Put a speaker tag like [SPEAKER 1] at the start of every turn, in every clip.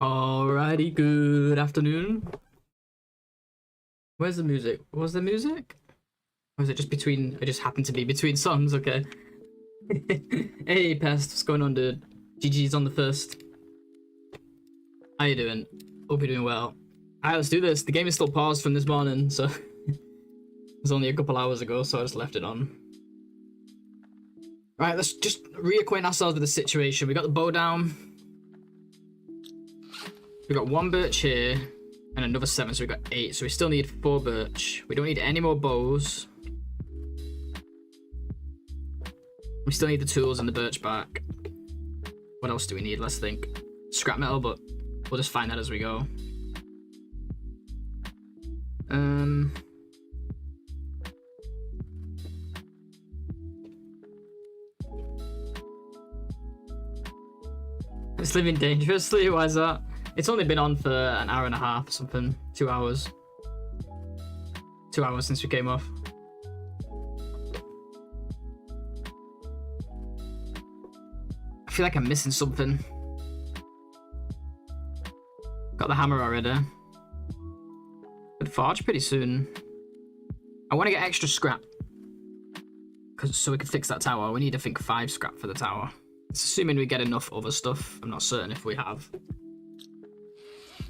[SPEAKER 1] Alrighty, good afternoon. Where's the music? Was there music? Or is it just between, it just happened to be between songs, okay. Hey, Pest, what's going on, dude? GG's on the first. How you doing? Hope you're doing well. Alright, let's do this. The game is still paused from this morning, so it was only a couple hours ago, so I just left it on. Right, let's just reacquaint ourselves with the situation. We got the bow down. We got 1 birch here and another 7, so we got 8. So we still need 4 birch. We don't need any more bows. We still need the tools and the birch bark. What else do we need? Let's think. Scrap metal, but we'll just find that as we go. It's living dangerously. Why is that? It's only been on for an hour and a half or something. 2 hours. 2 hours since we came off. I feel like I'm missing something. Got the hammer already. But forge pretty soon. I want to get extra scrap. So we can fix that tower. We need to think 5 scrap for the tower. It's assuming we get enough other stuff. I'm not certain if we have.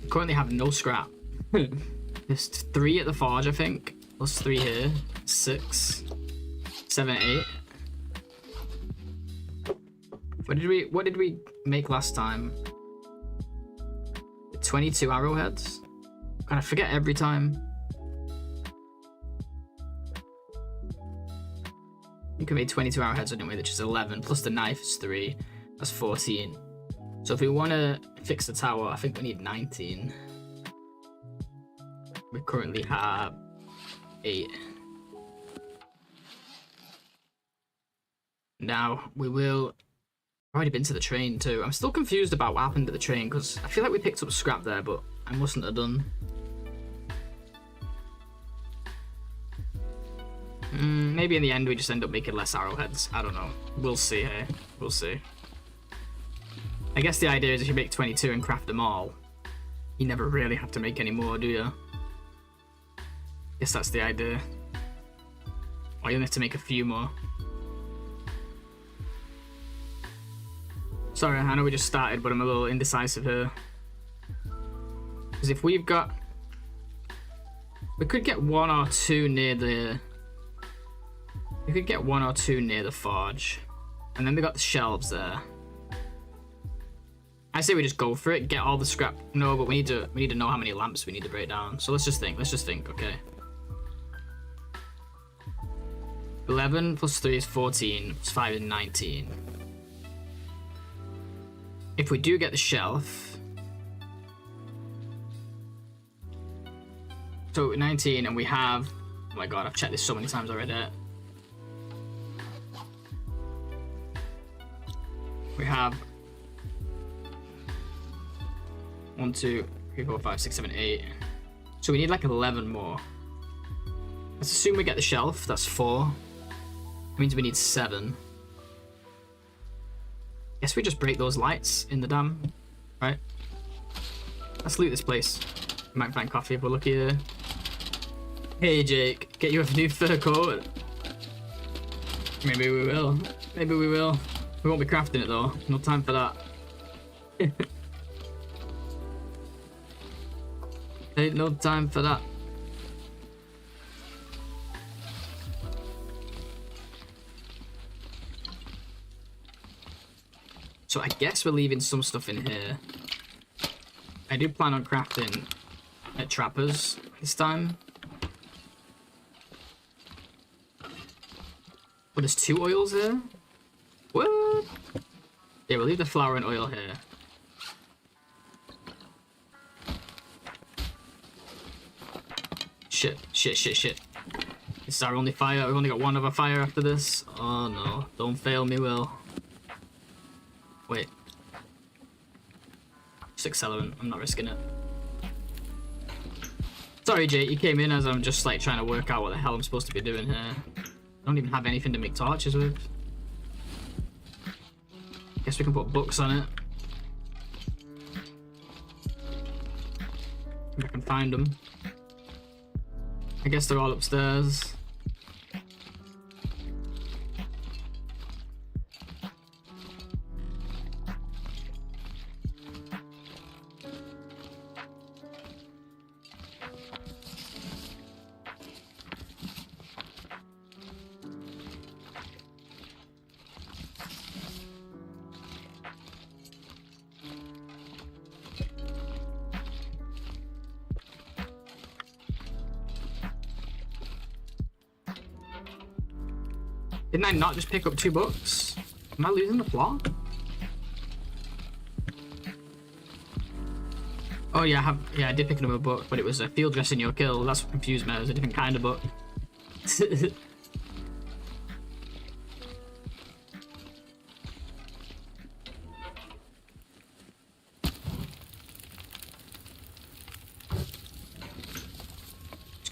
[SPEAKER 1] We currently have no scrap. There's 3 at the forge, I think. Plus 3 here. 6, 7, 8. What did we make last time? 22 arrowheads? And I forget every time. I think we made 22 arrowheads, didn't we? Which is 11 plus the knife is 3. That's 14. So if we want to fix the tower, I think we need 19. We currently have 8. Now we will. I've already been to the train too. I'm still confused about what happened to the train because I feel like we picked up scrap there, but I mustn't have done. Maybe in the end we just end up making less arrowheads. I don't know. We'll see, hey? We'll see. I guess the idea is if you make 22 and craft them all, you never really have to make any more, do you? Guess that's the idea. Or you'll have to make a few more. Sorry, I know we just started, but I'm a little indecisive here. Because if we've got... We could get 1 or 2 near the... We could get 1 or 2 near the forge. And then we got the shelves there. I say we just go for it, get all the scrap. No, but we need to know how many lamps we need to break down. So let's just think, okay. 11 plus 3 is 14, plus 5 is 19. If we do get the shelf... So 19, and we have... Oh my god, I've checked this so many times already. We have 1, 2, 3, 4, 5, 6, 7, 8. So we need like 11 more. Let's assume we get the shelf. That's 4. It means we need 7. Guess we just break those lights in the dam, right? Let's loot this place. We might find coffee if we're lucky here. Hey Jake, get you a new fur coat. Maybe we will. Maybe we will. We won't be crafting it though. No time for that. Ain't no time for that. So I guess we're leaving some stuff in here. I do plan on crafting at Trappers this time. But there's 2 oils here? What? Yeah, we'll leave the flour and oil here. Shit. This is our only fire. We've only got 1 other fire after this. Oh no, don't fail me, Will. Wait. Just accelerant, I'm not risking it. Sorry, Jake, you came in as I'm just like trying to work out what the hell I'm supposed to be doing here. I don't even have anything to make torches with. Guess we can put books on it. If I can find them. I guess they're all upstairs. Didn't I not just pick up 2 books? Am I losing the plot? Oh yeah, I did pick another book, but it was a field dress in your kill. That's what confused me. It was a different kind of book. Just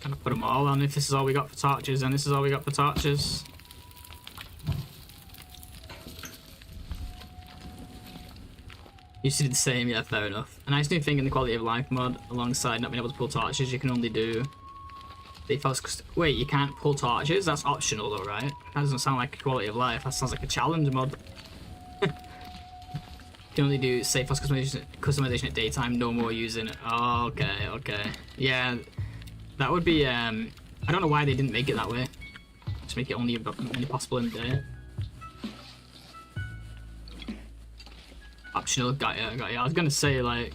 [SPEAKER 1] gonna put them all on. If this is all we got for torches, then this is all we got for torches. You did the same, yeah, fair enough. A nice new thing in the quality of life mod, alongside not being able to pull torches, you can only do... Wait, you can't pull torches? That's optional though, right? That doesn't sound like a quality of life, that sounds like a challenge mod. You can only do safe house customization at daytime, no more using it. Oh, okay. Yeah, that would be, I don't know why they didn't make it that way. Just make it only possible in the day. Optional, got ya. I was gonna say, like,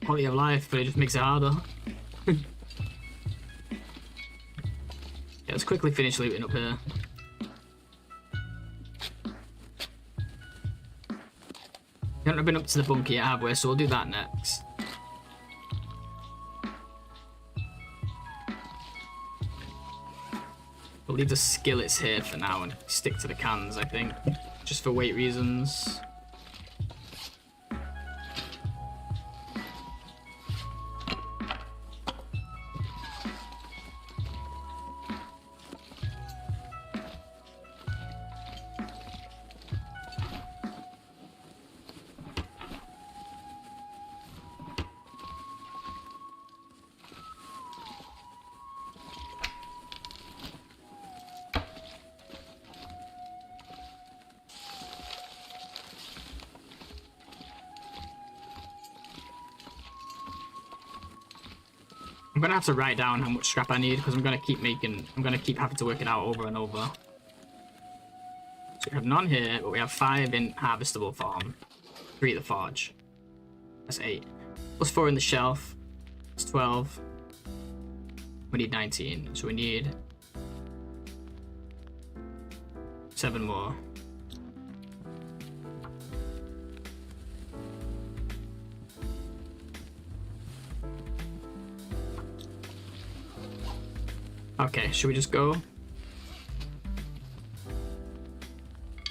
[SPEAKER 1] quality of life, but it just makes it harder. Yeah, let's quickly finish looting up here. We haven't been up to the bunker yet, have we? So we'll do that next. We'll leave the skillets here for now and stick to the cans, I think. Just for weight reasons. I'm gonna have to write down how much scrap I need because I'm gonna keep having to work it out over and over. So we have none here, but we have 5 in harvestable farm, 3 at the forge. That's 8. Plus 4 in the shelf. It's 12. We need 19, so we need 7 more. Okay, should we just go?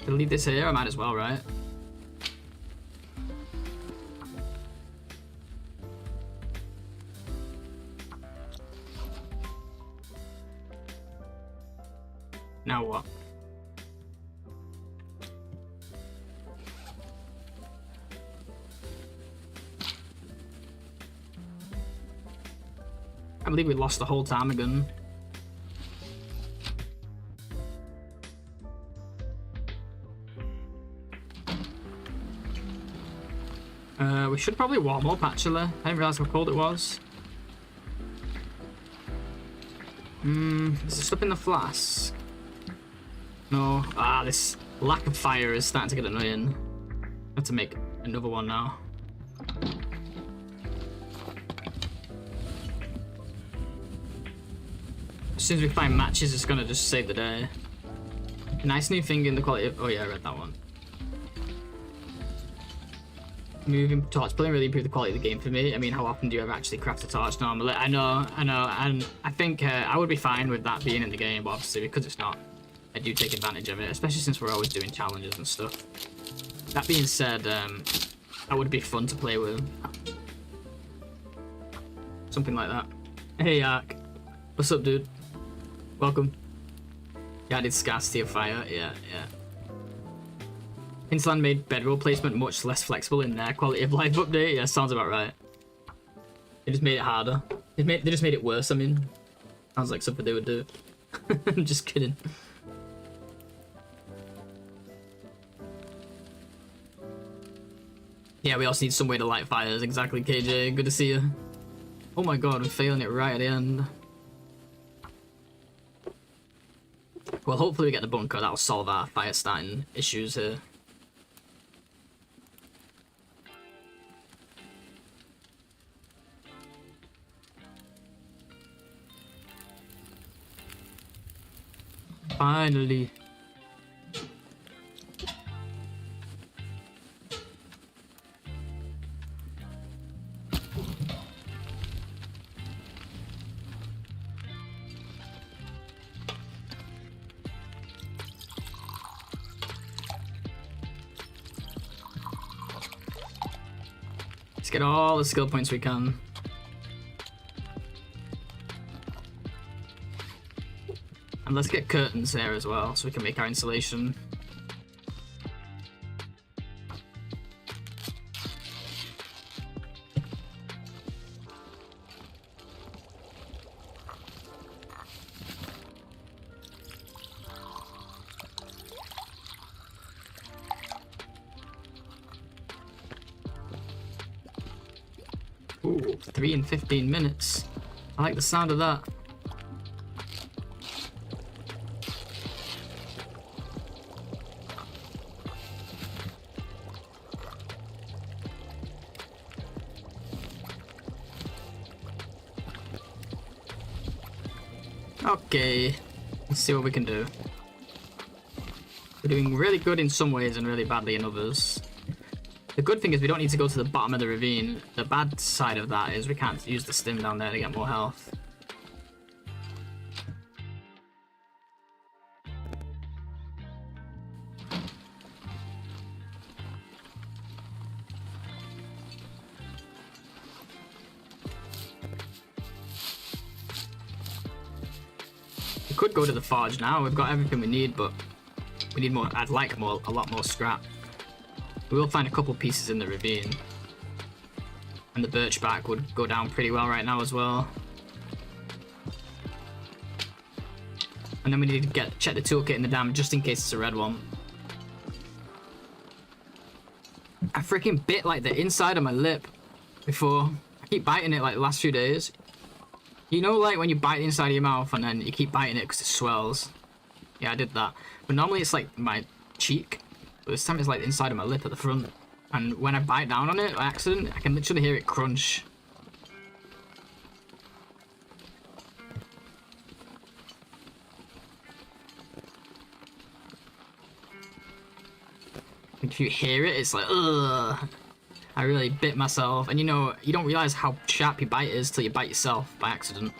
[SPEAKER 1] I'll leave this here, I might as well, right? Now what? I believe we lost the whole time again. We should probably warm up, actually. I didn't realise how cold it was. Is there stuff in the flask? No. Ah, this lack of fire is starting to get annoying. I have to make another one now. As soon as we find matches, it's gonna just save the day. A nice new thing in the quality of... Oh yeah, I read that one. Moving torch pulling really improved the quality of the game for me. I mean, how often do you ever actually craft a torch normally? I know, and I think I would be fine with that being in the game, but obviously because it's not, I do take advantage of it, especially since we're always doing challenges and stuff. That being said, that would be fun to play with. Something like that. Hey, Ark. What's up, dude? Welcome. Yeah, I did scarcity of fire. Yeah. Hinterland made bedroll placement much less flexible in their quality of life update. Yeah, sounds about right. They just made it harder. They just made it worse, I mean. Sounds like something they would do. I'm just kidding. Yeah, we also need some way to light fires. Exactly, KJ. Good to see you. Oh my god, I'm failing it right at the end. Well, hopefully we get the bunker. That'll solve our fire starting issues here. Finally. Let's get all the skill points we can. And let's get curtains there as well, so we can make our insulation. Ooh, 3 and 15 minutes. I like the sound of that. Okay, let's see what we can do. We're doing really good in some ways and really badly in others. The good thing is we don't need to go to the bottom of the ravine. The bad side of that is we can't use the stim down there to get more health. We could go to the forge now. We've got everything we need, but we need more. I'd like more, a lot more scrap. We will find a couple pieces in the ravine. And the birch bark would go down pretty well right now as well. And then we need to check the toolkit in the dam just in case it's a red one. I freaking bit like the inside of my lip before. I keep biting it like the last few days. You know, like when you bite the inside of your mouth and then you keep biting it because it swells. Yeah, I did that. But normally it's like my cheek. But this time it's like the inside of my lip at the front. And when I bite down on it by accident, I can literally hear it crunch. If you hear it, it's like, ugh. I really bit myself. And you know, you don't realize how sharp your bite is till you bite yourself by accident.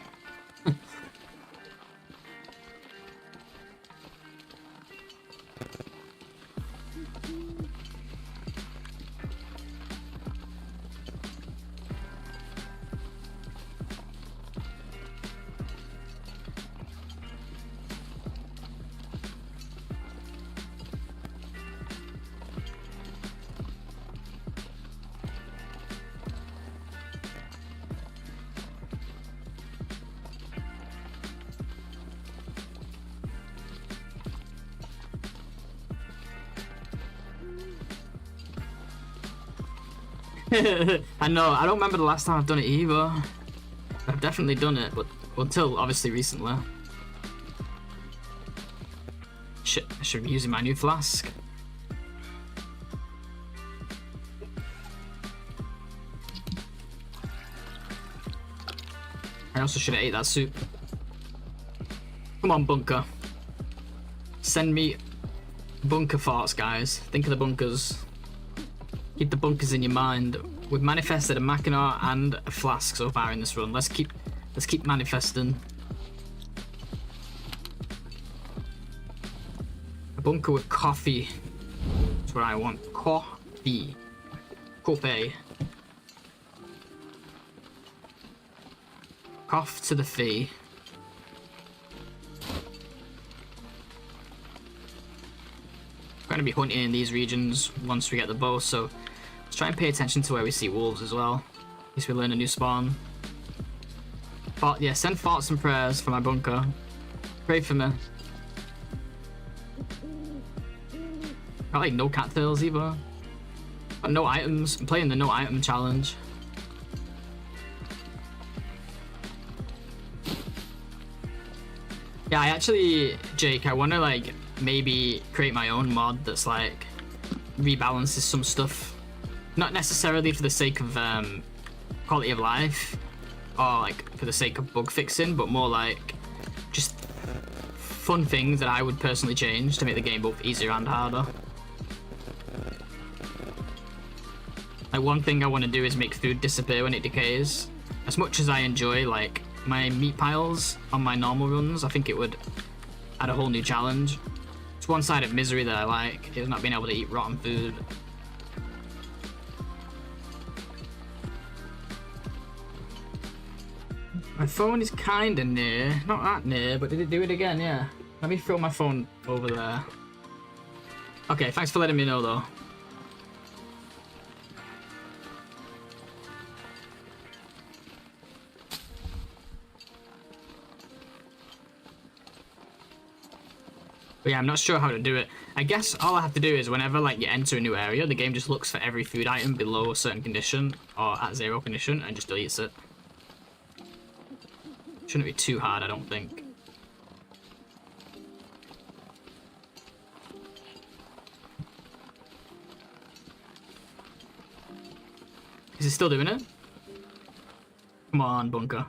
[SPEAKER 1] I know, I don't remember the last time I've done it either. I've definitely done it, but until obviously recently. Shit, I should be using my new flask. I also should have ate that soup. Come on, bunker. Send me bunker thoughts, guys. Think of the bunkers. Keep the bunkers in your mind. We've manifested a Mackinac and a flask so far in this run. Let's keep manifesting. A bunker with coffee. That's what I want. Coffee. Coffee. Cough to the fee. We're going to be hunting in these regions once we get the bow, so let's try and pay attention to where we see wolves as well. In case we learn a new spawn. Yeah, send thoughts and prayers for my bunker. Pray for me. Got like no cattails either. Got no items. I'm playing the no item challenge. Yeah, I actually, Jake, I want to like maybe create my own mod that's like rebalances some stuff. Not necessarily for the sake of quality of life or like for the sake of bug fixing, but more like just fun things that I would personally change to make the game both easier and harder. Like one thing I want to do is make food disappear when it decays. As much as I enjoy like my meat piles on my normal runs, I think it would add a whole new challenge. It's one side of misery that I like, is not being able to eat rotten food. My phone is kinda near, not that near, but did it do it again? Yeah. Let me throw my phone over there. Okay, thanks for letting me know though. But yeah, I'm not sure how to do it. I guess all I have to do is whenever like you enter a new area, the game just looks for every food item below a certain condition or at 0 condition and just deletes it. Shouldn't be too hard, I don't think. Is it still doing it? Come on, bunker.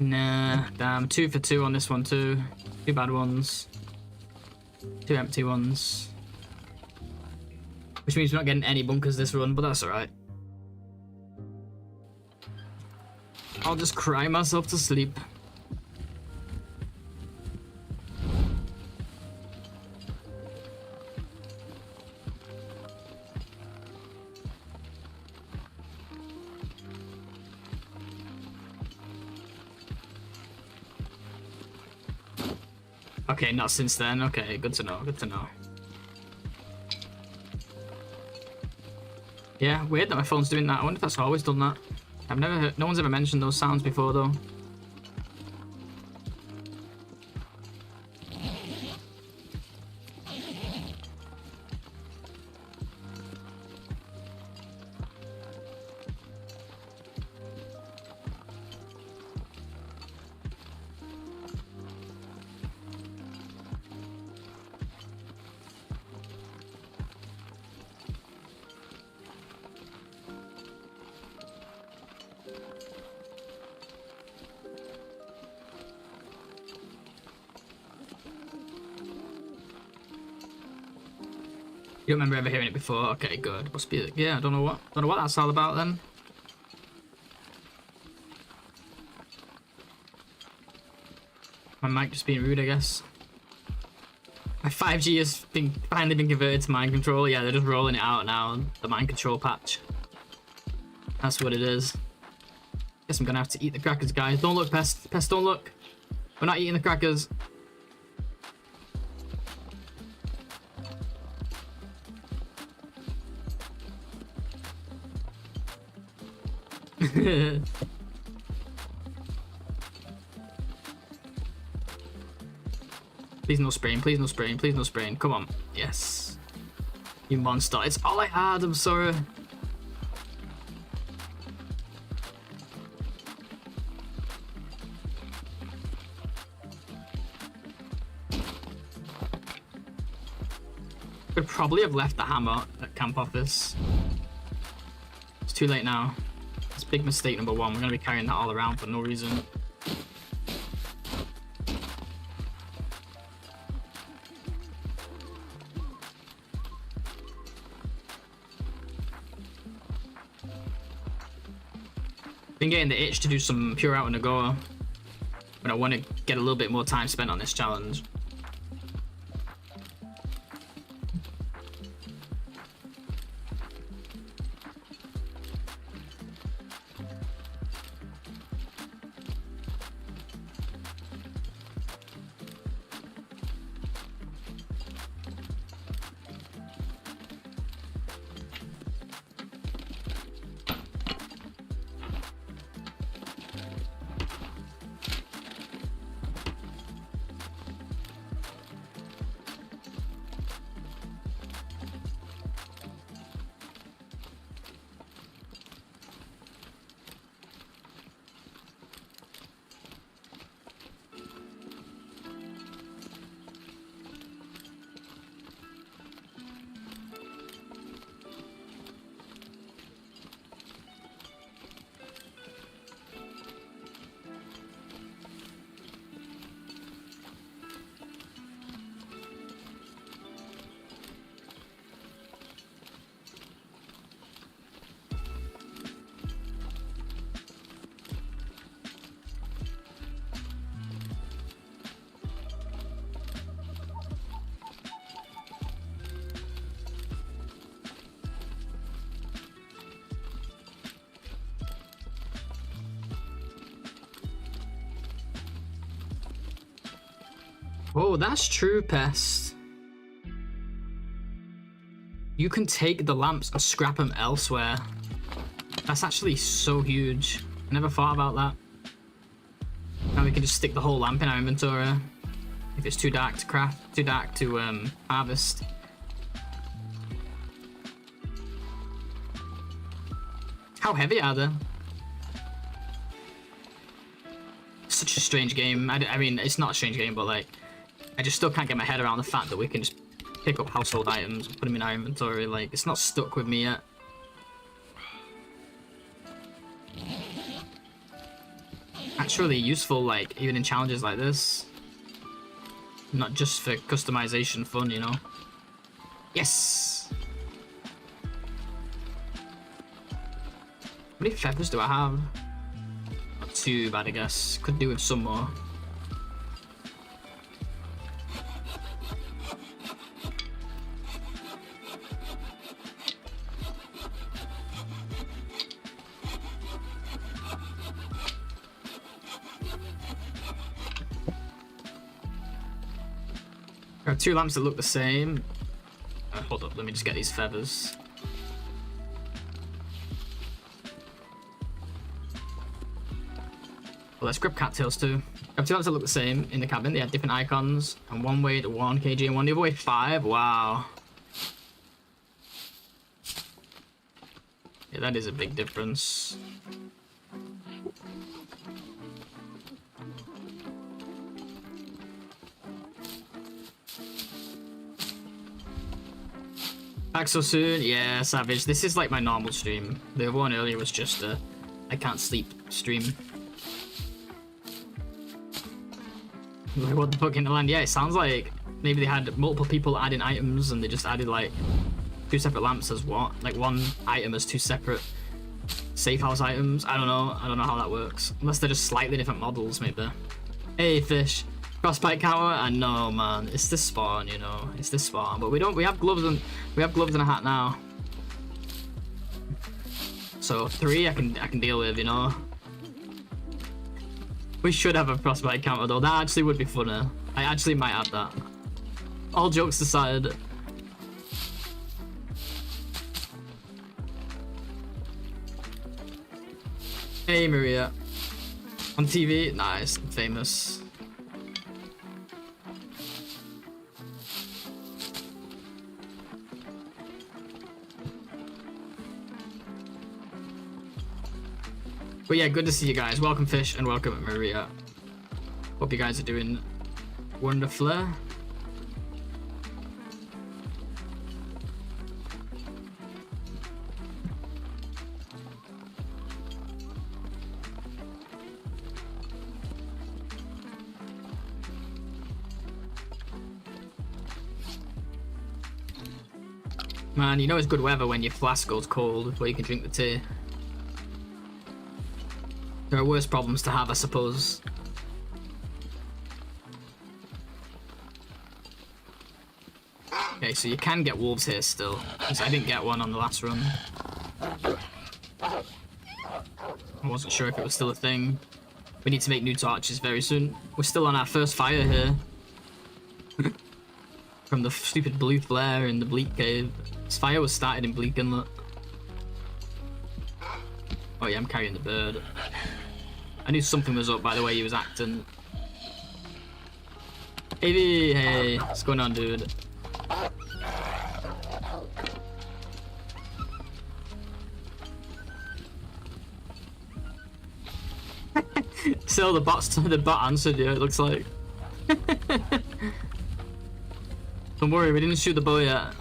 [SPEAKER 1] Nah, damn. 2 for 2 on this one too. 2 bad ones. 2 empty ones. Which means we're not getting any bunkers this run, but that's alright. I'll just cry myself to sleep. Okay, not since then. Okay, good to know, good to know. Yeah, weird that my phone's doing that. I wonder if that's always done that. I've never heard, no one's ever mentioned those sounds before though. You don't remember ever hearing it before? Okay, good. Must be, yeah, I don't know what that's all about then. My mic just being rude, I guess. My 5G has finally been converted to mind control. Yeah, they're just rolling it out now, the mind control patch. That's what it is. Guess I'm gonna have to eat the crackers, guys. Don't look, Pest. Pest, don't look. We're not eating the crackers. Please no spraying, please no spraying, please no spraying. Come on. Yes. You monster. It's all I had, I'm sorry. Could probably have left the hammer at camp office. It's too late now. It's big mistake number 1. We're gonna be carrying that all around for no reason. Been getting the itch to do some pure out and a go, but I want to get a little bit more time spent on this challenge. Oh, that's true, Pest. You can take the lamps and scrap them elsewhere. That's actually so huge. I never thought about that. Now we can just stick the whole lamp in our inventory. If it's too dark to craft, too dark to harvest. How heavy are they? Such a strange game. I mean, it's not a strange game, but like, I just still can't get my head around the fact that we can just pick up household items and put them in our inventory. Like, it's not stuck with me yet. Actually useful, like, even in challenges like this. Not just for customization fun, you know? Yes! How many feathers do I have? Not too bad, I guess. Could do with some more. I have 2 lamps that look the same. Hold up, let me just get these feathers. Well, let's grab cattails too. I have 2 lamps that look the same in the cabin. They had different icons, and one weighed 1 kg and one the other weighed 5. Wow. Yeah, that is a big difference. Back so soon? Yeah, savage. This is like my normal stream. The one earlier was just a I can't sleep stream. Like, what the fuck in the land? Yeah, it sounds like maybe they had multiple people adding items and they just added like 2 separate lamps as what? Like 1 item as 2 separate safe house items. I don't know how that works. Unless they're just slightly different models, maybe. Hey, fish. Frostbite counter? I know, man. It's this spawn, you know. It's this spawn. But we have gloves and a hat now. So 3 I can deal with, you know. We should have a frostbite counter though. That actually would be funny. I actually might add that. All jokes aside. Hey Maria. On TV? Nice. Famous. But yeah, good to see you guys. Welcome Fish and welcome Maria. Hope you guys are doing wonderfully. Man, you know it's good weather when your flask goes cold before you can drink the tea. There are worse problems to have, I suppose. Okay, so you can get wolves here still, because I didn't get one on the last run. I wasn't sure if it was still a thing. We need to make new torches very soon. We're still on our first fire here. From the stupid blue flare in the Bleak Cave. This fire was started in Bleak Inlet. Oh yeah, I'm carrying the bird. I knew something was up by the way he was acting. Hey, what's going on, dude? Still, the bot answered you, it looks like. Don't worry, we didn't shoot the bow yet.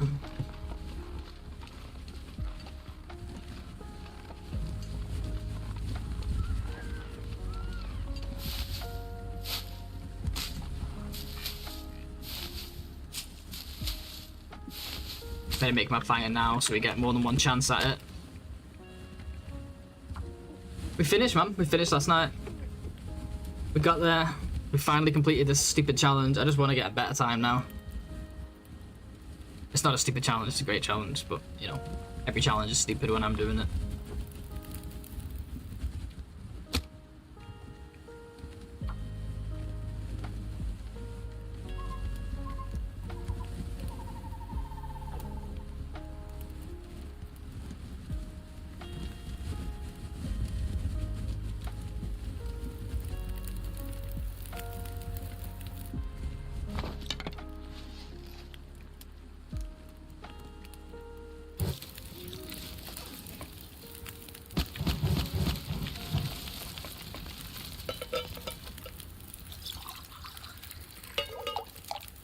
[SPEAKER 1] Better make my fire now so we get more than 1 chance at it. We finished, man. We finished last night. We got there. We finally completed this stupid challenge. I just want to get a better time now. It's not a stupid challenge, it's a great challenge, but, you know, every challenge is stupid when I'm doing it.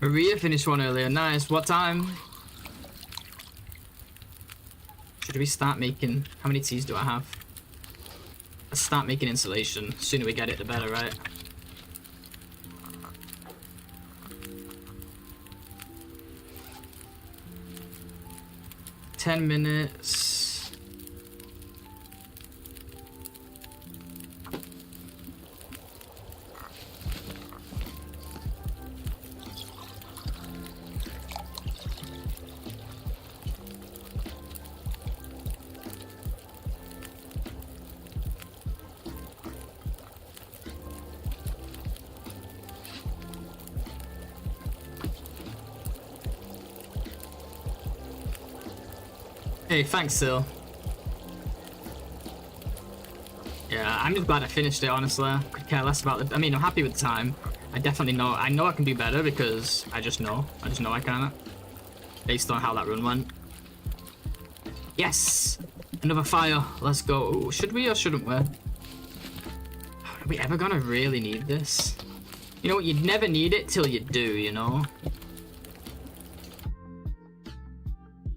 [SPEAKER 1] Maria finished one earlier. Nice. What time? Should we start making... How many teas do I have? Let's start making insulation. The sooner we get it, the better, right? $10 minutes. Hey, thanks, Sil. Yeah, I'm just glad I finished it, honestly. I could care less about the... I mean, I'm happy with the time. I definitely know... I know I can do better because I just know. I just know I can. Based on how that run went. Yes! Another fire. Let's go. Ooh, should we or shouldn't we? Are we ever gonna really need this? You know what? You'd never need it till you do, you know?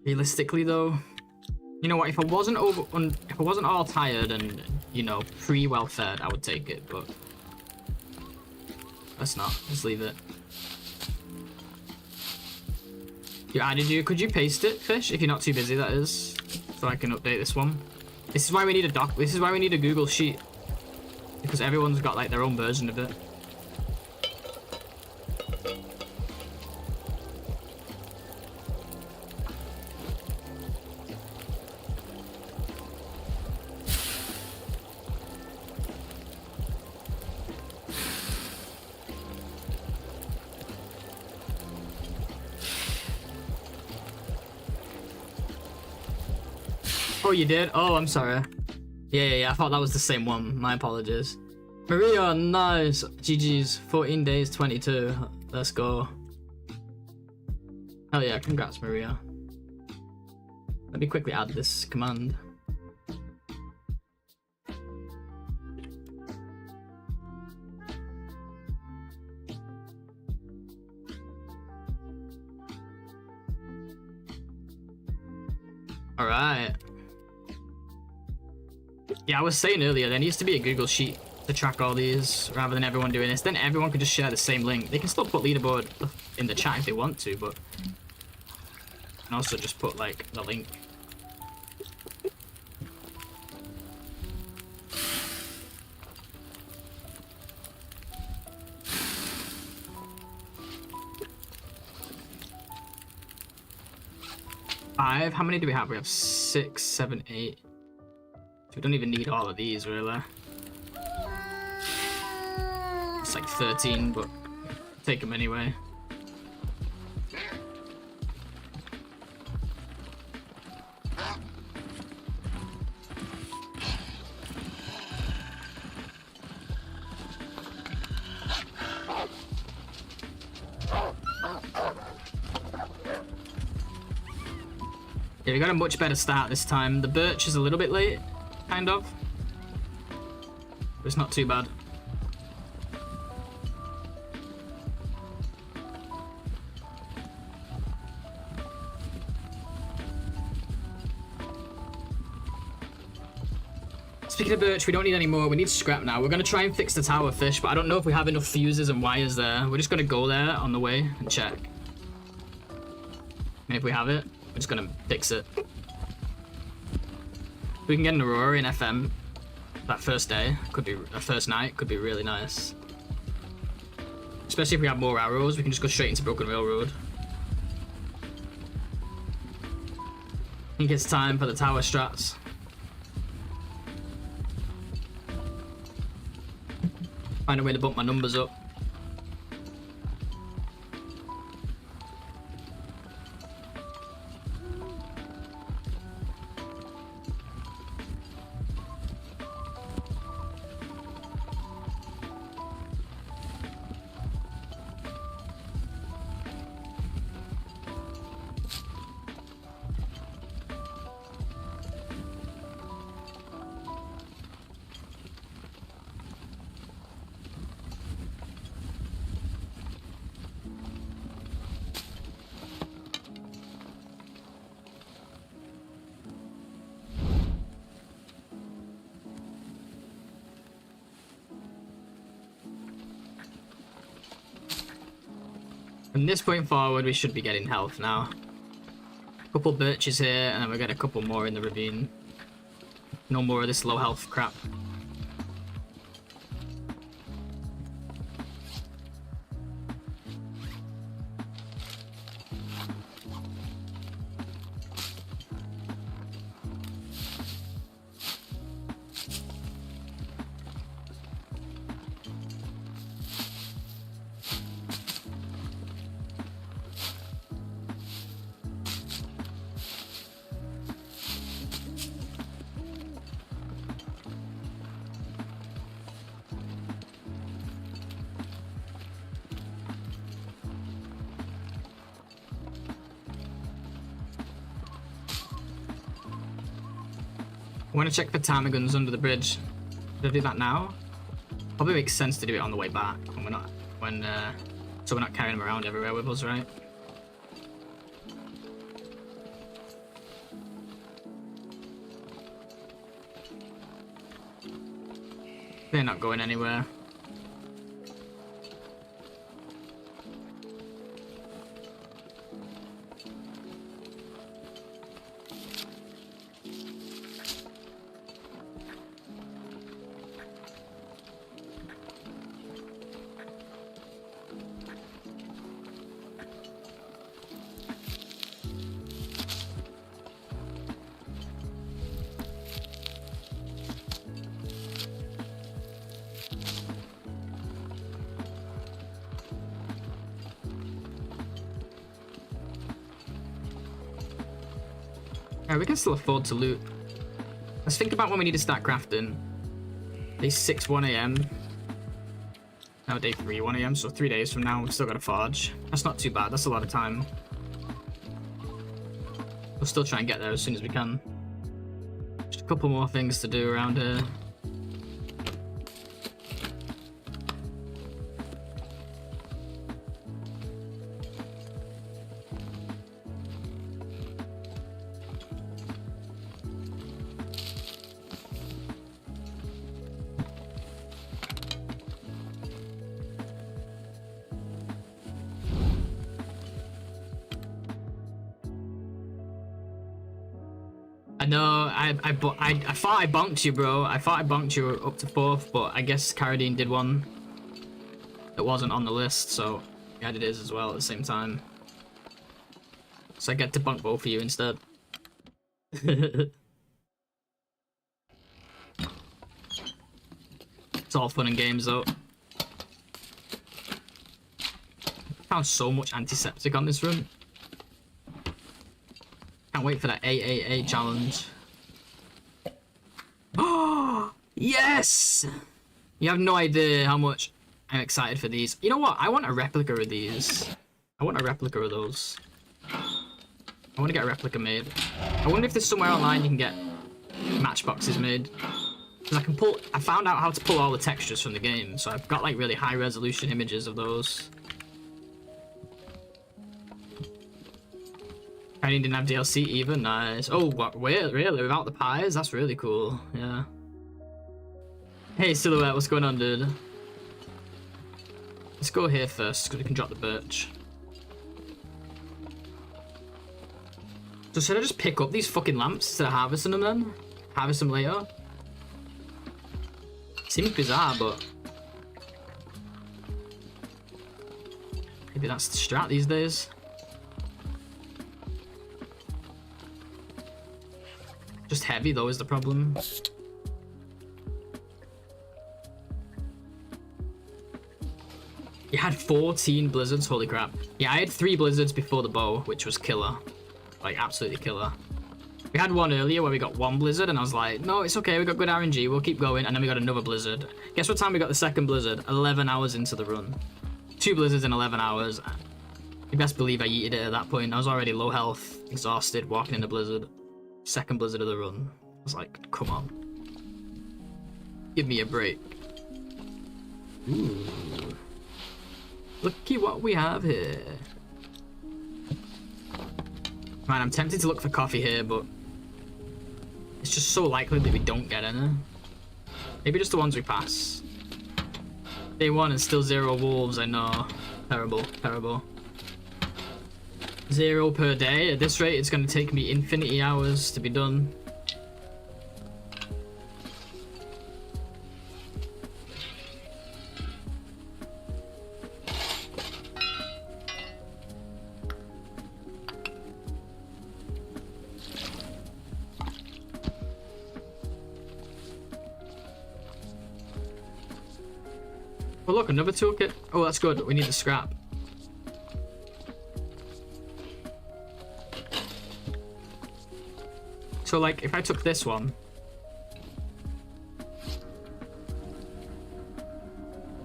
[SPEAKER 1] Realistically, though... You know what? If I wasn't all tired and, you know, well fed, I would take it. But let's not. Let's leave it. You added you. Could you paste it, Fish? If you're not too busy, that is, so I can update this one. This is why we need a doc. This is why we need a Google Sheet, because everyone's got like their own version of it. Oh, you did? Oh, I'm sorry. Yeah. I thought that was the same one. My apologies. Maria, nice. GG's. 14 days, 22. Let's go. Hell yeah, congrats, Maria. Let me quickly add this command. Alright. Yeah, I was saying earlier, there needs to be a Google Sheet to track all these, rather than everyone doing this. Then everyone can just share the same link. They can still put leaderboard in the chat if they want to, but... And also just put, like, the link. Five? How many do we have? We have 6, 7, 8. We don't even need all of these, really. It's like 13, but take them anyway. Yeah, we got a much better start this time. The birch is a little bit late. Kind of. But it's not too bad. Speaking of birch, we don't need any more. We need scrap now. We're going to try and fix the tower, Fish, but I don't know if we have enough fuses and wires there. We're just going to go there on the way and check. And if we have it, we're just going to fix it. We can get an Aurora in FM that first day, could be a first night, could be really nice. Especially if we have more arrows, we can just go straight into Broken Railroad. I think it's time for the tower strats. Find a way to bump my numbers up. From this point forward, we should be getting health now. Couple birches here, and then we'll get a couple more in the ravine. No more of this low health crap. I want to check for timer guns under the bridge. Should I do that now? Probably makes sense to do it on the way back when we're not so we're not carrying them around everywhere with us, right? They're not going anywhere. Alright, we can still afford to loot. Let's think about when we need to start crafting. Day 6, 1 AM. Now day 3, 1 AM, so 3 days from now we've still got to forge. That's not too bad, that's a lot of time. We'll still try and get there as soon as we can. Just a couple more things to do around here. No, I thought I bonked you, bro. I thought I bonked you up to 4th, but I guess Carradine did one that wasn't on the list, so yeah, it is as well at the same time. So I get to bunk both of you instead. It's all fun and games, though. Found so much antiseptic on this run. Can't wait for that AAA challenge. Oh, yes! You have no idea how much I'm excited for these. You know what? I want a replica of these. I want a replica of those. I want to get a replica made. I wonder if there's somewhere online you can get matchboxes made. Because I found out how to pull all the textures from the game, so I've got like really high resolution images of those. I didn't have DLC either, nice. Oh, what, wait, really? Without the pies? That's really cool, yeah. Hey, Silhouette, what's going on, dude? Let's go here first, because we can drop the birch. So should I just pick up these fucking lamps instead of harvesting them then? Harvest them later? Seems bizarre, but... maybe that's the strat these days. Just heavy though is the problem. You had 14 blizzards, holy crap. Yeah, I had 3 blizzards before the bow, which was killer. Like, absolutely killer. We had one earlier where we got 1 blizzard, and I was like, no, it's okay, we got good RNG, we'll keep going, and then we got another blizzard. Guess what time we got the second blizzard? 11 hours into the run. 2 blizzards in 11 hours. You best believe I yeeted it at that point. I was already low health, exhausted, walking in the blizzard. Second blizzard of the run. I was like, come on. Give me a break. Ooh. Looky what we have here. Man, I'm tempted to look for coffee here, but it's just so likely that we don't get any. Maybe just the ones we pass. Day 1 and still 0 wolves, I know. Terrible, terrible. 0 per day. At this rate, it's going to take me infinity hours to be done. Oh look, another toolkit. Oh, that's good. We need the scrap. So like, if I took this one,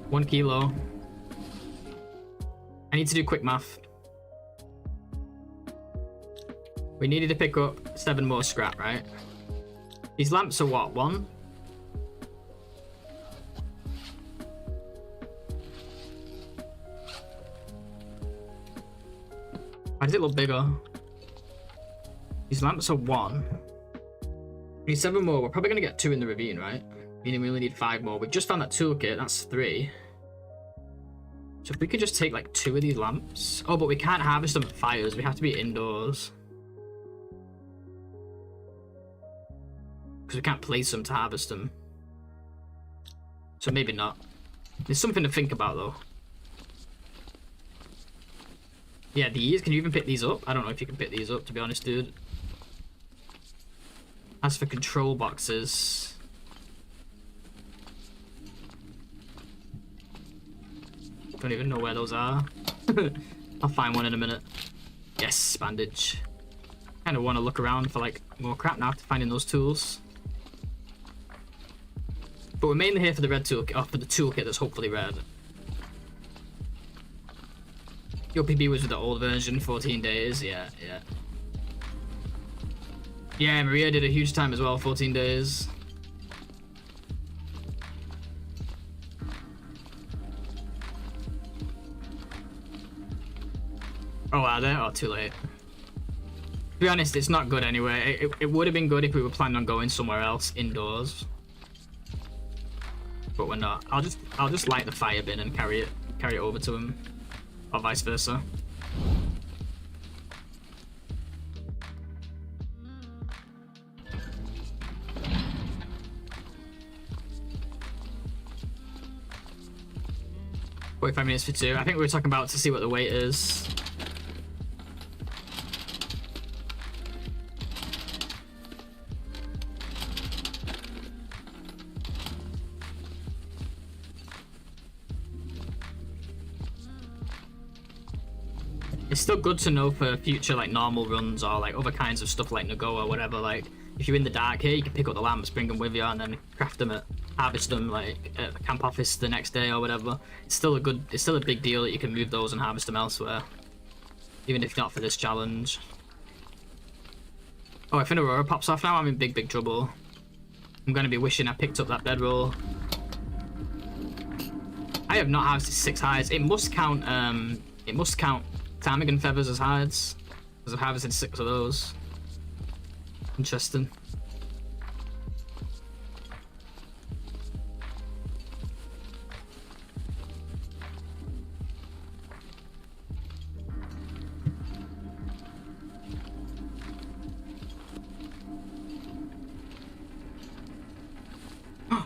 [SPEAKER 1] one kilo. I need to do quick math. We needed to pick up 7 more scrap, right? These lamps are what? 1? Why does it look bigger? These lamps are 1. We need 7 more. We're probably going to get 2 in the ravine, right? Meaning we only need 5 more. We've just found that toolkit. That's 3. So if we could just take like 2 of these lamps. Oh, but we can't harvest them at fires. We have to be indoors. Because we can't place them to harvest them. So maybe not. There's something to think about though. Yeah, these. Can you even pick these up? I don't know if you can pick these up, to be honest, dude. As for control boxes... don't even know where those are. I'll find one in a minute. Yes, bandage. Kind of want to look around for like more crap now after finding those tools. But we're mainly here for the red toolkit, or for the toolkit that's hopefully red. Your PB was with the old version, 14 days, yeah. Yeah, Maria did a huge time as well, 14 days. Oh, are they? Oh, too late. To be honest, it's not good anyway. It would have been good if we were planning on going somewhere else, indoors. But we're not. I'll just light the fire bin and carry it over to him. Or vice versa. "45 minutes for 2. I think we were talking about to see what the weight is. It's still good to know for future like normal runs or like other kinds of stuff like Nagoa or whatever. Like if you're in the dark here, you can pick up the lamps, bring them with you, and then craft them harvest them like at the camp office the next day or whatever. It's still a big deal that you can move those and harvest them elsewhere, even if not for this challenge. Oh, if an Aurora pops off now, I'm in big trouble. I'm gonna be wishing I picked up that bedroll. I have not harvested 6 hides. It must count. Ptarmigan feathers as hides, because I've harvested 6 of those. Interesting.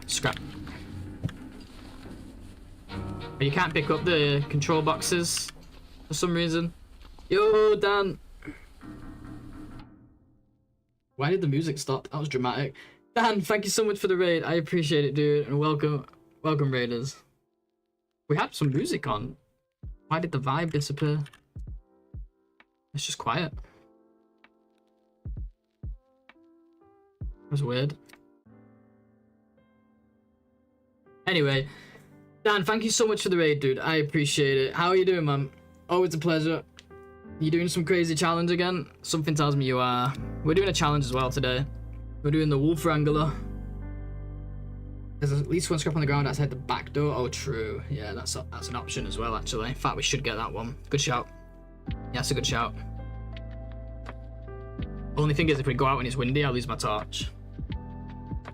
[SPEAKER 1] Scrap. But you can't pick up the control boxes for some reason. Yo, Dan. Why did the music stop? That was dramatic. Dan, thank you so much for the raid. I appreciate it, dude. And welcome raiders. We had some music on. Why did the vibe disappear? It's just quiet. That's weird. Anyway, Dan, thank you so much for the raid, dude. I appreciate it. How are you doing, man? Always a pleasure. You doing some crazy challenge again? Something tells me you are. We're doing a challenge as well today. We're doing the wolf wrangler. There's at least 1 scrap on the ground outside the back door. Oh, true. Yeah, that's an option as well, actually. In fact, we should get that one. Good shout. Yeah, that's a good shout. Only thing is, if we go out when it's windy, I'll lose my torch.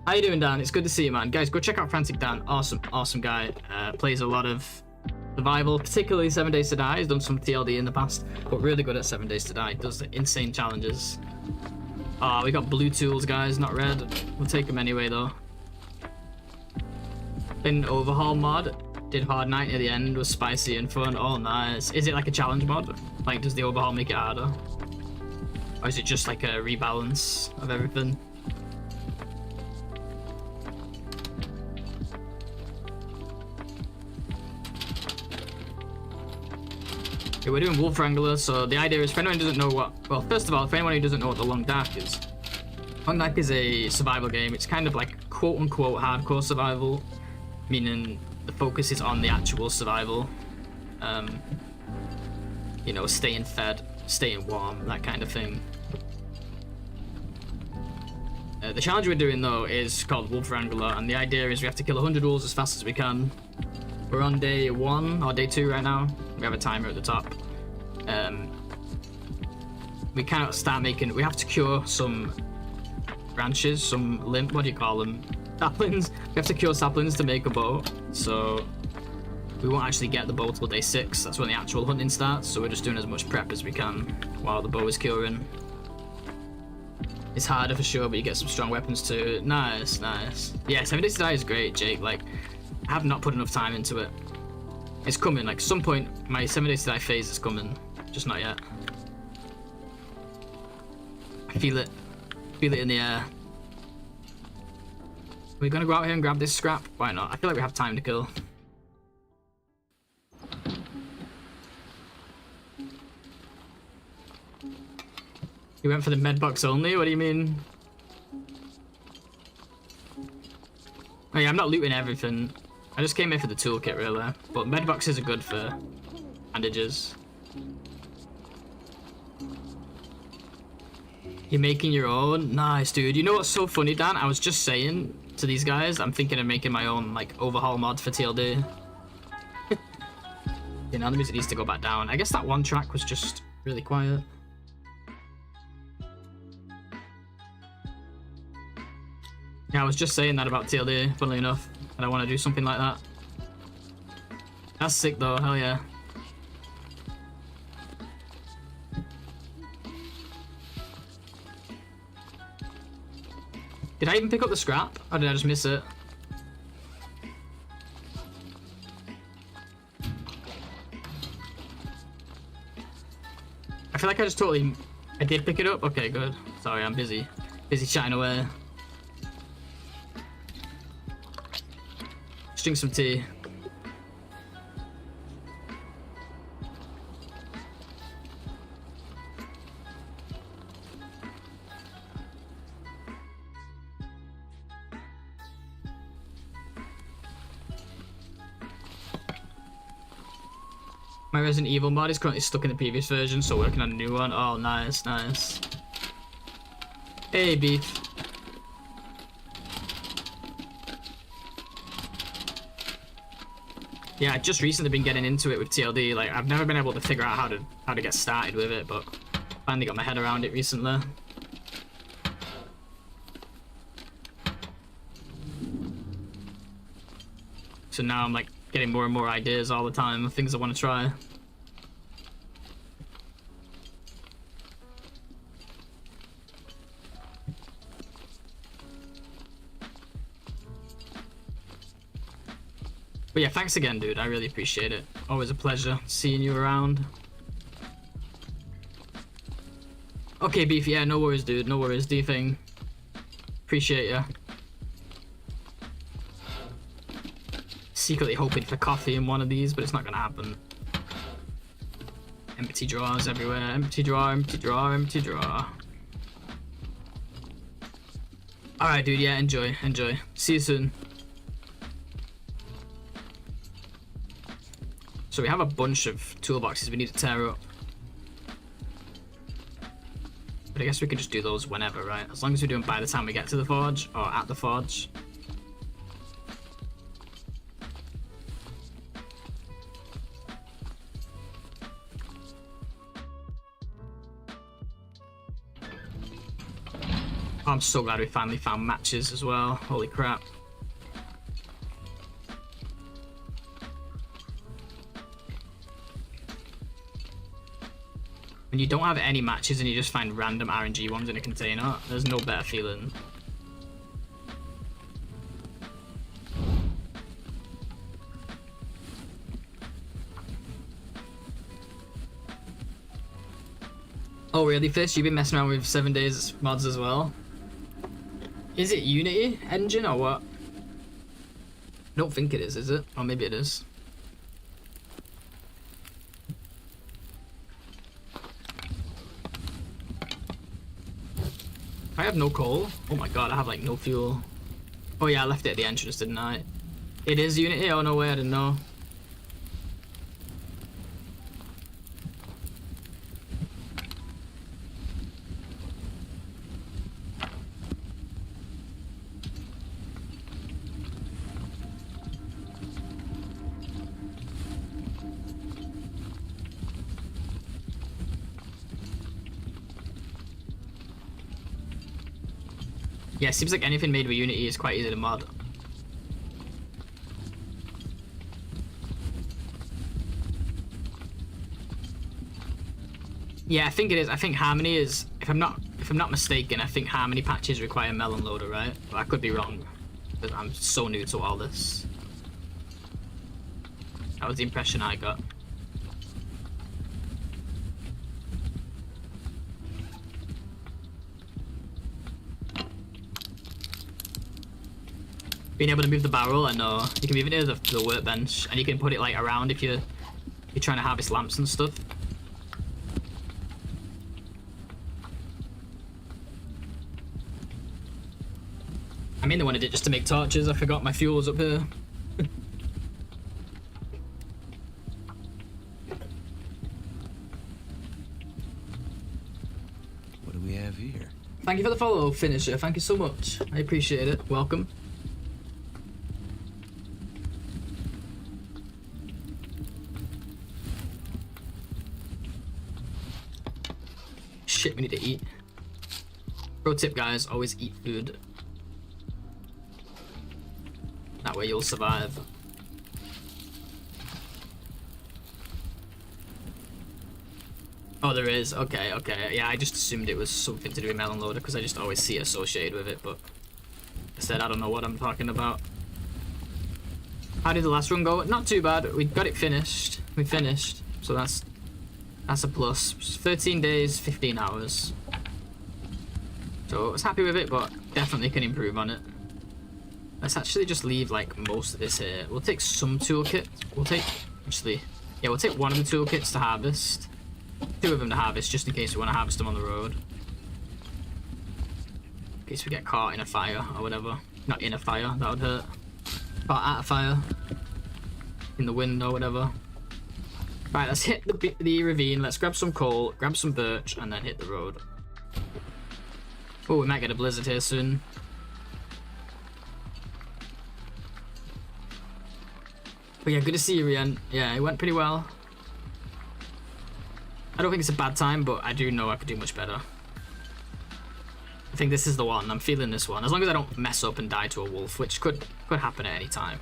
[SPEAKER 1] How you doing, Dan? It's good to see you, man. Guys, go check out Frantic Dan. Awesome guy. Plays a lot of survival, particularly 7 Days to Die. He's done some TLD in the past, but really good at 7 Days to Die. Does insane challenges. We got blue tools, guys, not red. We'll take them anyway, though. In Overhaul mod, did hard 90 at the end, was spicy and fun. Oh, nice. Is it like a challenge mod? Like, does the Overhaul make it harder? Or is it just like a rebalance of everything? Okay, we're doing Wolf Wrangler, so the idea is, for anyone who doesn't know what... Well, first of all, for anyone who doesn't know what the Long Dark is, Long Dark is a survival game. It's kind of like quote-unquote hardcore survival, meaning the focus is on the actual survival. You know, staying fed, staying warm, that kind of thing. The challenge we're doing, though, is called Wolf Wrangler, and the idea is we have to kill 100 wolves as fast as we can. We're on day 1 or day 2 right now. We have a timer at the top. We cannot start making... We have to cure some branches, some what do you call them? Saplings. We have to cure saplings to make a bow. So we won't actually get the bow till day 6. That's when the actual hunting starts. So we're just doing as much prep as we can while the bow is curing. It's harder for sure, but you get some strong weapons too. Nice, nice. Yeah, 7 Days to Die is great, Jake. Like, I have not put enough time into it. It's coming, like, some point, my 7 Days to Die phase is coming. Just not yet. I feel it. Feel it in the air. We're gonna go out here and grab this scrap? Why not? I feel like we have time to kill. You went for the med box only? What do you mean? Oh yeah, I'm not looting everything. I just came here for the toolkit, really. But med boxes are good for bandages. You're making your own? Nice, dude. You know what's so funny, Dan? I was just saying to these guys, I'm thinking of making my own, like, overhaul mod for TLD. You know, the music needs to go back down. I guess that one track was just really quiet. Yeah, I was just saying that about TLD, funnily enough, and I want to do something like that. That's sick though, hell yeah. Did I even pick up the scrap, or did I just miss it? I feel like I just totally... I did pick it up? Okay, good. Sorry, I'm busy. Busy chatting away. Drink some tea. My Resident Evil mod is currently stuck in the previous version, so working on a new one. Oh, nice, nice. Hey, Beef. Yeah, I've just recently been getting into it with TLD. Like, I've never been able to figure out how to get started with it, but finally got my head around it recently. So now I'm like getting more and more ideas all the time of things I want to try. But yeah, thanks again, dude. I really appreciate it. Always a pleasure seeing you around. Okay, Beef. Yeah, no worries, dude. No worries. Do your thing. Appreciate ya. Secretly hoping for coffee in one of these, but it's not gonna happen. Empty drawers everywhere. Empty drawer, empty drawer, empty drawer. Alright, dude. Yeah, enjoy. Enjoy. See you soon. So we have a bunch of toolboxes we need to tear up. But I guess we can just do those whenever, right? As long as we do them by the time we get to the forge, or at the forge. Oh, I'm so glad we finally found matches as well. Holy crap. When you don't have any matches and you just find random RNG ones in a container, there's no better feeling. Oh really, Fish? You've been messing around with 7 days mods as well? Is it Unity engine or what? I don't think it is it? Or maybe it is. I have no coal. Oh my god, I have like no fuel. Oh yeah, I left it at the entrance, didn't I? It is Unity? Oh no way, I didn't know. Yeah, seems like anything made with Unity is quite easy to mod. Yeah, I think it is. I think Harmony is, if I'm not mistaken, I think Harmony patches require melon loader, right? But I could be wrong, because I'm so new to all this. That was the impression I got. Being able to move the barrel, I know. You can move it near the workbench, and you can put it like around if you're trying to harvest lamps and stuff. I mean, they wanted it just to make torches. I forgot my fuel was up here.
[SPEAKER 2] What do we have here?
[SPEAKER 1] Thank you for the follow, Finisher. Thank you so much. I appreciate it. Welcome. Shit, we need to eat. Pro tip, guys, always eat food. That way you'll survive. Oh, there is. Okay, okay. Yeah, I just assumed it was something to do with melon loader because I just always see it associated with it, but instead I don't know what I'm talking about. How did the last run go? Not too bad. We got it finished. We finished, so that's a plus. 13 days, 15 hours. So I was happy with it, but definitely can improve on it. Let's actually just leave like most of this here. We'll take some toolkit. We'll take, actually, yeah, we'll take one of the toolkits to harvest. 2 of them to harvest, just in case we want to harvest them on the road. In case we get caught in a fire or whatever. Not in a fire, that would hurt. Caught at a fire. In the wind or whatever. Right, let's hit the ravine. Let's grab some coal, grab some birch, and then hit the road. Oh, we might get a blizzard here soon. But yeah, good to see you, Rian. Yeah, it went pretty well. I don't think it's a bad time, but I do know I could do much better. I think this is the one. I'm feeling this one. As long as I don't mess up and die to a wolf, which could happen at any time.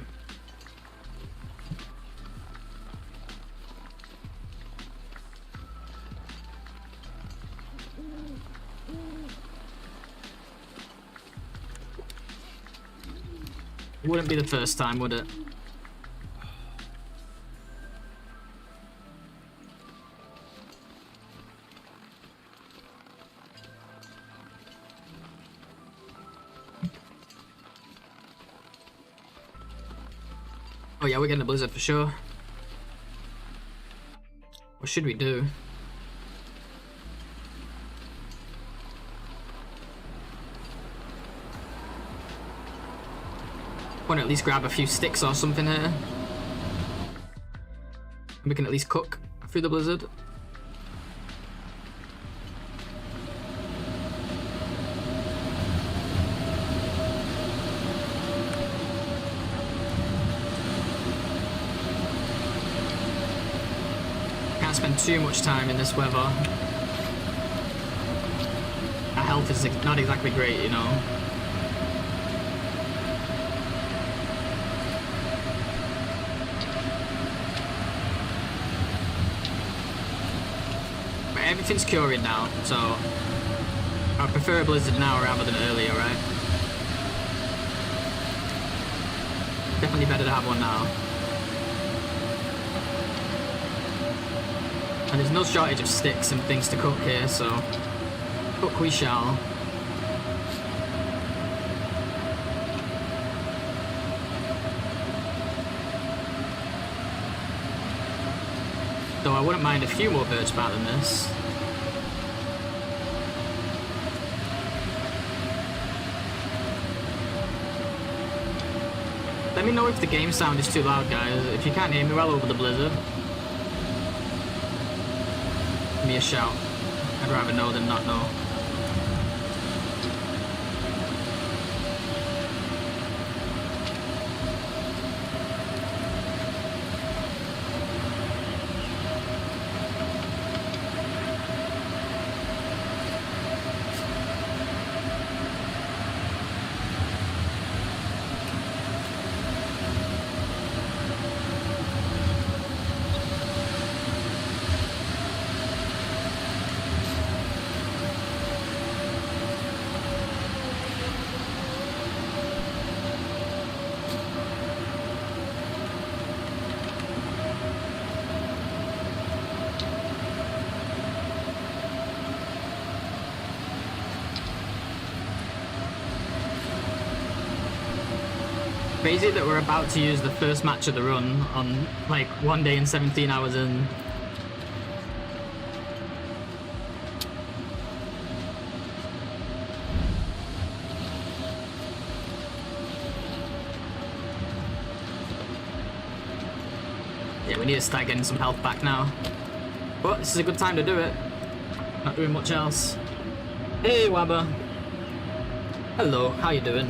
[SPEAKER 1] It wouldn't be the first time, would it? Oh yeah, we're getting a blizzard for sure. What should we do? Want to at least grab a few sticks or something here. We can at least cook through the blizzard. Can't spend too much time in this weather. Our health is not exactly great, you know. everything's curing now, so I prefer a blizzard now rather than earlier, right? Definitely better to have one now. And there's no shortage of sticks and things to cook here, so cook we shall. Though I wouldn't mind a few more birch back than this. Let me know if the game sound is too loud, guys. If you can't hear me well over the blizzard, give me a shout. I'd rather know than not know. Crazy that we're about to use the first match of the run on like 1 day and 17 hours in. Yeah, we need to start getting some health back now. But this is a good time to do it. Not doing much else. Hey Wabba. Hello, how you doing?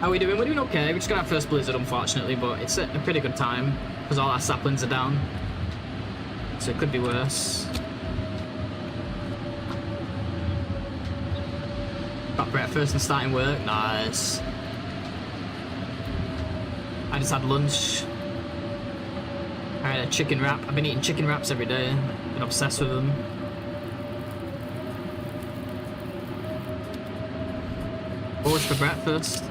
[SPEAKER 1] How are we doing? We're doing okay. We're just gonna have first blizzard, unfortunately, but it's a pretty good time because all our saplings are down. So it could be worse. Got breakfast and starting work. Nice. I just had lunch. I had a chicken wrap. I've been eating chicken wraps every day. Been obsessed with them. What's for breakfast?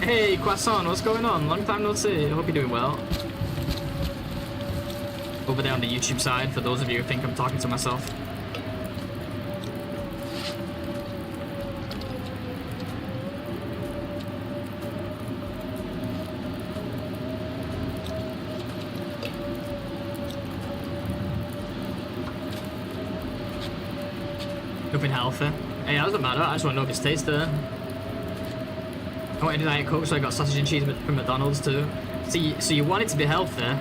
[SPEAKER 1] Hey, Croissant, what's going on? Long time no see. I hope you're doing well. Over there on the YouTube side, for those of you who think I'm talking to myself. Nothing healthy. Hey, that doesn't matter. I just want to know if it's tasty. I wanted a Diet Coke, so I got sausage and cheese from McDonald's too. So you want it to be healthy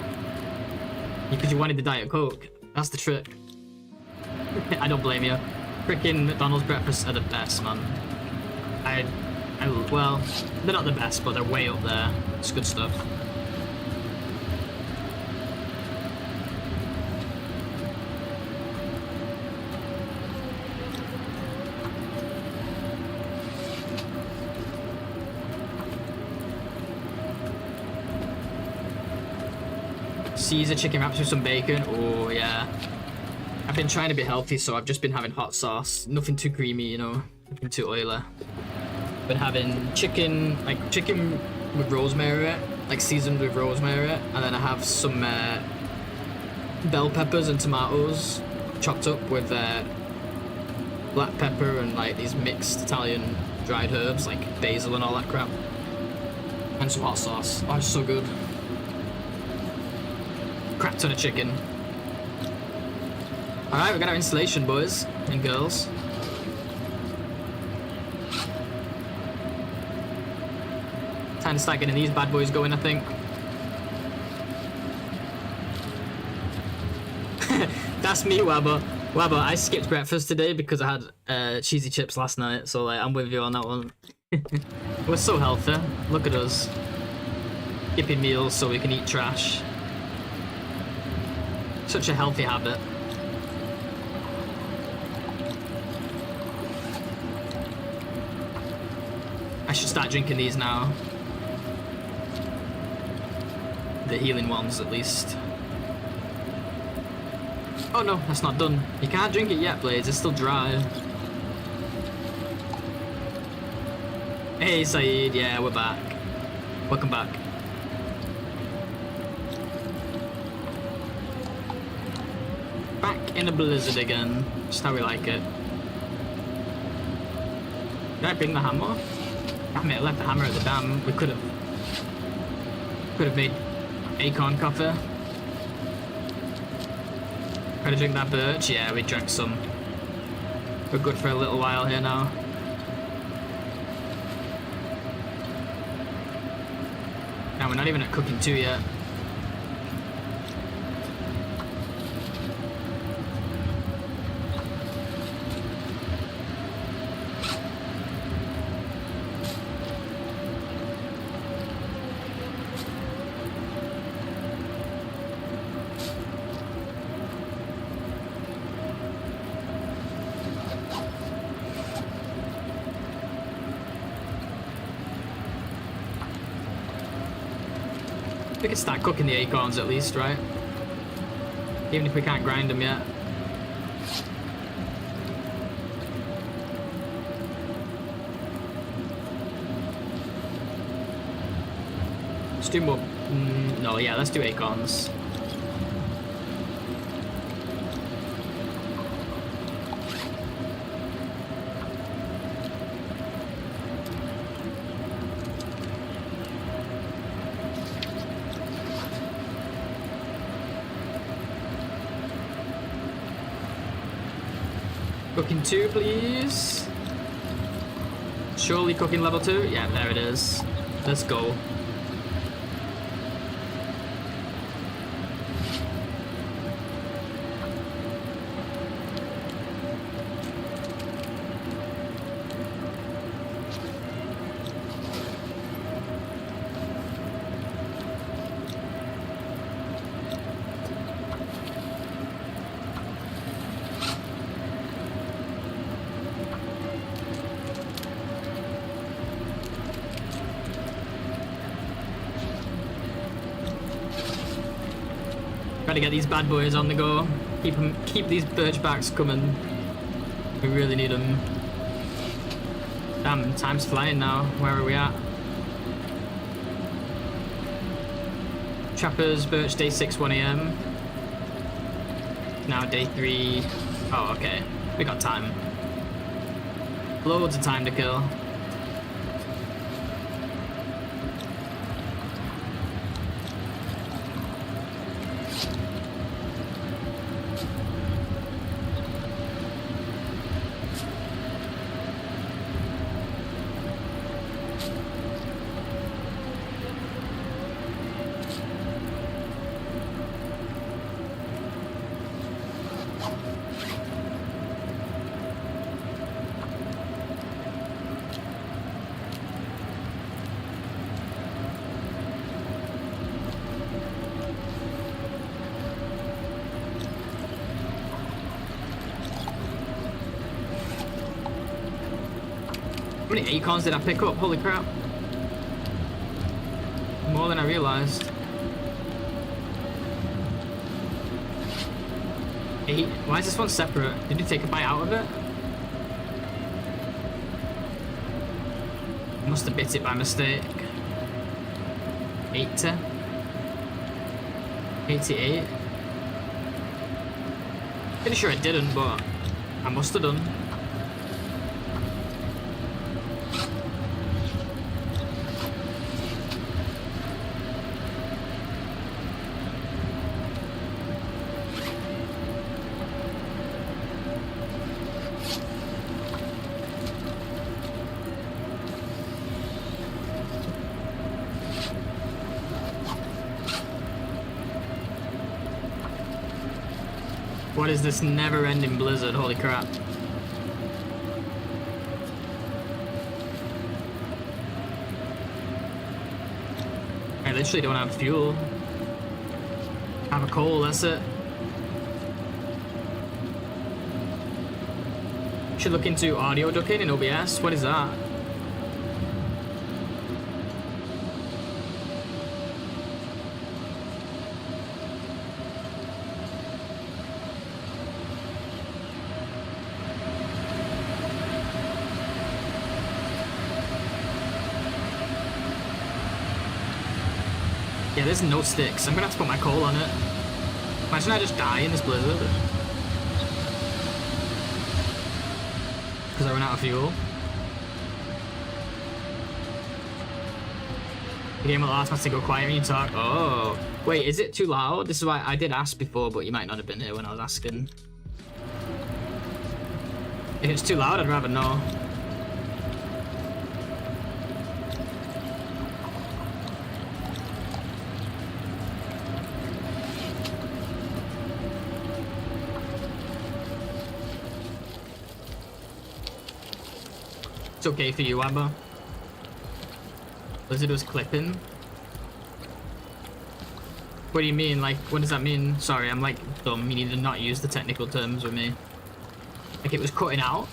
[SPEAKER 1] because you wanted the Diet Coke. That's the trick. I don't blame you. Freaking McDonald's breakfasts are the best, man. Well, they're not the best, but they're way up there. It's good stuff. Caesar chicken wraps with some bacon. Oh yeah. I've been trying to be healthy, so I've just been having hot sauce. Nothing too creamy, you know. Nothing too oily. Been having chicken with rosemary, like seasoned with rosemary, and then I have some bell peppers and tomatoes chopped up with black pepper and like these mixed Italian dried herbs like basil and all that crap, and some hot sauce. Oh, it's so good. Crap ton of chicken. Alright, we got our installation, boys and girls. Time to start getting these bad boys going, I think. That's me, Wabba. Wabba, I skipped breakfast today because I had cheesy chips last night, so like, I'm with you on that one. We're so healthy. Look at us. Skipping meals so we can eat trash. Such a healthy habit. I should start drinking these now. the healing ones at least. Oh no, that's not done. You can't drink it yet, Blades. It's still dry. Hey, Saeed. Yeah, we're back. Welcome back. Back in a blizzard again. Just how we like it. Did I bring the hammer? Damn it, I left the hammer at the dam. We could have made acorn coffee. Try to drink that birch? Yeah, we drank some. We're good for a little while here now. Now we're not even at cooking 2 yet. We can start cooking the acorns at least, right? Even if we can't grind them yet. Let's do more. No, yeah, let's do acorns. Cooking 2, please. Surely cooking level 2? Yeah, there it is. Let's go. Gotta get these bad boys on the go. Keep these birch backs coming. We really need them. Damn, time's flying now. Where are we at? Trappers, birch, day 6, 1 AM. Now day 3. Oh, okay. We got time. Loads of time to kill. How many acorns did I pick up? Holy crap. More than I realized. 8? Why is this one separate? Did you take a bite out of it? Must have bit it by mistake. 80? 88? Pretty sure it didn't, but I must have done. What is this never-ending blizzard? Holy crap. I literally don't have fuel. I have a coal, that's it. Should look into audio ducking in OBS. What is that? Yeah, there's no sticks. I'm gonna have to put my coal on it. Imagine I just die in this blizzard. Because I run out of fuel. The game will automatically go quiet when you talk. Oh. Wait, is it too loud? This is why I did ask before, but you might not have been here when I was asking. If it's too loud, I'd rather know. It's okay for you, Amber. Blizzard was clipping. What do you mean? Like, what does that mean? Sorry, I'm like dumb. You need to not use the technical terms with me. Like it was cutting out.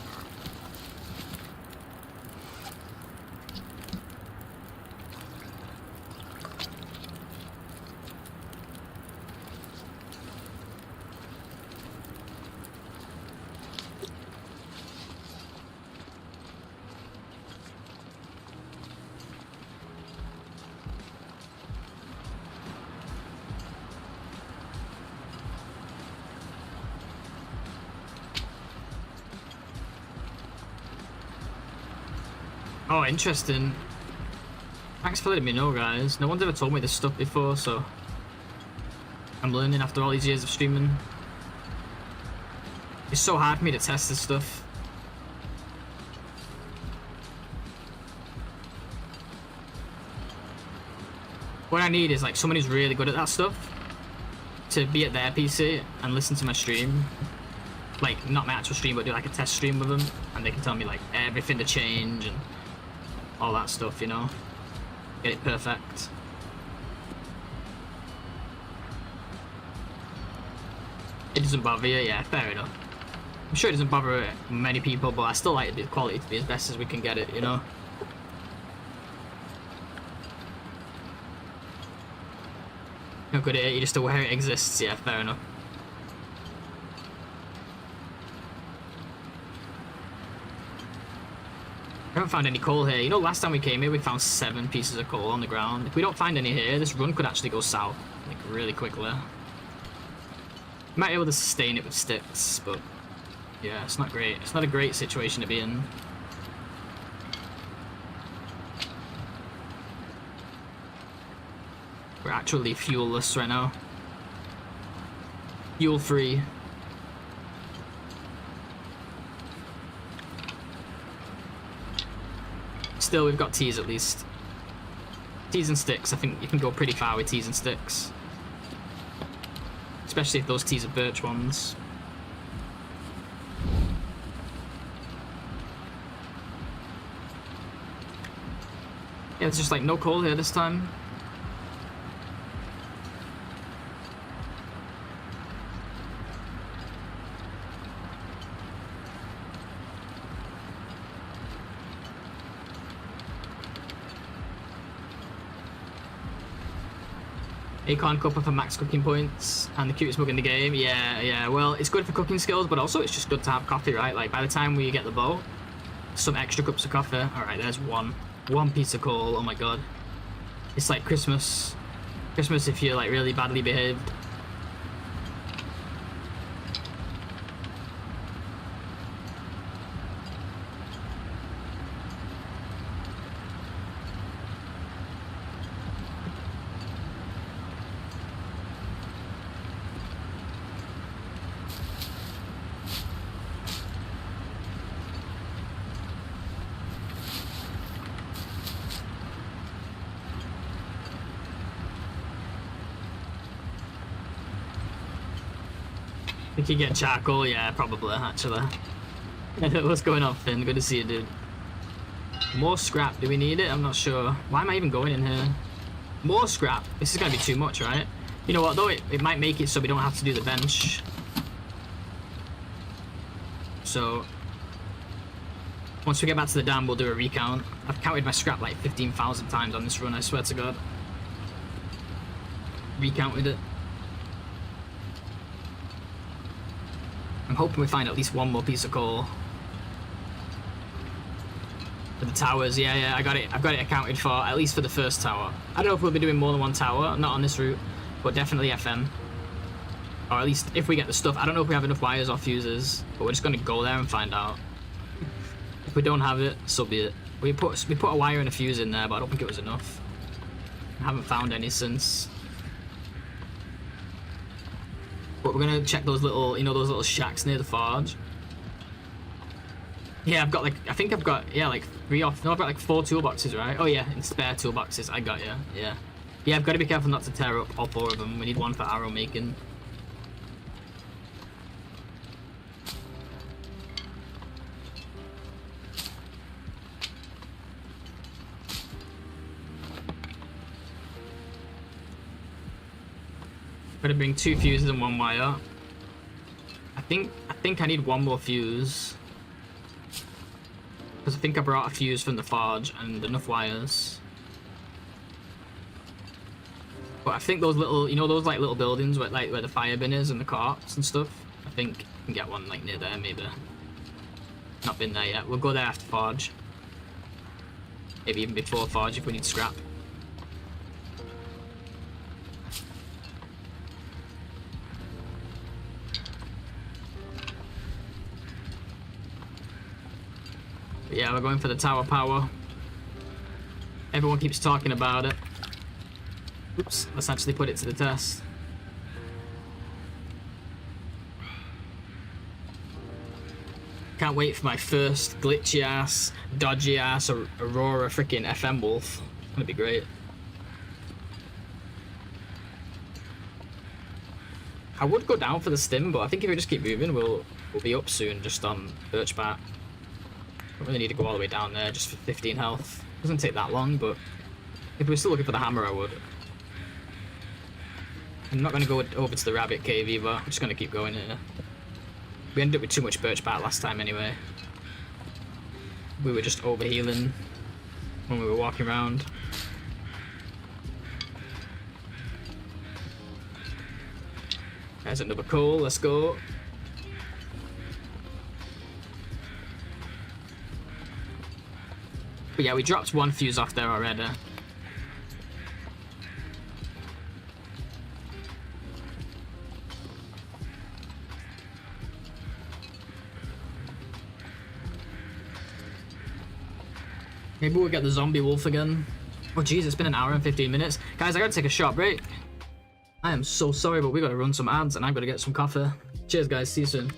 [SPEAKER 1] Oh, interesting. Thanks for letting me know, guys. No one's ever told me this stuff before, so I'm learning after all these years of streaming. It's so hard for me to test this stuff. What I need is like someone who's really good at that stuff to be at their PC and listen to my stream. Like, not my actual stream, but do like a test stream with them, and they can tell me like everything to change and all that stuff, you know? Get it perfect. It doesn't bother you? Yeah, fair enough. I'm sure it doesn't bother many people, but I still like the quality to be as best as we can get it, you know? Not good at it, you're just aware it exists. Yeah, fair enough. I haven't found any coal here. You know, last time we came here, we found 7 pieces of coal on the ground. If we don't find any here, this run could actually go south, like, really quickly. Might be able to sustain it with sticks, but yeah, it's not great. It's not a great situation to be in. We're actually fuelless right now. Fuel free. Still, we've got teas at least. Teas and sticks. I think you can go pretty far with teas and sticks. Especially if those teas are birch ones. Yeah, there's just like no coal here this time. Acorn cuppa for max cooking points and the cutest mug in the game. Yeah, well, it's good for cooking skills, but also it's just good to have coffee, right? Like, by the time we get the boat, some extra cups of coffee. Alright, there's one piece of coal. Oh my god. It's like Christmas if you're like really badly behaved. Think you get charcoal? Yeah, probably, actually. What's going on, Finn? Good to see you, dude. More scrap. Do we need it? I'm not sure. Why am I even going in here? More scrap. This is going to be too much, right? You know what, though? It might make it so we don't have to do the bench. So, once we get back to the dam, we'll do a recount. I've counted my scrap like 15,000 times on this run, I swear to God. Recounted it. I'm hoping we find at least one more piece of coal. For the towers, yeah, I got it. I've got it accounted for, at least for the first tower. I don't know if we'll be doing more than one tower, not on this route, but definitely FM. Or at least if we get the stuff. I don't know if we have enough wires or fuses, but we're just gonna go there and find out. If we don't have it, so be it. We put a wire and a fuse in there, but I don't think it was enough. I haven't found any since. But we're gonna check those little, you know, those little shacks near the forge. Yeah, I've got like, I think I've got, yeah, like 3 off. No, I've got like 4 toolboxes, right? Oh yeah, in spare toolboxes. I got you. Yeah. Yeah, I've got to be careful not to tear up all 4 of them. We need 1 for arrow making. Gotta bring 2 fuses and 1 wire. I think I need 1 more fuse. Because I think I brought a fuse from the forge and enough wires. But I think those little, you know, those like little buildings where like where the fire bin is and the corpse and stuff. I think I can get one like near there maybe. Not been there yet. We'll go there after forge. Maybe even before forge if we need scrap. But yeah, we're going for the tower power. Everyone keeps talking about it. Oops, let's actually put it to the test. Can't wait for my first glitchy ass, dodgy ass Aurora freaking FM Wolf. It's gonna be great. I would go down for the stim, but I think if we just keep moving, we'll be up soon just on birch bat. Don't really need to go all the way down there just for 15 health. Doesn't take that long, but if we're still looking for the hammer, I would. I'm not going to go over to the rabbit cave either. I'm just going to keep going here. We ended up with too much birch bat last time anyway. We were just over healing when we were walking around. There's another coal, let's go. But yeah, we dropped 1 fuse off there already. Maybe we'll get the zombie wolf again. Oh jeez, it's been an hour and 15 minutes. Guys, I gotta take a short break. I am so sorry, but we gotta run some ads and I'm gonna get some coffee. Cheers guys, see you soon.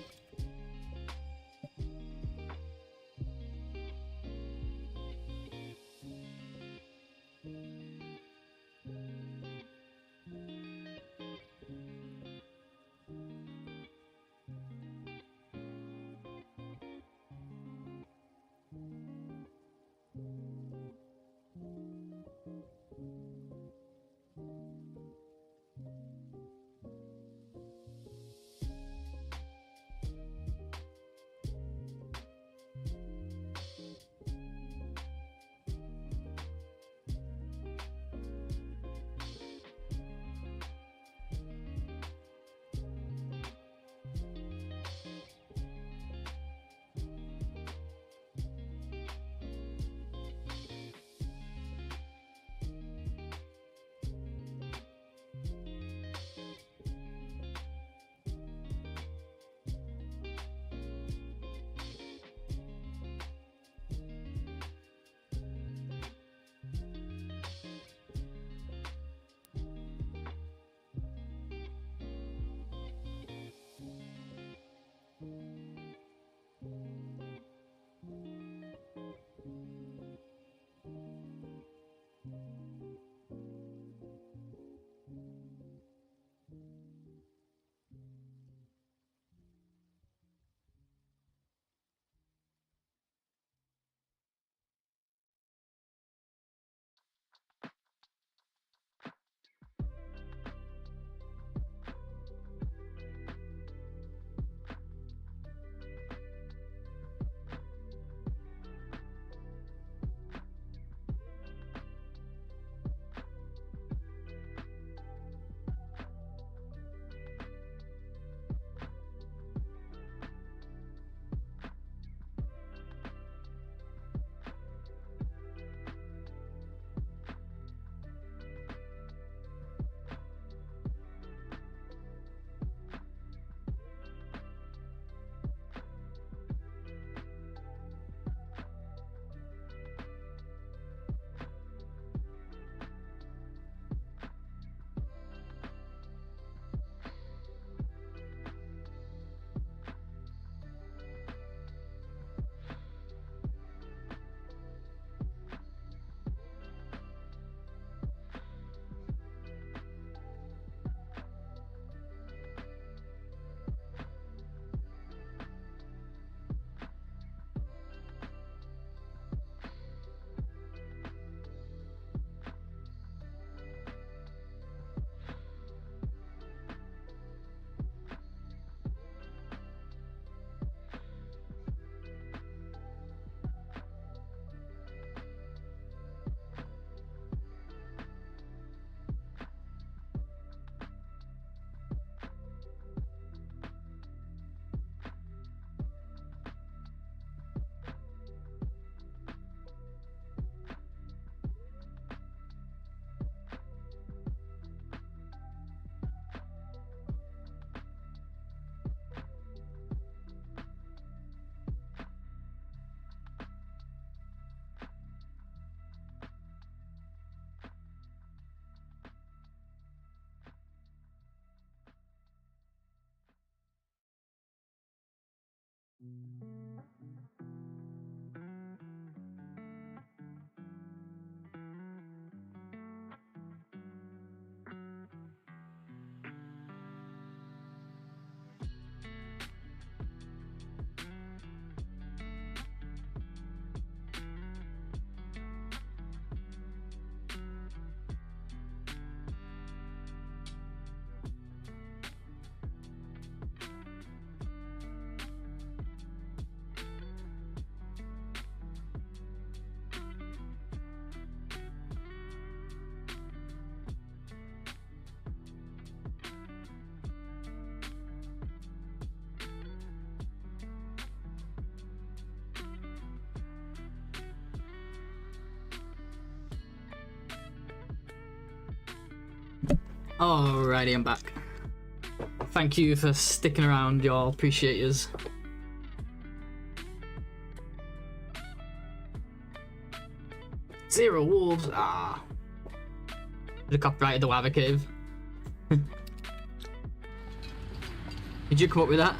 [SPEAKER 1] Alrighty, I'm back. Thank you for sticking around, y'all. Appreciate yous. Zero wolves. Ah. The copyrighted the lava cave. Did you come up with that?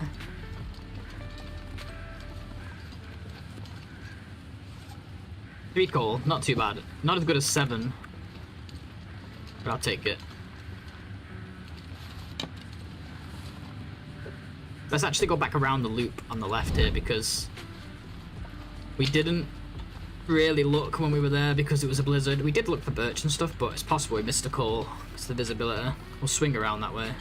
[SPEAKER 1] 3 coal, not too bad. Not as good as 7. But I'll take it. Let's actually go back around the loop on the left here because we didn't really look when we were there because it was a blizzard. We did look for birch and stuff, but it's possible we missed a coal. It's the visibility. We'll swing around that way.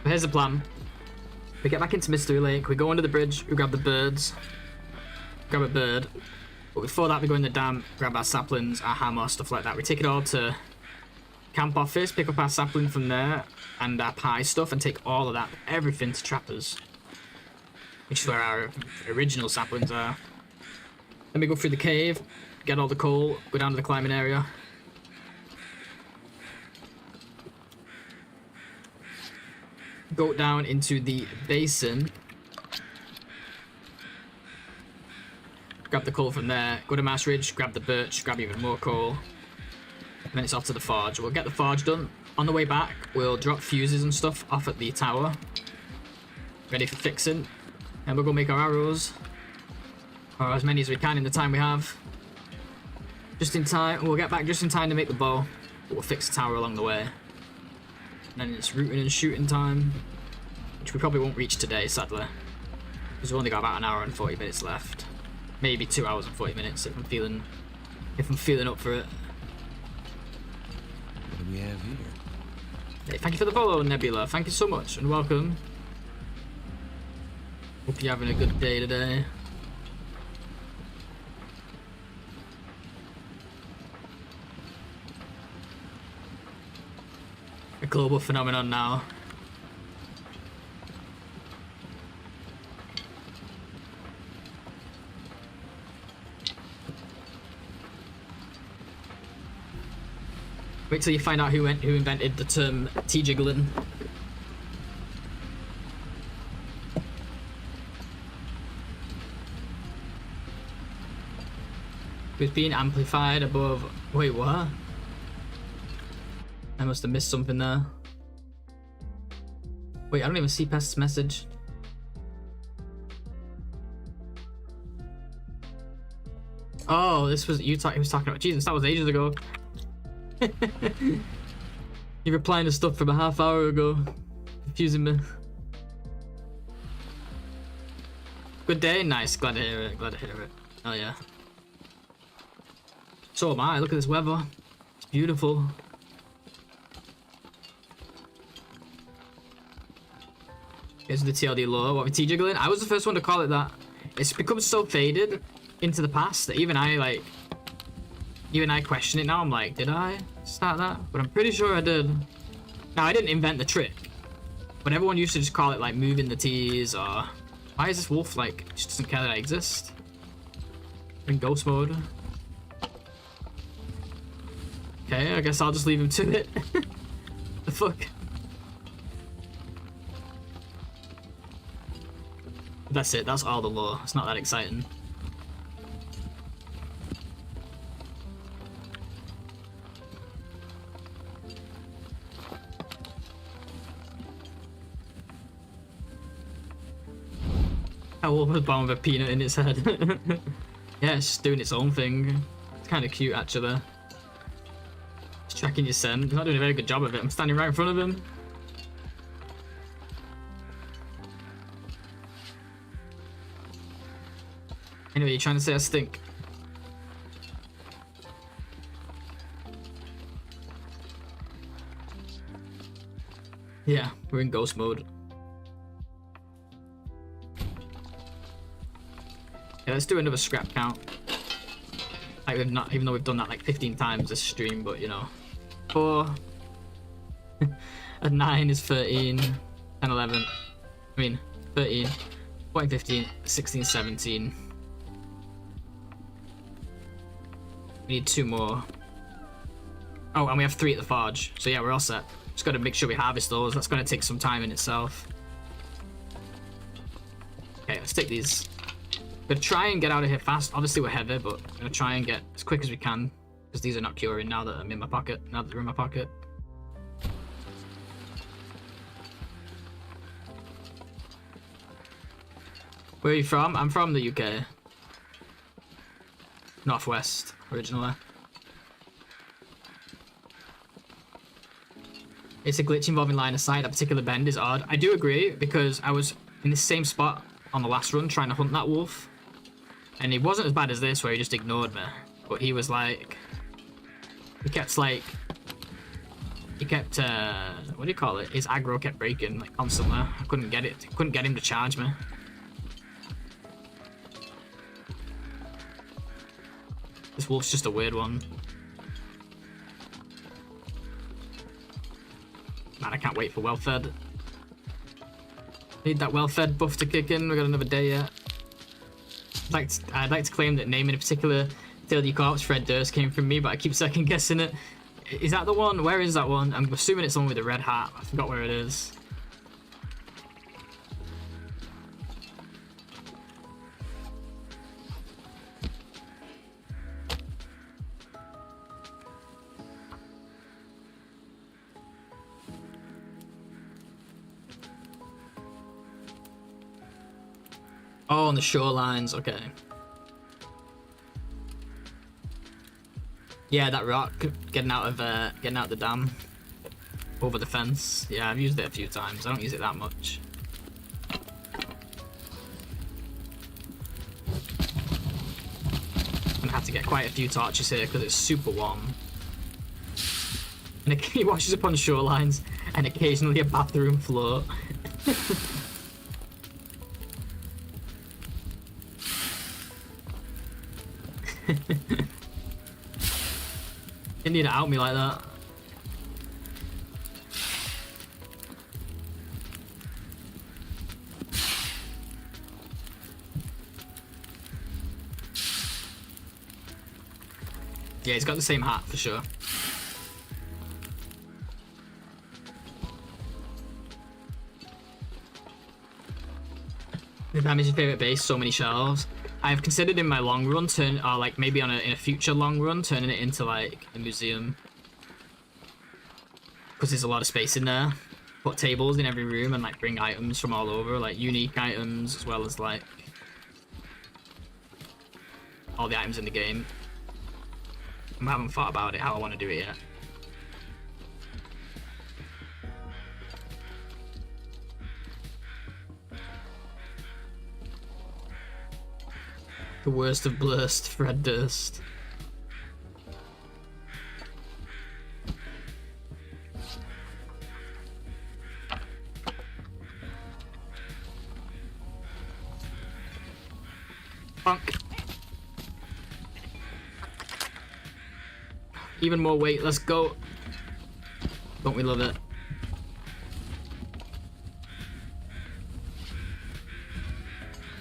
[SPEAKER 1] But here's the plan. We get back into Mystery Lake, we go under the bridge, we grab the birds. Grab a bird. But before that we go in the dam, grab our saplings, our hammer, stuff like that. We take it all to camp office, pick up our sapling from there, and our pie stuff, and take all of that, everything to Trappers. Which is where our original saplings are. Then we go through the cave, get all the coal, go down to the climbing area. Go down into the basin. Grab the coal from there. Go to Mass Ridge, grab the birch, grab even more coal. And then it's off to the forge. We'll get the forge done. On the way back, we'll drop fuses and stuff off at the tower. Ready for fixing. And we'll go make our arrows. Or as many as we can in the time we have. Just in time. We'll get back just in time to make the bow. But we'll fix the tower along the way. And then it's rooting and shooting time, which we probably won't reach today, sadly, because we've only got about an hour and 40 minutes left. Maybe 2 hours and 40 minutes if I'm feeling up for it.
[SPEAKER 2] What do we have here?
[SPEAKER 1] Hey, thank you for the follow, Nebula. Thank you so much and welcome. Hope you're having a good day today. A global phenomenon now. Wait till you find out who invented the term T-jiggling. It's being amplified above. Wait, what? I must have missed something there. Wait, I don't even see past this message. Oh, this was you he was talking about. Jesus, that was ages ago. You're replying to stuff from a half hour ago. Confusing me. Good day, nice. Glad to hear it. Glad to hear it. Oh yeah. So am I. Look at this weather. It's beautiful. Here's the TLD lore. What, with T-jiggling? I was the first one to call it that. It's become so faded into the past that even I question it now. I'm like, did I start that? But I'm pretty sure I did. Now, I didn't invent the trick. But everyone used to just call it like moving the T's or... Why is this wolf like, just doesn't care that I exist? In ghost mode. Okay, I guess I'll just leave him to it. The fuck? That's it, that's all the lore. It's not that exciting. A wolf was born with a peanut in its head. Yeah, it's just doing its own thing. It's kind of cute, actually. It's tracking your scent. He's not doing a very good job of it. I'm standing right in front of him. Anyway, you're trying to say I stink. Yeah, we're in ghost mode. Yeah, let's do another scrap count. Like we've not, even though we've done that like 15 times this stream, but you know. 4 and 9 is 13, 10, 11. I mean, 13, 14, 15, 16, 17. We need 2 more. Oh, and we have 3 at the forge. So yeah, we're all set. Just gotta make sure we harvest those. That's gonna take some time in itself. Okay, let's take these. We're gonna try and get out of here fast. Obviously we're heavy, but we're gonna try and get as quick as we can. Because these are not curing now that I'm in my pocket. Now that they're in my pocket. Where are you from? I'm from the UK. Northwest, originally. It's a glitch involving line of sight. That particular bend is odd. I do agree, because I was in the same spot on the last run trying to hunt that wolf. And he wasn't as bad as this, where he just ignored me. But he was like... He kept like... He kept, what do you call it? His aggro kept breaking, like, constantly. I couldn't get it. Couldn't get him to charge me. This wolf's just a weird one. Man, I can't wait for well-fed. Need that well-fed buff to kick in. We got another day yet. I'd like to claim that naming a particular Tildy Corpse Fred Durst came from me, but I keep second guessing it. Is that the one? Where is that one? I'm assuming it's the one with the red hat. I forgot where it is. Oh, on the shorelines, okay. Yeah, that rock getting out of the dam over the fence. Yeah, I've used it a few times. I don't use it that much. I'm gonna have to get quite a few torches here because it's super warm. And he washes up on shorelines and occasionally a bathroom float. You need to out me like that. Yeah, he's got the same hat for sure. The damage is your favorite base, so many shelves. I've considered in my long run or like maybe in a future long run turning it into like a museum, because there's a lot of space in there. Put tables in every room and like bring items from all over, like unique items as well as like all the items in the game. I haven't thought about it how I want to do it yet. The worst of blurst, Fred Durst. Funk. Even more weight, let's go. Don't we love it?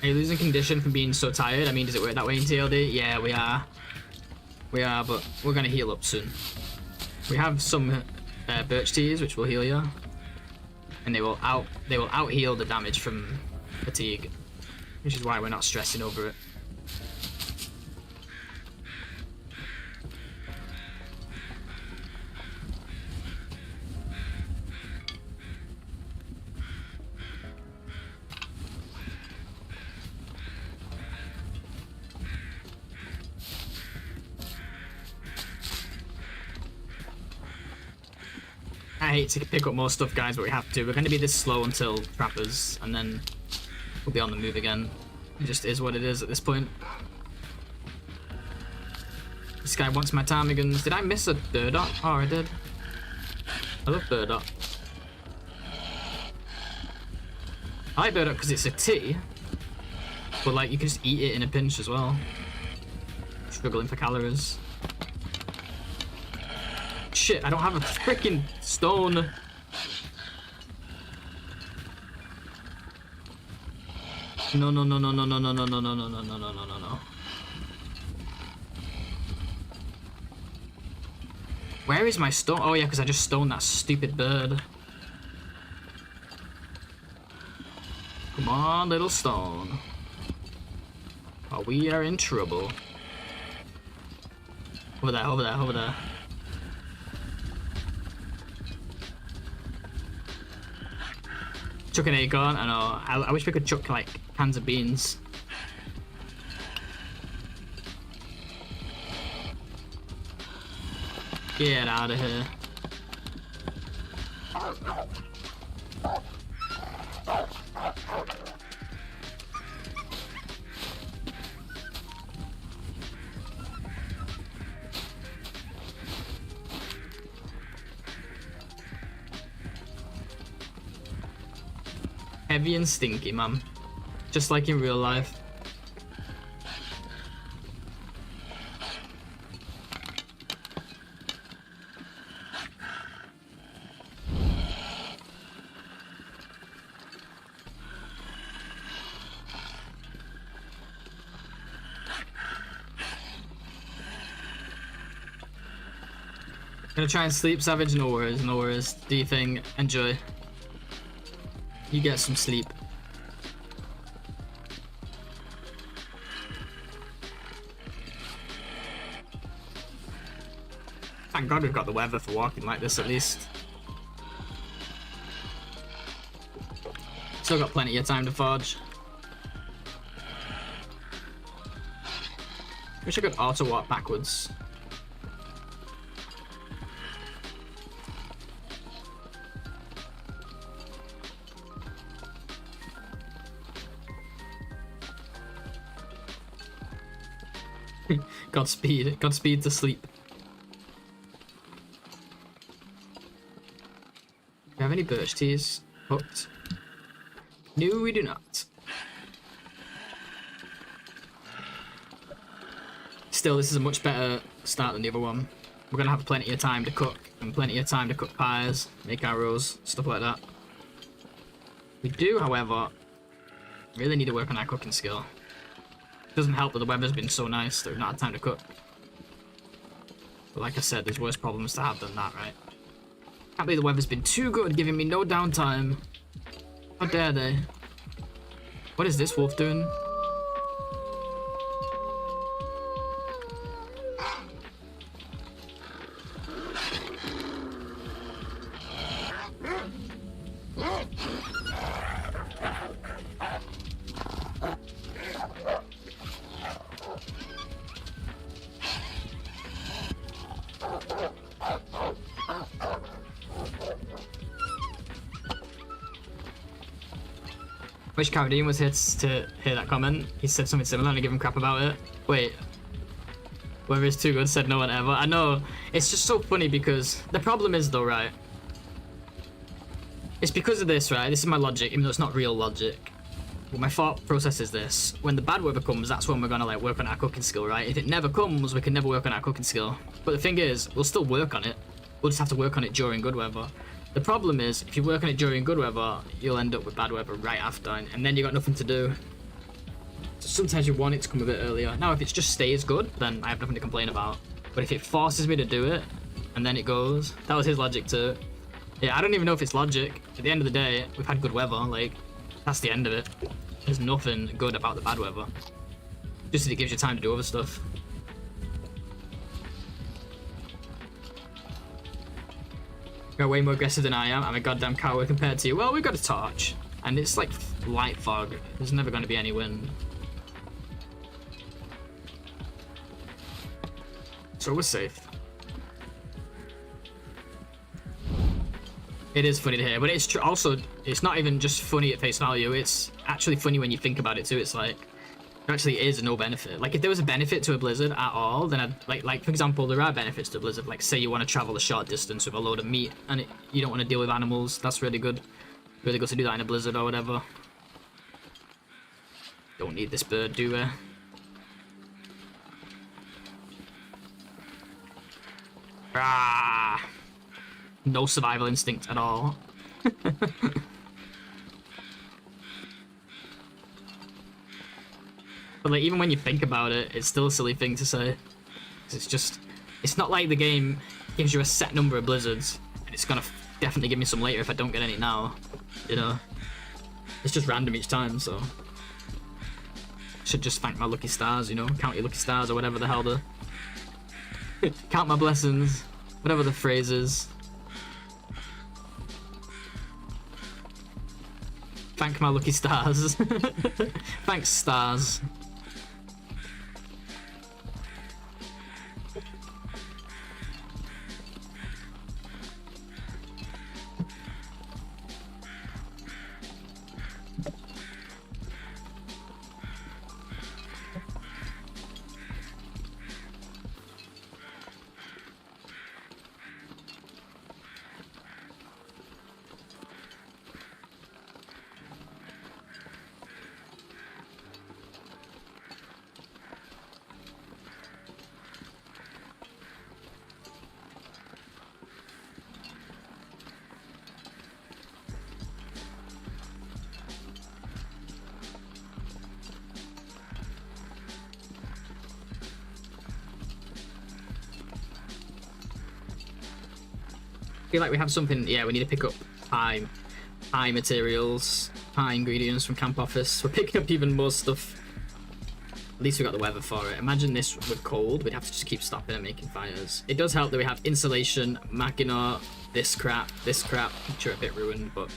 [SPEAKER 1] Are you losing condition from being so tired? I mean, does it work that way in TLD? Yeah, we are. We are, but we're gonna heal up soon. We have some birch teas, which will heal you, and they will out heal the damage from fatigue, which is why we're not stressing over it. I hate to pick up more stuff, guys, but we have to. We're going to be this slow until trappers, and then we'll be on the move again. It just is what it is at this point. This guy wants my ptarmigans. Did I miss a Burdot? Oh, I did. I love Burdot. I like Burdot because it's a tea, but like you can just eat it in a pinch as well. struggling for calories. Shit, I don't have a freaking stone. No, no, no, no, no, no, no, no, no, no, no, no, no, no, no, no, no. Where is my stone? Oh yeah, because I just stoned that stupid bird. Come on, little stone. Oh, we are in trouble. Over there, over there, over there. Chuck an acorn. I know. I wish we could chuck like cans of beans. Get out of here. Heavy and stinky, man. Just like in real life. Gonna try and sleep, Savage. No worries, no worries. Do your thing. Enjoy. You get some sleep. Thank God we've got the weather for walking like this at least. Still got plenty of time to forge. Wish I could auto walk backwards. Godspeed. Godspeed to sleep. Do you have any birch teas? Hooked? No, we do not. Still, this is a much better start than the other one. We're gonna have plenty of time to cook, and plenty of time to cook pies, make arrows, stuff like that. We do, however, really need to work on our cooking skill. Doesn't help that the weather's been so nice that we've not had time to cook. But like I said, there's worse problems to have than that, right? Can't believe the weather's been too good, giving me no downtime. How dare they? What is this wolf doing? Wish Carradine was here to hear that comment. He said something similar and I give him crap about it. Wait. Whoever is too good said no one ever. I know. It's just so funny because the problem is though, right? It's because of this, right? This is my logic, even though it's not real logic. But my thought process is this. When the bad weather comes, that's when we're gonna like work on our cooking skill, right? If it never comes, we can never work on our cooking skill. But the thing is, we'll still work on it. We'll just have to work on it during good weather. The problem is, if you work on it during good weather, you'll end up with bad weather right after, and then you got nothing to do. So sometimes you want it to come a bit earlier. Now, if it just stays good, then I have nothing to complain about. But if it forces me to do it, and then it goes, that was his logic too. Yeah, I don't even know if it's logic. At the end of the day, we've had good weather, like, that's the end of it. There's nothing good about the bad weather. Just that it gives you time to do other stuff. You're way more aggressive than I am. I'm a goddamn coward compared to you. Well, we've got a torch. And it's like light fog. There's never going to be any wind. So we're safe. It is funny to hear, but it's also, it's not even just funny at face value. It's actually funny when you think about it too. It's like, there actually is no benefit. Like if there was a benefit to a blizzard at all, then I'd like for example, there are benefits to a blizzard. Like say you want to travel a short distance with a load of meat and you don't want to deal with animals. That's really good. Really good to do that in a blizzard or whatever. Don't need this bird, do we? Ah, no survival instinct at all. But like, even when you think about it, it's still a silly thing to say. 'Cause it's just, it's not like the game gives you a set number of blizzards, and it's gonna definitely give me some later if I don't get any now. You know, it's just random each time, so should just thank my lucky stars. You know, count your lucky stars or whatever the hell the count my blessings, whatever the phrase is. Thank my lucky stars. Thanks, stars. Feel like we have something. Yeah, we need to pick up pie materials, pie ingredients from camp office. We're picking up even more stuff. At least we got the weather for it. Imagine this with cold. We'd have to just keep stopping and making fires. It does help that we have insulation, mackinac, this crap. Picture a bit ruined, but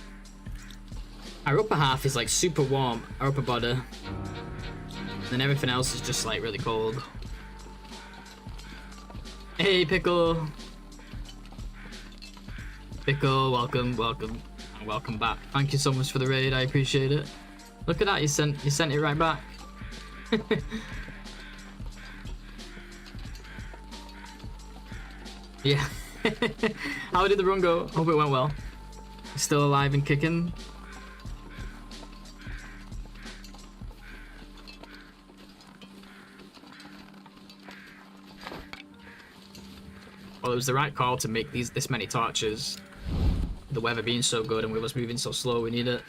[SPEAKER 1] our upper half is like super warm. Our upper body, and then everything else is just like really cold. Hey, Pickle. Pickle, welcome back. Thank you so much for the raid, I appreciate it. Look at that, you sent it right back. Yeah. How did the run go? Hope it went well. Still alive and kicking. Well, it was the right call to make this many torches. The weather being so good and with us moving so slow, we need it.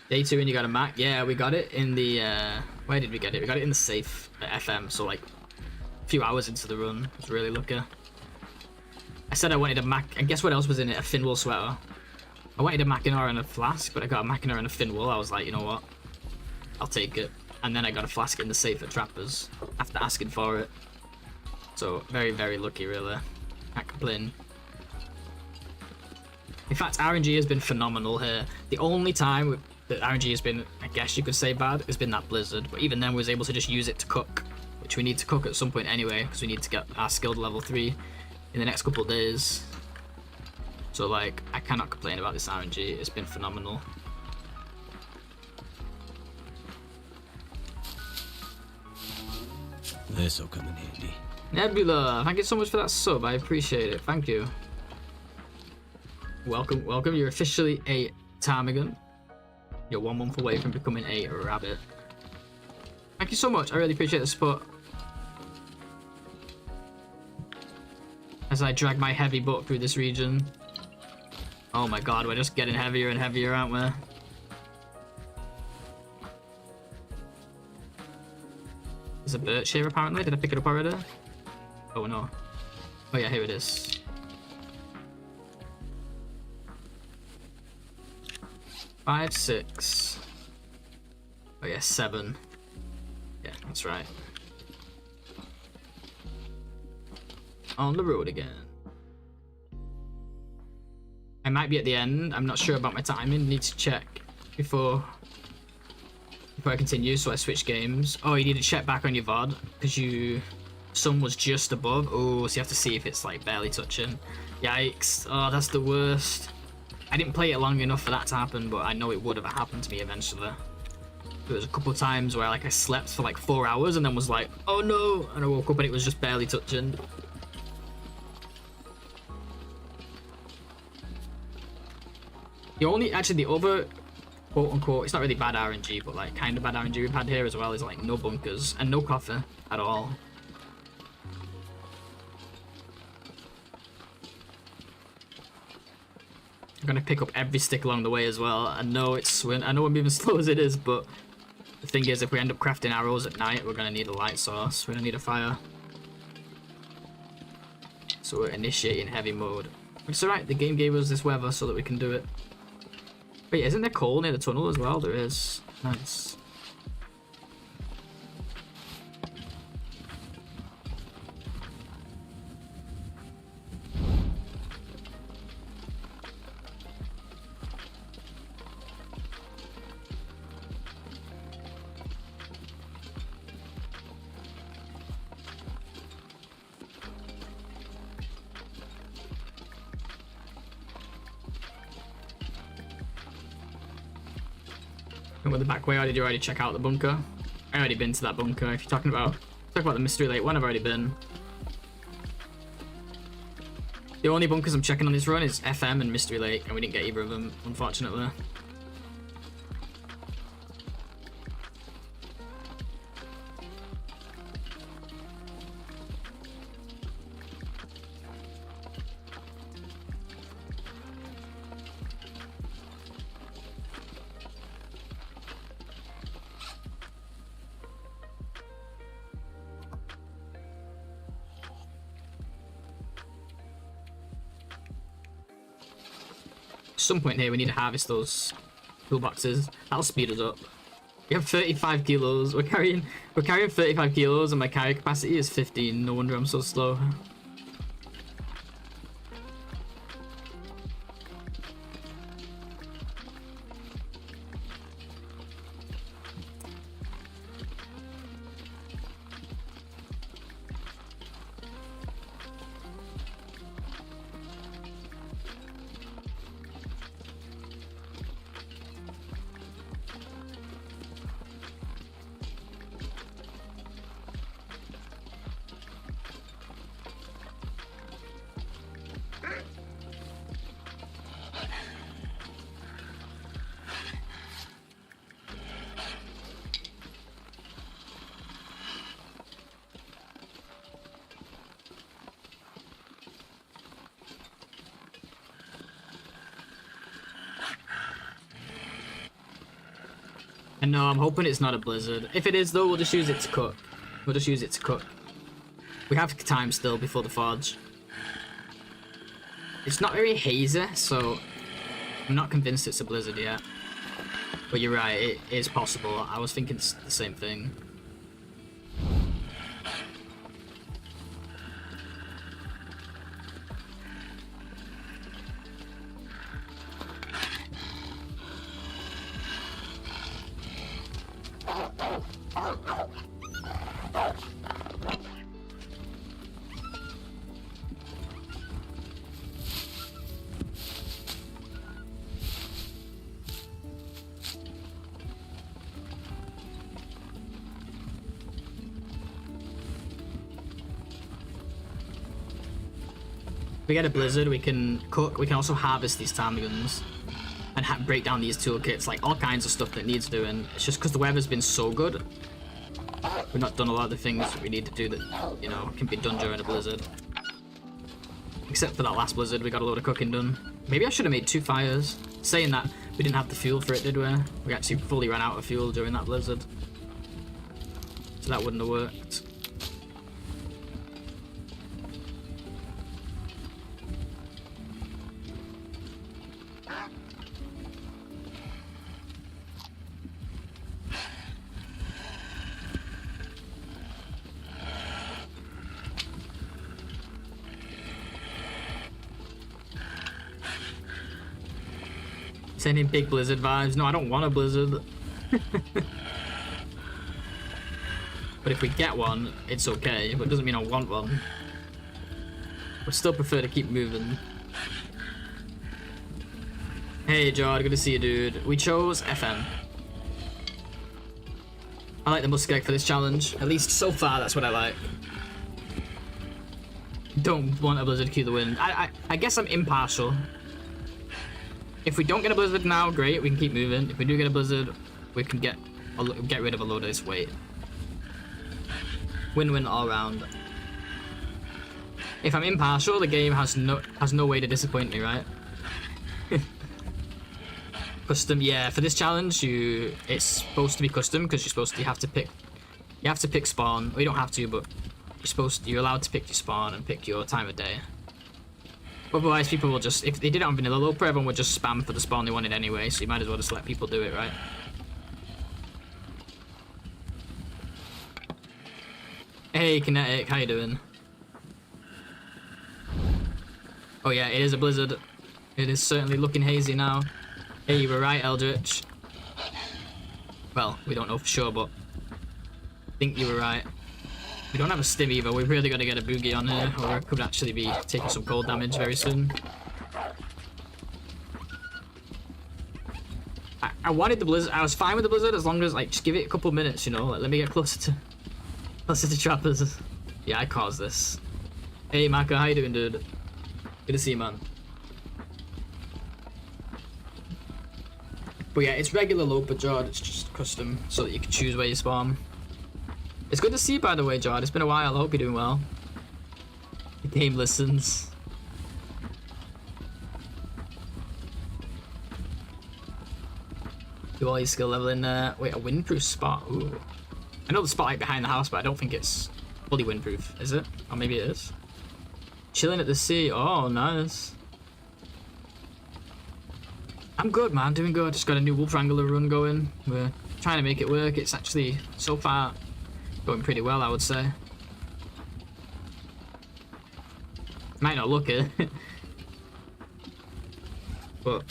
[SPEAKER 1] Day 2 and you got a Mac? Yeah, we got it in the, where did we get it? We got it in the safe at FM, so like a few hours into the run. I was really lucky. I said I wanted a Mac, and guess what else was in it? A fin wool sweater. I wanted a mackinac and a flask, but I got a mackinac and a fin wool. I was like, you know what? I'll take it. And then I got a flask in the safe at Trappers after asking for it. So very, very lucky, really. Can't complain. In fact, RNG has been phenomenal here. The only time that RNG has been, I guess you could say, bad has been that blizzard. But even then, we was able to just use it to cook, which we need to cook at some point anyway, because we need to get our skilled level 3 in the next couple of days. So like, I cannot complain about this RNG. It's been phenomenal.
[SPEAKER 2] This'll come in handy.
[SPEAKER 1] Nebula, thank you so much for that sub. I appreciate it. Thank you. Welcome. You're officially a ptarmigan. You're 1 month away from becoming a rabbit. Thank you so much. I really appreciate the support. As I drag my heavy butt through this region. Oh my god, we're just getting heavier and heavier, aren't we? There's a birch here apparently. Did I pick it up already? Oh no. Oh yeah, here it is. Five, 6. Oh yeah, 7. Yeah, that's right. On the road again. I might be at the end. I'm not sure about my timing. Need to check before I continue. So I switch games. Oh, you need to check back on your VOD because sun was just above. Oh, so you have to see if it's like barely touching. Yikes! Oh, that's the worst. I didn't play it long enough for that to happen, but I know it would have happened to me eventually. There was a couple of times where like I slept for like 4 hours and then was like, oh no, and I woke up and it was just barely touching. The other quote unquote, it's not really bad RNG, but like kind of bad RNG we've had here as well is like no bunkers and no coffee at all. I'm gonna pick up every stick along the way as well. I know we're moving slow as it is, but the thing is, if we end up crafting arrows at night, we're gonna need a light source. We're gonna need a fire. So we're initiating heavy mode. Which is alright, the game gave us this weather so that we can do it. Wait, isn't there coal near the tunnel as well? There is. Nice. With the back way, or did you already check out the bunker? I already been to that bunker. If you're talking about the Mystery Lake one, I've already been. The only bunkers I'm checking on this run is FM and Mystery Lake, and we didn't get either of them, unfortunately. At some point here we need to harvest those toolboxes. That'll speed us up. We have 35 kilos. We're carrying 35 kilos and my carry capacity is 15. No wonder I'm so slow. And no, I'm hoping it's not a blizzard. If it is though, we'll just use it to cook. We'll just use it to cook. We have time still before the forge. It's not very hazy, so I'm not convinced it's a blizzard yet. But you're right, it is possible. I was thinking the same thing. If we get a blizzard, we can cook. We can also harvest these ptarmigans and break down these toolkits, like all kinds of stuff that needs doing. It's just because the weather's been so good, we've not done a lot of the things that we need to do that, you know, can be done during a blizzard. Except for that last blizzard, we got a load of cooking done. Maybe I should have made 2 fires. Saying that, we didn't have the fuel for it, did we? We actually fully ran out of fuel during that blizzard. So that wouldn't have worked. Sending big blizzard vibes. No, I don't want a blizzard. But if we get one, it's okay. But it doesn't mean I want one. Would still prefer to keep moving. Hey, Jord, good to see you, dude. We chose FM. I like the muskeg for this challenge. At least so far, that's what I like. Don't want a blizzard to cue the wind. I guess I'm impartial. If we don't get a blizzard now, great, we can keep moving. If we do get a blizzard, we can get rid of a load of this weight. Win-win all round. If I'm impartial, the game has no way to disappoint me, right? Custom, yeah. For this challenge, it's supposed to be custom because you have to pick spawn. Well, you don't have to, but you're allowed to pick your spawn and pick your time of day. Otherwise, people will just, if they did it on vanilla Loper, everyone would just spam for the spawn they wanted anyway. So you might as well just let people do it, right? Hey, Kinetic, how you doing? Oh yeah, it is a blizzard. It is certainly looking hazy now. Hey, you were right, Eldritch. Well, we don't know for sure, but I think you were right. We don't have a stim either. We've really got to get a boogie on here, or it could actually be taking some cold damage very soon. I wanted the blizzard. I was fine with the blizzard as long as, like, just give it a couple minutes, you know. Like, let me get closer to trappers. Yeah, I caused this. Hey, Maka, how you doing, dude? Good to see you, man. But yeah, it's regular Loper, Jord. It's just custom, so that you can choose where you spawn. It's good to see you, by the way, Jord. It's been a while. I hope you're doing well. The game listens. Do all your skill level in there. Wait, a windproof spot. Ooh. I know the spot right behind the house, but I don't think it's fully windproof. Is it? Or maybe it is. Chilling at the sea. Oh, nice. I'm good, man. Doing good. Just got a new Wrangler run going. We're trying to make it work. It's actually, so far, going pretty well, I would say. Might not look it. But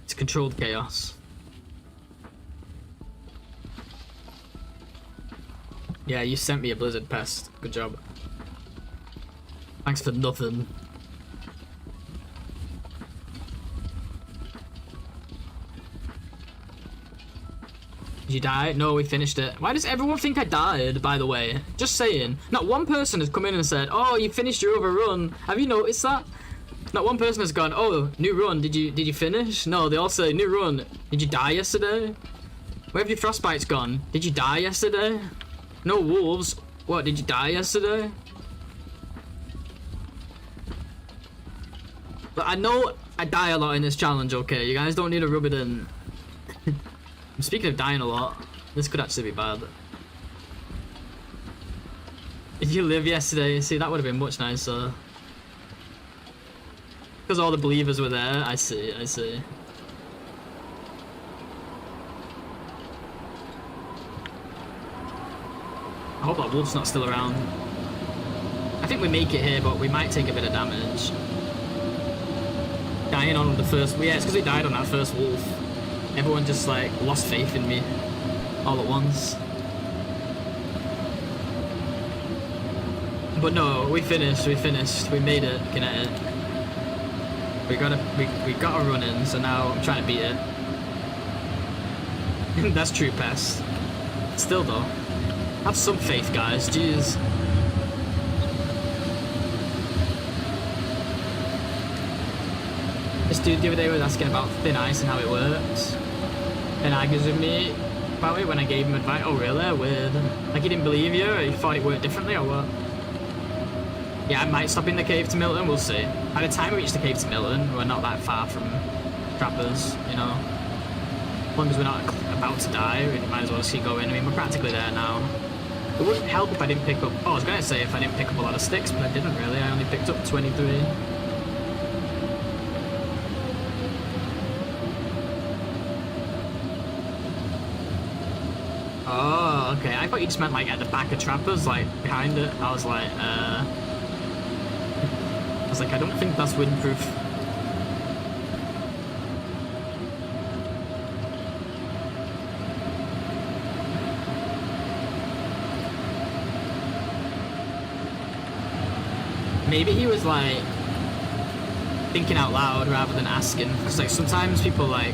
[SPEAKER 1] it's controlled chaos. Yeah, you sent me a blizzard pest. Good job. Thanks for nothing. Did you die? No, we finished it. Why does everyone think I died, by the way? Just saying. Not one person has come in and said, oh, you finished your overrun. Have you noticed that? Not one person has gone, oh, new run, did you finish? No, they all say, new run, did you die yesterday? Where have your frostbites gone? Did you die yesterday? No wolves. What, did you die yesterday? But I know I die a lot in this challenge, okay? You guys don't need to rub it in. Speaking of dying a lot, this could actually be bad. Did you live yesterday? See, that would have been much nicer. Because all the believers were there. I see, I see. I hope that wolf's not still around. I think we make it here, but we might take a bit of damage. Dying on the first... Yeah, it's because we died on that first wolf. Everyone just, like, lost faith in me. All at once. But no, we finished. We made it, Kinetic. We got a run in, so now I'm trying to beat it. That's true, Pest. Still, though. Have some faith, guys. Jeez. This dude the other day was asking about thin ice and how it works. And argues with me about it when I gave him advice. Oh, really? Weird. Like, he didn't believe you? Or he thought it worked differently, or what? Yeah, I might stop in the cave to Milton. We'll see. By the time we reach the cave to Milton, we're not that far from trappers, you know? As long as we're not about to die, we might as well just keep going. I mean, we're practically there now. It wouldn't help if I didn't pick up... Oh, I was going to say if I didn't pick up a lot of sticks, but I didn't really. I only picked up 23. Oh, okay. I thought you just meant, like, at the back of trappers, like, behind it. I was like, I don't think that's windproof. Maybe he was, like, thinking out loud rather than asking. Because, like, sometimes people, like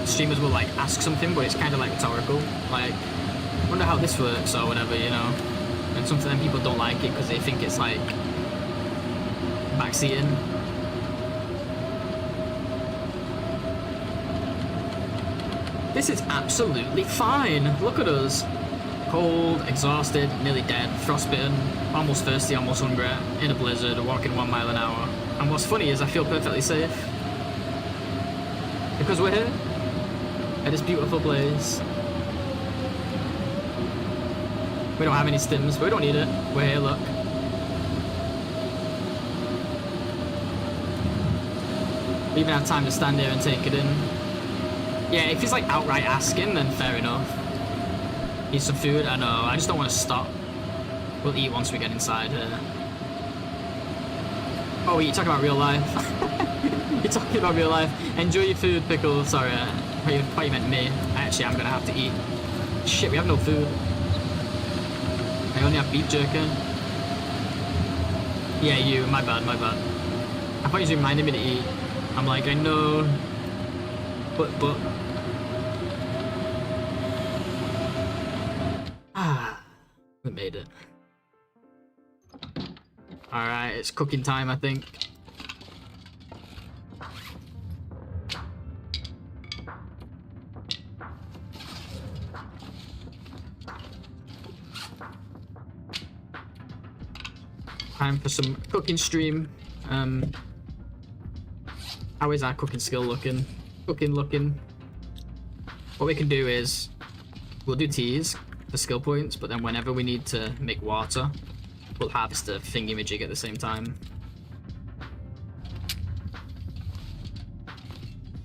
[SPEAKER 1] streamers will, like, ask something, but it's kind of, like, rhetorical. Like, wonder how this works or whatever, you know? And sometimes people don't like it because they think it's, like, backseating. This is absolutely fine. Look at us. Cold, exhausted, nearly dead, frostbitten, almost thirsty, almost hungry, in a blizzard, walking 1 mile an hour. And what's funny is I feel perfectly safe. because we're here at this beautiful place. We don't have any stims, but we don't need it. We're here, look. We even have time to stand here and take it in. Yeah, if he's like outright asking, then fair enough. Need some food? I know, I just don't want to stop. We'll eat once we get inside here. Oh, you're talking about real life. You're talking about real life. Enjoy your food, Pickle. Sorry, I thought you meant me. Actually, I'm gonna have to eat. Shit, we have no food. I only have beef jerky. Yeah, you. My bad, my bad. I thought you reminded me to eat. I'm like, I know. But. Ah, we made it. Alright, it's cooking time, I think. Time for some cooking stream. How is our cooking skill looking? Looking. What we can do is, we'll do teas for skill points, but then whenever we need to make water, we'll harvest a thingy-majig at the same time.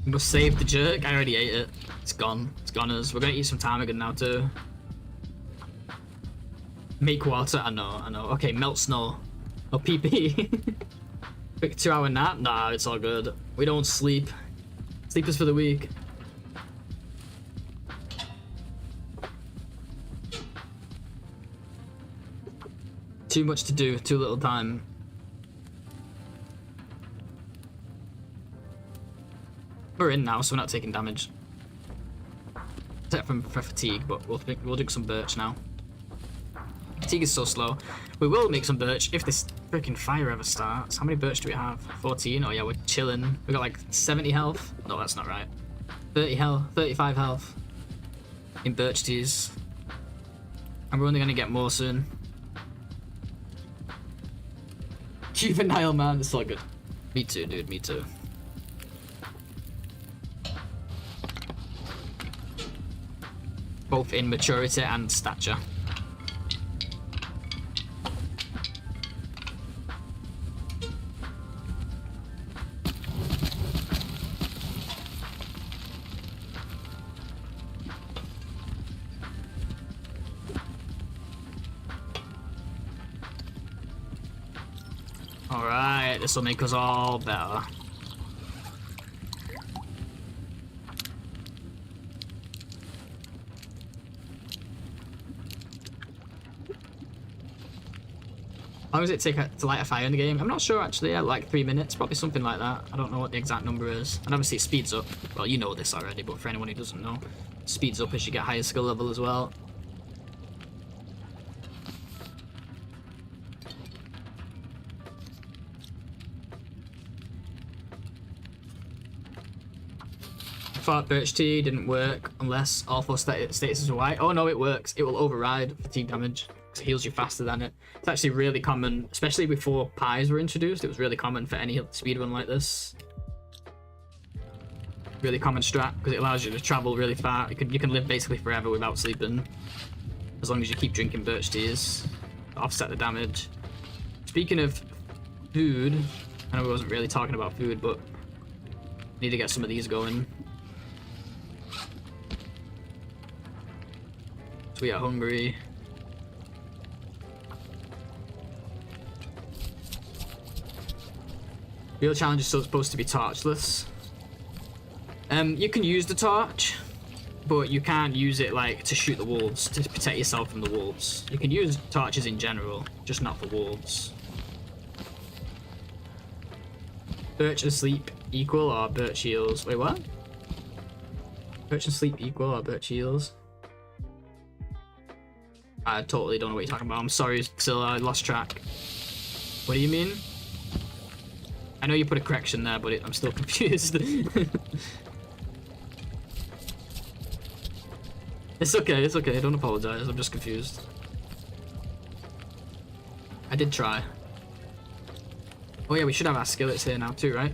[SPEAKER 1] We must save the jerk. I already ate it. It's gone. It's goners. We're gonna eat some ptarmigan now too. Make water. I know. Okay, melt snow. Oh, PP. Quick 2-hour nap? Nah, it's all good. We don't sleep. Sleep is for the weak. Too much to do, too little time. We're in now, so we're not taking damage. Except for fatigue, but we'll do some birch now. Fatigue is so slow. We will make some birch if this freaking fire ever starts. How many birch do we have? 14? Oh yeah, we're chilling. We got like 70 health. No, that's not right. 30 health, 35 health in birch teas. And we're only gonna get more soon. Juvenile man, it's all good. Me too, dude, me too. Both in maturity and stature. Alright, this will make us all better. How long does it take to light a fire in the game? I'm not sure actually, like 3 minutes, probably something like that. I don't know what the exact number is. And obviously it speeds up. Well, you know this already, but for anyone who doesn't know, it speeds up as you get higher skill level as well. I thought birch tea didn't work unless all 4 statuses are white. Oh no, it works. It will override fatigue damage. It heals you faster than it. It's actually really common, especially before pies were introduced. It was really common for any speedrun like this. Really common strat because it allows you to travel really far. You can live basically forever without sleeping, as long as you keep drinking birch teas to offset the damage. Speaking of food, I know we wasn't really talking about food, but need to get some of these going. So we are hungry. Real challenge is still supposed to be torchless. You can use the torch, but you can't use it like to shoot the wolves, to protect yourself from the wolves. You can use torches in general, just not for wolves. Birch and sleep equal or birch heals? Wait, what? Birch and sleep equal or birch heals? I totally don't know what you're talking about. I'm sorry, Scylla, I lost track. What do you mean? I know you put a correction there, but I'm still confused. It's okay, don't apologize, I'm just confused. I did try. Oh yeah, we should have our skillets here now too, right?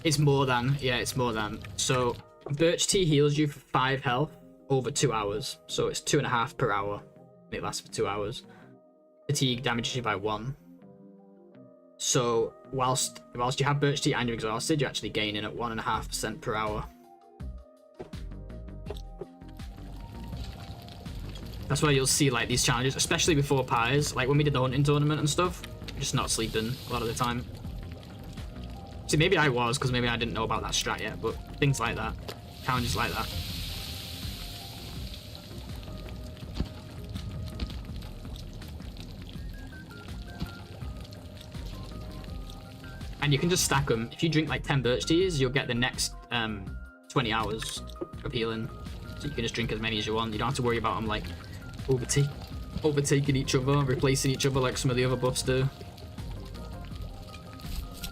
[SPEAKER 1] It's more than, yeah, it's more than. So birch tea heals you for 5 health over 2 hours. So it's 2.5 per hour. It lasts for 2 hours. Fatigue damages you by 1. So whilst you have birch tea and you're exhausted, you're actually gaining at 1.5% per hour. That's why you'll see like these challenges, especially before pies. Like when we did the hunting tournament and stuff, just not sleeping a lot of the time. See, maybe I was, because maybe I didn't know about that strat yet, but things like that. Challenges like that. And you can just stack them. If you drink like 10 birch teas, you'll get the next 20 hours of healing. So you can just drink as many as you want. You don't have to worry about them like overtaking each other, replacing each other like some of the other buffs do.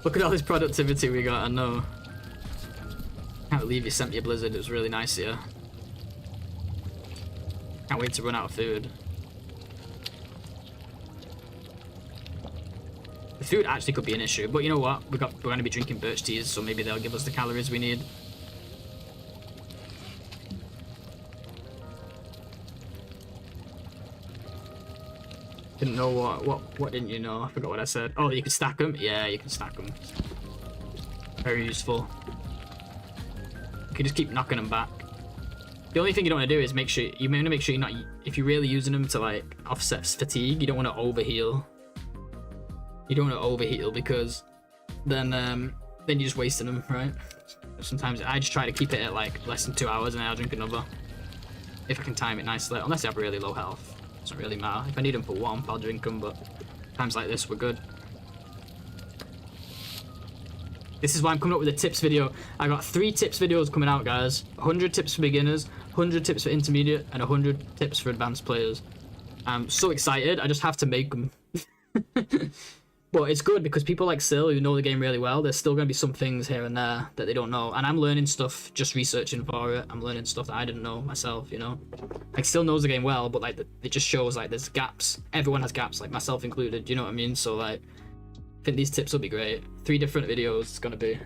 [SPEAKER 1] Look at all this productivity we got, I know. Can't believe you sent me a blizzard, it was really nice here. Can't wait to run out of food. The food actually could be an issue, but you know what? We're going to be drinking birch teas, so maybe they'll give us the calories we need. Didn't know what didn't you know? I forgot what I said. Oh, you can stack them? Yeah, you can stack them. Very useful. You can just keep knocking them back. The only thing you don't want to do is make sure you're not, if you're really using them to like offset fatigue, you don't want to overheal. You don't want to overheal because then you're just wasting them, right? Sometimes I just try to keep it at like less than 2 hours and then I'll drink another. If I can time it nicely, unless I have really low health. Doesn't really matter. If I need them for warmth, I'll drink them, but times like this, we're good. This is why I'm coming up with a tips video. I got 3 tips videos coming out, guys. 100 tips for beginners, 100 tips for intermediate, and 100 tips for advanced players. I'm so excited. I just have to make them. But it's good because people like Sil, who know the game really well, there's still going to be some things here and there that they don't know. And I'm learning stuff just researching for it. I'm learning stuff that I didn't know myself, you know? Like, Sil knows the game well, but, like, it just shows, like, there's gaps. Everyone has gaps, like, myself included, you know what I mean? So, like, I think these tips will be great. 3 different videos it's going to be.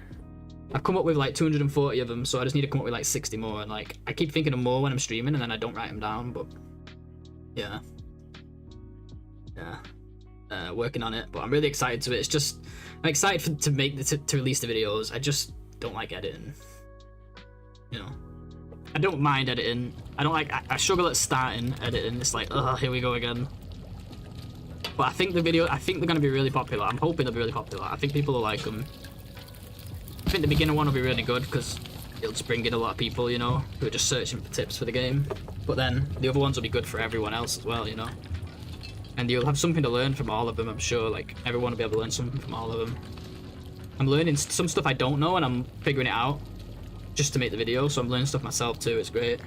[SPEAKER 1] I've come up with, like, 240 of them, so I just need to come up with, like, 60 more. And, like, I keep thinking of more when I'm streaming, and then I don't write them down, but, yeah. Yeah. Working on it, but I'm really excited to it. It's just I'm excited to make to release the videos. I just don't like editing, you know. I don't mind editing. I struggle at starting editing. It's like, oh, here we go again. But I think they're gonna be really popular. I'm hoping they'll be really popular. I think people will like them. I think the beginner one will be really good because it'll just bring in a lot of people, you know, who are just searching for tips for the game. But then the other ones will be good for everyone else as well, you know. And you'll have something to learn from all of them, I'm sure. Like, everyone will be able to learn something from all of them. I'm learning some stuff I don't know, and I'm figuring it out just to make the video, so I'm learning stuff myself too. It's great.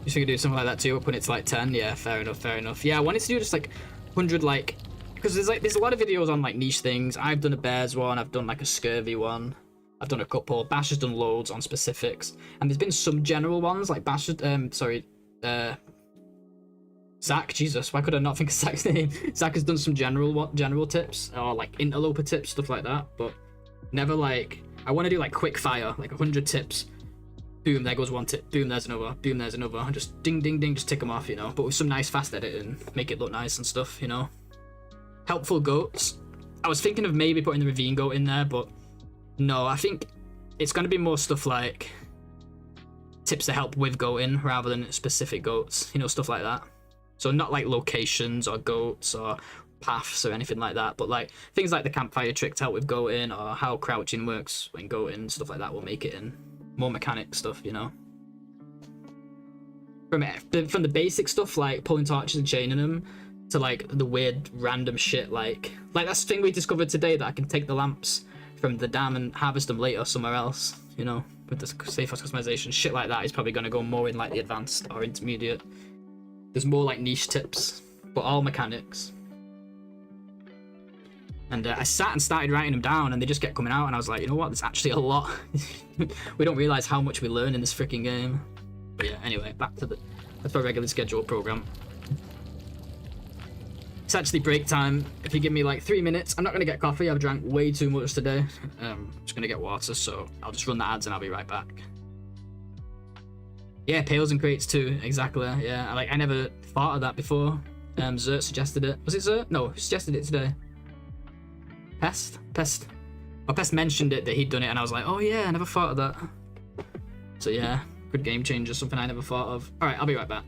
[SPEAKER 1] You think you do something like that too, putting it to like 10? Yeah, fair enough, fair enough. Yeah, I wanted to do just like 100, like, because there's a lot of videos on like niche things. I've done a bears one, I've done like a scurvy one. I've done a couple. Bash has done loads on specifics, and there's been some general ones like Bash. Zach. Jesus, why could I not think of Zach's name? Zach has done some general tips or like interloper tips, stuff like that. But never like I want to do like quick fire, like 100 tips. Boom, there goes one tip. Boom, there's another. Boom, there's another. And just ding, ding, ding, just tick them off, you know. But with some nice fast editing, make it look nice and stuff, you know. Helpful goats. I was thinking of maybe putting the ravine goat in there, but. No, I think it's going to be more stuff like tips to help with goating rather than specific goats, you know, stuff like that. So not like locations or goats or paths or anything like that, but like things like the campfire trick to help with goating or how crouching works when goating, stuff like that will make it in. More mechanic stuff, you know. From the basic stuff like pulling torches and chaining them to like the weird random shit like that's the thing we discovered today, that I can take the lamps from the dam and harvest them later somewhere else, you know, with the safe house customization. Shit like that is probably going to go more in like the advanced or intermediate. There's more like niche tips, but all mechanics. And I sat and started writing them down, and they just kept coming out, and I was like, you know what, there's actually a lot. We don't realize how much we learn in this freaking game. But yeah, anyway, back to our regularly scheduled program. It's actually break time. If you give me like 3 minutes, I'm not gonna get coffee. I've drank way too much today. I'm just gonna get water, so I'll just run the ads and I'll be right back. Yeah, pails and crates too. Exactly. Yeah, I never thought of that before. Zert suggested it. Was it Zert? No, who suggested it today? Pest. Well, Pest mentioned it that he'd done it, and I was like, oh yeah, I never thought of that. So yeah, good game changer. Something I never thought of. All right, I'll be right back.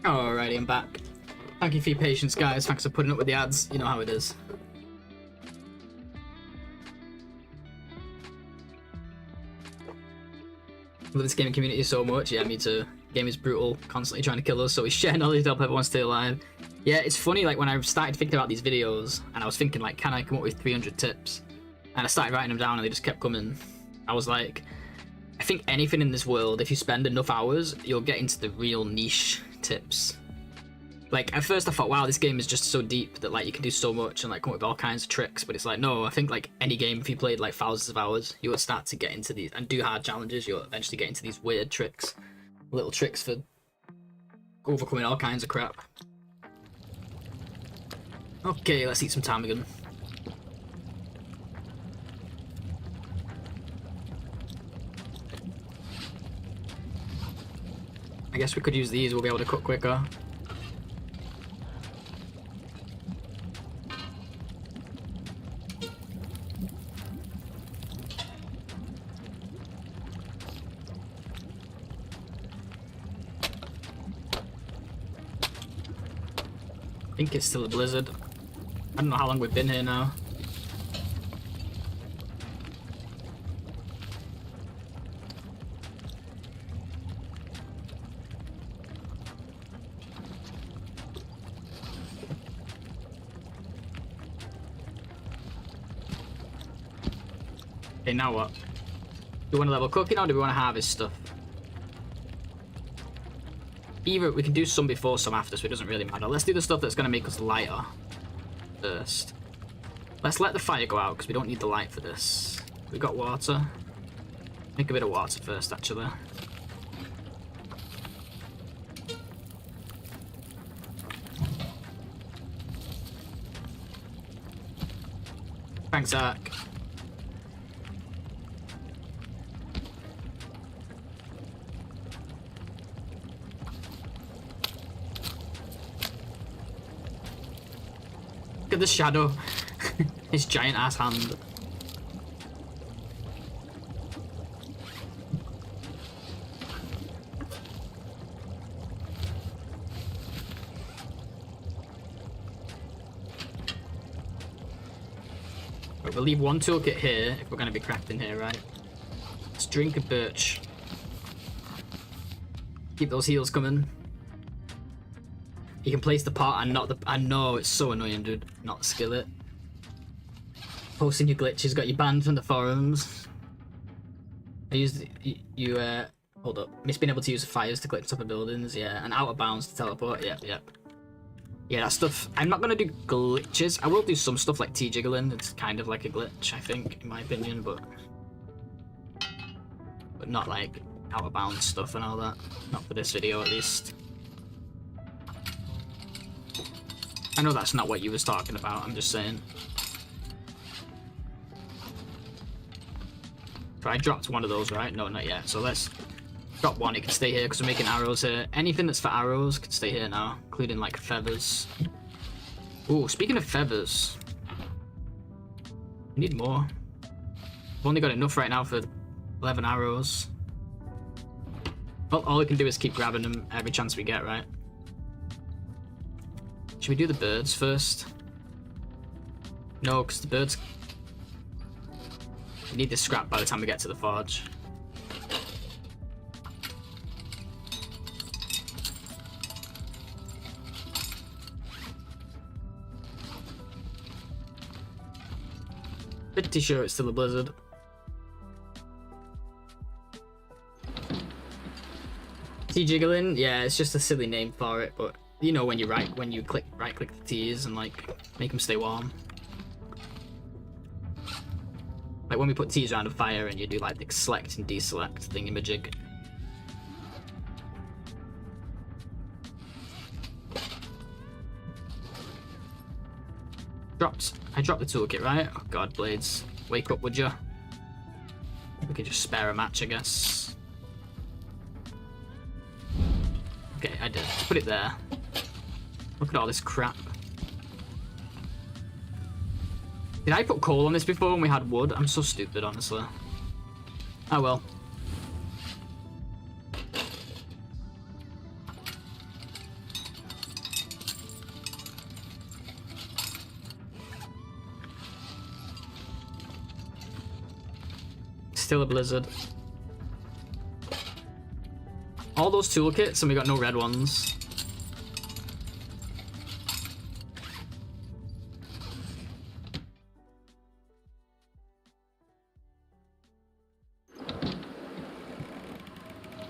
[SPEAKER 1] Alrighty, I'm back. Thank you for your patience, guys. Thanks for putting up with the ads. You know how it is. Love this gaming community so much. Yeah, me too. Game is brutal, constantly trying to kill us, so we share knowledge to help everyone stay alive. Yeah, it's funny, like when I started thinking about these videos, and I was thinking like, can I come up with 300 tips? And I started writing them down and they just kept coming. I was like, I think anything in this world, if you spend enough hours, you'll get into the real niche tips. Like, at first I thought, wow, this game is just so deep that, like, you can do so much and, like, come up with all kinds of tricks. But it's like, no, I think, like, any game, if you played, like, thousands of hours, you would start to get into these, and do hard challenges, you'll eventually get into these weird tricks. Little tricks for overcoming all kinds of crap. Okay, let's eat some ptarmigan. I guess we could use these, we'll be able to cook quicker. think it's still a blizzard. I don't know how long we've been here now. Okay, now what? Do we want to level cooking or do we want to harvest stuff? Either we can do some before, some after, so it doesn't really matter. Let's do the stuff that's going to make us lighter first. Let's let the fire go out because we don't need the light for this. We got water. Make a bit of water first, actually. Thanks, Zach. Look at the shadow. His giant ass hand. Right, we'll leave one toolkit here if we're going to be crafting here, right? Let's drink a birch. Keep those heals coming. You can place the pot and not the... I know, it's so annoying, dude. Not the skillet. Posting your glitches got you banned from the forums. I used... hold up. Miss being able to use the fires to click top of buildings, yeah. And out of bounds to teleport, yep. Yeah, that stuff... I'm not going to do glitches. I will do some stuff like T-jiggling. It's kind of like a glitch, I think, in my opinion, but not like out of bounds stuff and all that. Not for this video, at least. I know that's not what you was talking about, I'm just saying. So I dropped one of those, right? No, not yet. So let's drop one. It can stay here because we're making arrows here. Anything that's for arrows can stay here now, including like feathers. Ooh, speaking of feathers, we need more. We've only got enough right now for 11 arrows. Well, all we can do is keep grabbing them every chance we get, right? Should we do the birds first? No, because the birds... We need the scrap by the time we get to the forge. Pretty sure it's still a blizzard. T-jiggling? Yeah, it's just a silly name for it, but... You know when you right click the T's and like make them stay warm. Like when we put T's around a fire and you do like the select and deselect thingamajig. I dropped the toolkit, right? Oh god, blades. Wake up, would ya? We could just spare a match, I guess. Okay, I did. Put it there. Look at all this crap. Did I put coal on this before when we had wood? I'm so stupid, honestly. Oh well. Still a blizzard. All those toolkits and we got no red ones.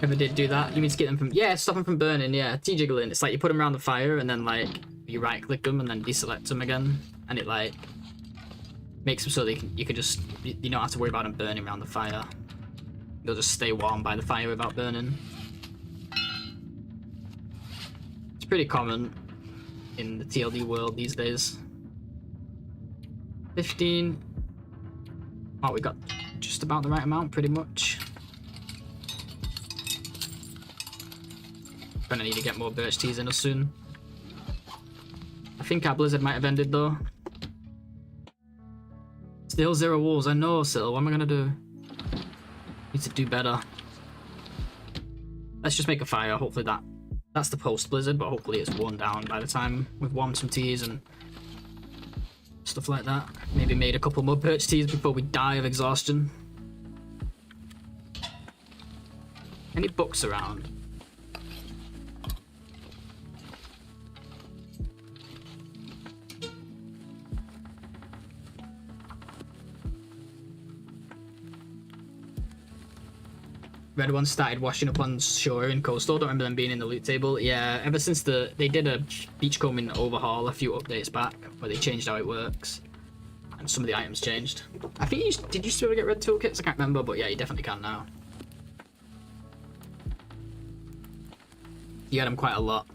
[SPEAKER 1] Ever did do that? You mean to get them from... Yeah, stop them from burning, yeah. T-jiggling. It's like you put them around the fire and then like you right click them and then deselect them again. And it like makes them so they can, you can just... You don't have to worry about them burning around the fire. They'll just stay warm by the fire without burning. It's pretty common in the TLD world these days. 15. Oh, we got just about the right amount, pretty much. Gonna need to get more birch teas in us soon. I think our blizzard might have ended though. Still 0 wolves, I know, Sil. What am I gonna do? Need to do better. Let's just make a fire. Hopefully that That's the post-blizzard, but hopefully it's worn down by the time we've warmed some teas and stuff like that. Maybe made a couple more perch teas before we die of exhaustion. Any books around? Red One started washing up on shore in Coastal. Don't remember them being in the loot table. Yeah, ever since they did a beachcombing overhaul a few updates back, where they changed how it works, and some of the items changed. I think did you still get red toolkits? I can't remember, but yeah, you definitely can now. You had them quite a lot.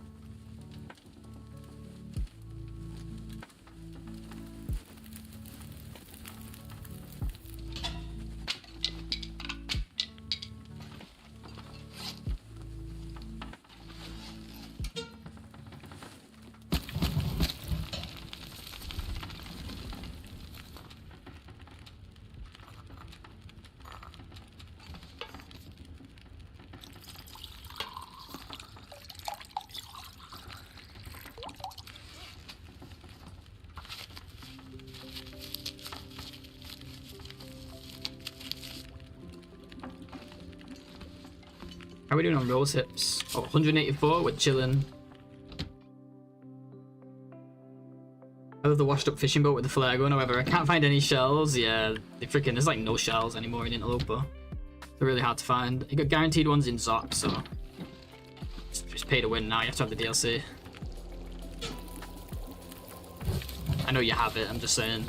[SPEAKER 1] How are we doing on rose hips? Oh, 184, we're chilling. I love the washed up fishing boat with the flare gun, however, I can't find any shells. Yeah, there's like no shells anymore in Interloper. They're really hard to find. You got guaranteed ones in Zoc, so just pay to win now, you have to have the DLC. I know you have it, I'm just saying.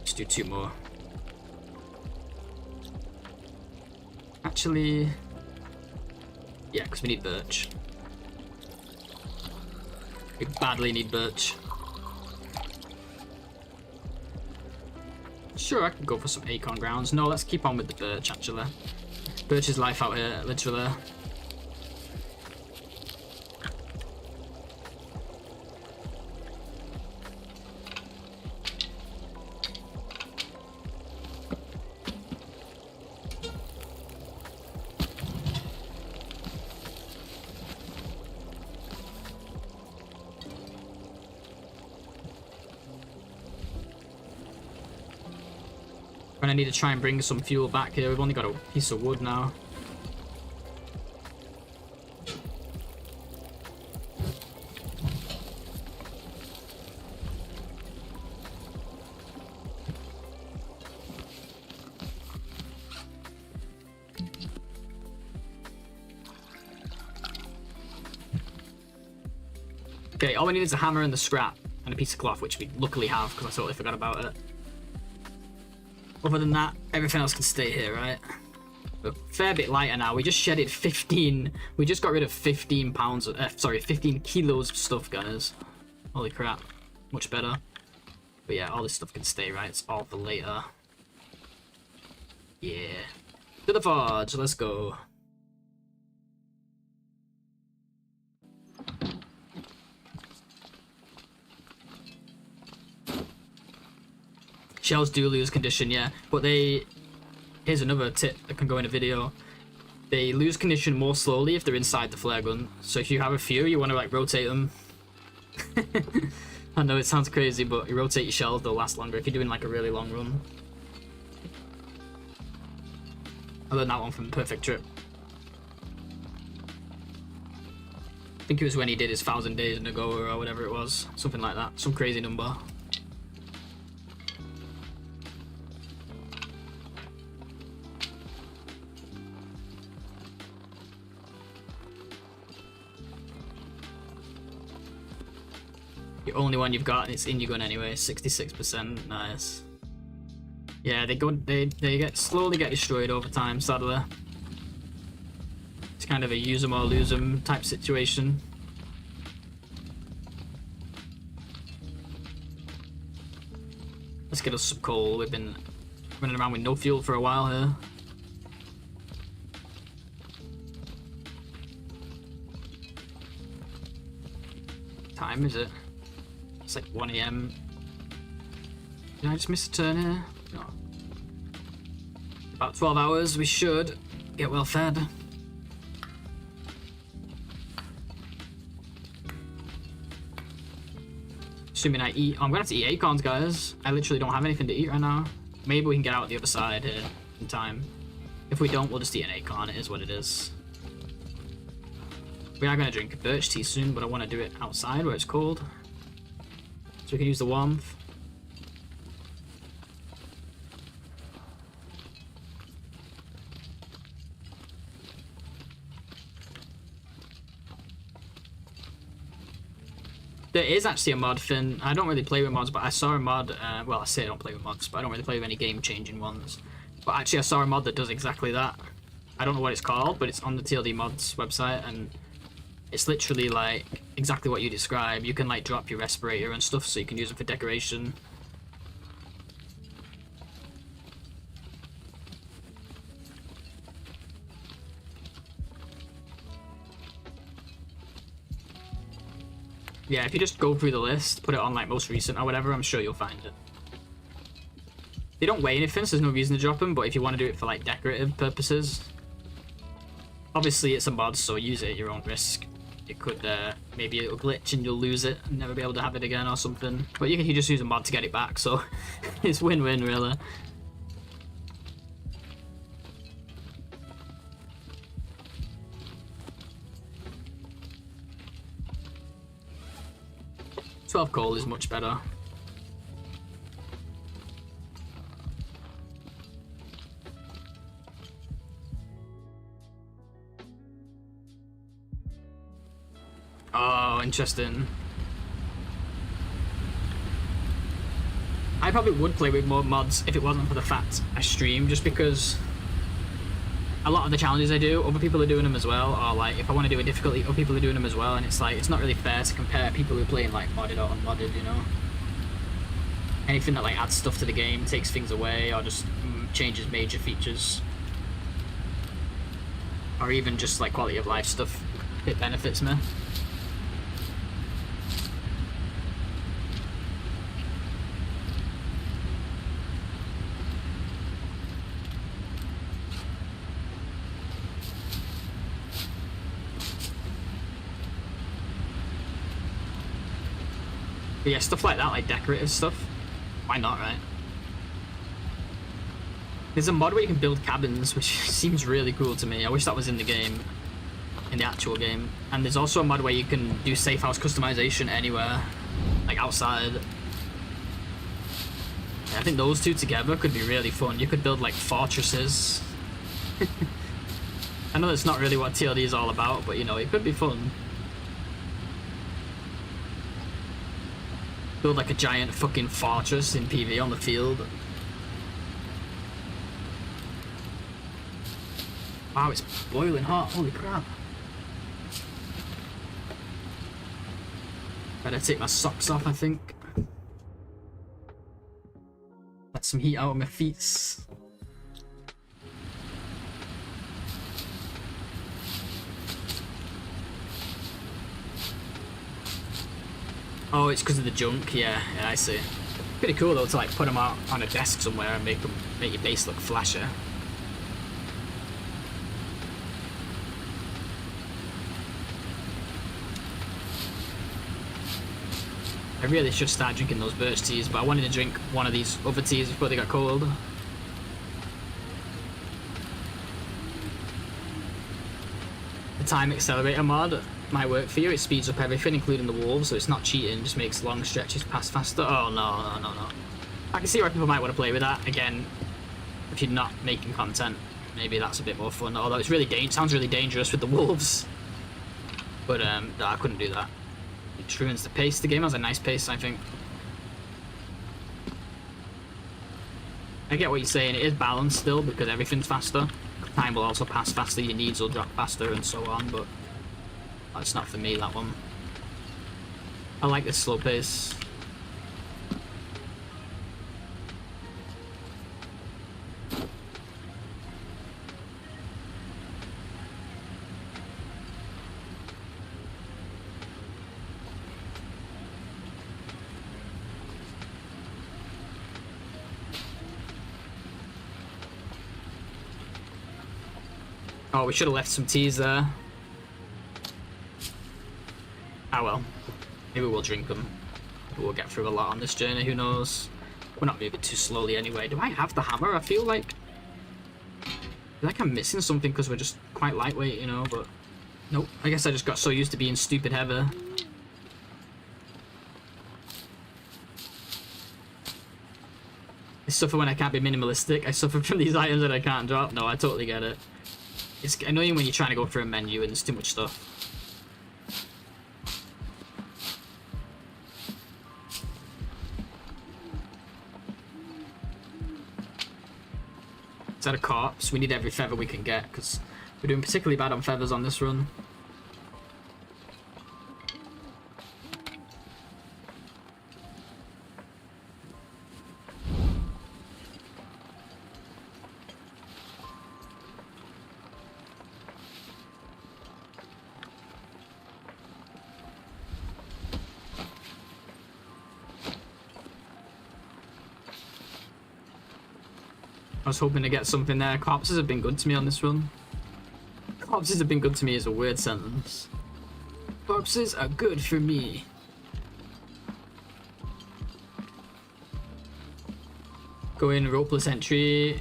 [SPEAKER 1] Just do 2 more. Actually, yeah, because we need birch. We badly need birch. Sure, I could go for some acorn grounds. No, let's keep on with the birch, actually. Birch is life out here, literally. I need to try and bring some fuel back here. We've only got a piece of wood now. Okay, all we need is a hammer and the scrap and a piece of cloth, which we luckily have because I totally forgot about it. Other than that, everything else can stay here, right? We're a fair bit lighter now. We just shedded 15. We just got rid of 15 pounds of, 15 kilos of stuff, guys. Holy crap. Much better. But yeah, all this stuff can stay, right? It's all for later. Yeah. To the forge, let's go. Shells do lose condition, yeah, but here's another tip that can go in a video. They lose condition more slowly if they're inside the flare gun. So if you have a few, you want to like rotate them. I know it sounds crazy, but you rotate your shells, they'll last longer if you're doing like a really long run. I learned that one from Perfect Trip. I think it was when he did his 1,000 days in a go or whatever it was. Something like that. Some crazy number. The only one you've got, and it's in your gun anyway. 66%, nice. Yeah, they slowly get destroyed over time, sadly. It's kind of a use them or lose them type situation. Let's get us some coal. We've been running around with no fuel for a while here. What time is it? It's like 1 AM. Did I just miss a turn here? No. About 12 hours, we should get well fed. Assuming I eat. I'm gonna have to eat acorns, guys. I literally don't have anything to eat right now. Maybe we can get out the other side here in time. If we don't, we'll just eat an acorn. It is what it is. We are gonna drink birch tea soon, but I want to do it outside where it's cold. So we can use the warmth. There is actually a mod, Finn. I don't really play with mods, but I saw a mod. Well, I say I don't play with mods, but I don't really play with any game-changing ones. But actually, I saw a mod that does exactly that. I don't know what it's called, but it's on the TLD mods website, and it's literally like exactly what you describe. You can like drop your respirator and stuff, so you can use it for decoration. Yeah, if you just go through the list, put it on like most recent or whatever, I'm sure you'll find it. They don't weigh anything, so there's no reason to drop them, but if you want to do it for like decorative purposes, obviously it's a mod, so use it at your own risk. It could, maybe it'll glitch and you'll lose it and never be able to have it again or something. But you can just use a mod to get it back, so it's win-win really. $12 coal is much better. Oh, interesting. I probably would play with more mods if it wasn't for the fact I stream, just because a lot of the challenges I do, other people are doing them as well, or like if I want to do a difficulty, other people are doing them as well, and it's like, it's not really fair to compare people who are playing like modded or unmodded, you know? Anything that like adds stuff to the game, takes things away, or just changes major features, or even just like quality of life stuff, it benefits me. But yeah, stuff like that, like decorative stuff, why not, right? There's a mod where you can build cabins, which seems really cool to me. I wish that was in the game, in the actual game. And there's also a mod where you can do safe house customization anywhere, like outside. Yeah, I think those two together could be really fun. You could build like fortresses. I know that's not really what TLD is all about, but you know, it could be fun. Build like a giant fucking fortress in PV on the field. Wow, it's boiling hot, holy crap. Better take my socks off, I think. Let some heat out of my feet. Oh, it's because of the junk. Yeah, I see. Pretty cool though to like put them out on a desk somewhere and make your base look flasher. I really should start drinking those birch teas, but I wanted to drink one of these other teas before they got cold. The time accelerator mod might work for you. It speeds up everything, including the wolves, so it's not cheating, just makes long stretches pass faster. Oh, no. I can see why people might want to play with that. Again, if you're not making content, maybe that's a bit more fun, although it's really sounds really dangerous with the wolves. But no, I couldn't do that. It ruins the pace. The game has a nice pace, I think. I get what you're saying. It is balanced still, because everything's faster. Time will also pass faster, your needs will drop faster, and so on, but that's not for me, that one. I like this slow pace. Oh, we should have left some teas there. Ah well. Maybe we'll drink them. We'll get through a lot on this journey, who knows. We're not moving too slowly anyway. Do I have the hammer? I feel like I'm missing something because we're just quite lightweight, you know, but nope. I guess I just got so used to being stupid heavy. I suffer when I can't be minimalistic. I suffer from these items that I can't drop. No, I totally get it. It's annoying when you're trying to go through a menu and there's too much stuff. Is that a corpse? We need every feather we can get because we're doing particularly bad on feathers on this run. I was hoping to get something there. Corpses have been good to me on this run. Corpses have been good to me is a weird sentence. Corpses are good for me. Go in ropeless entry.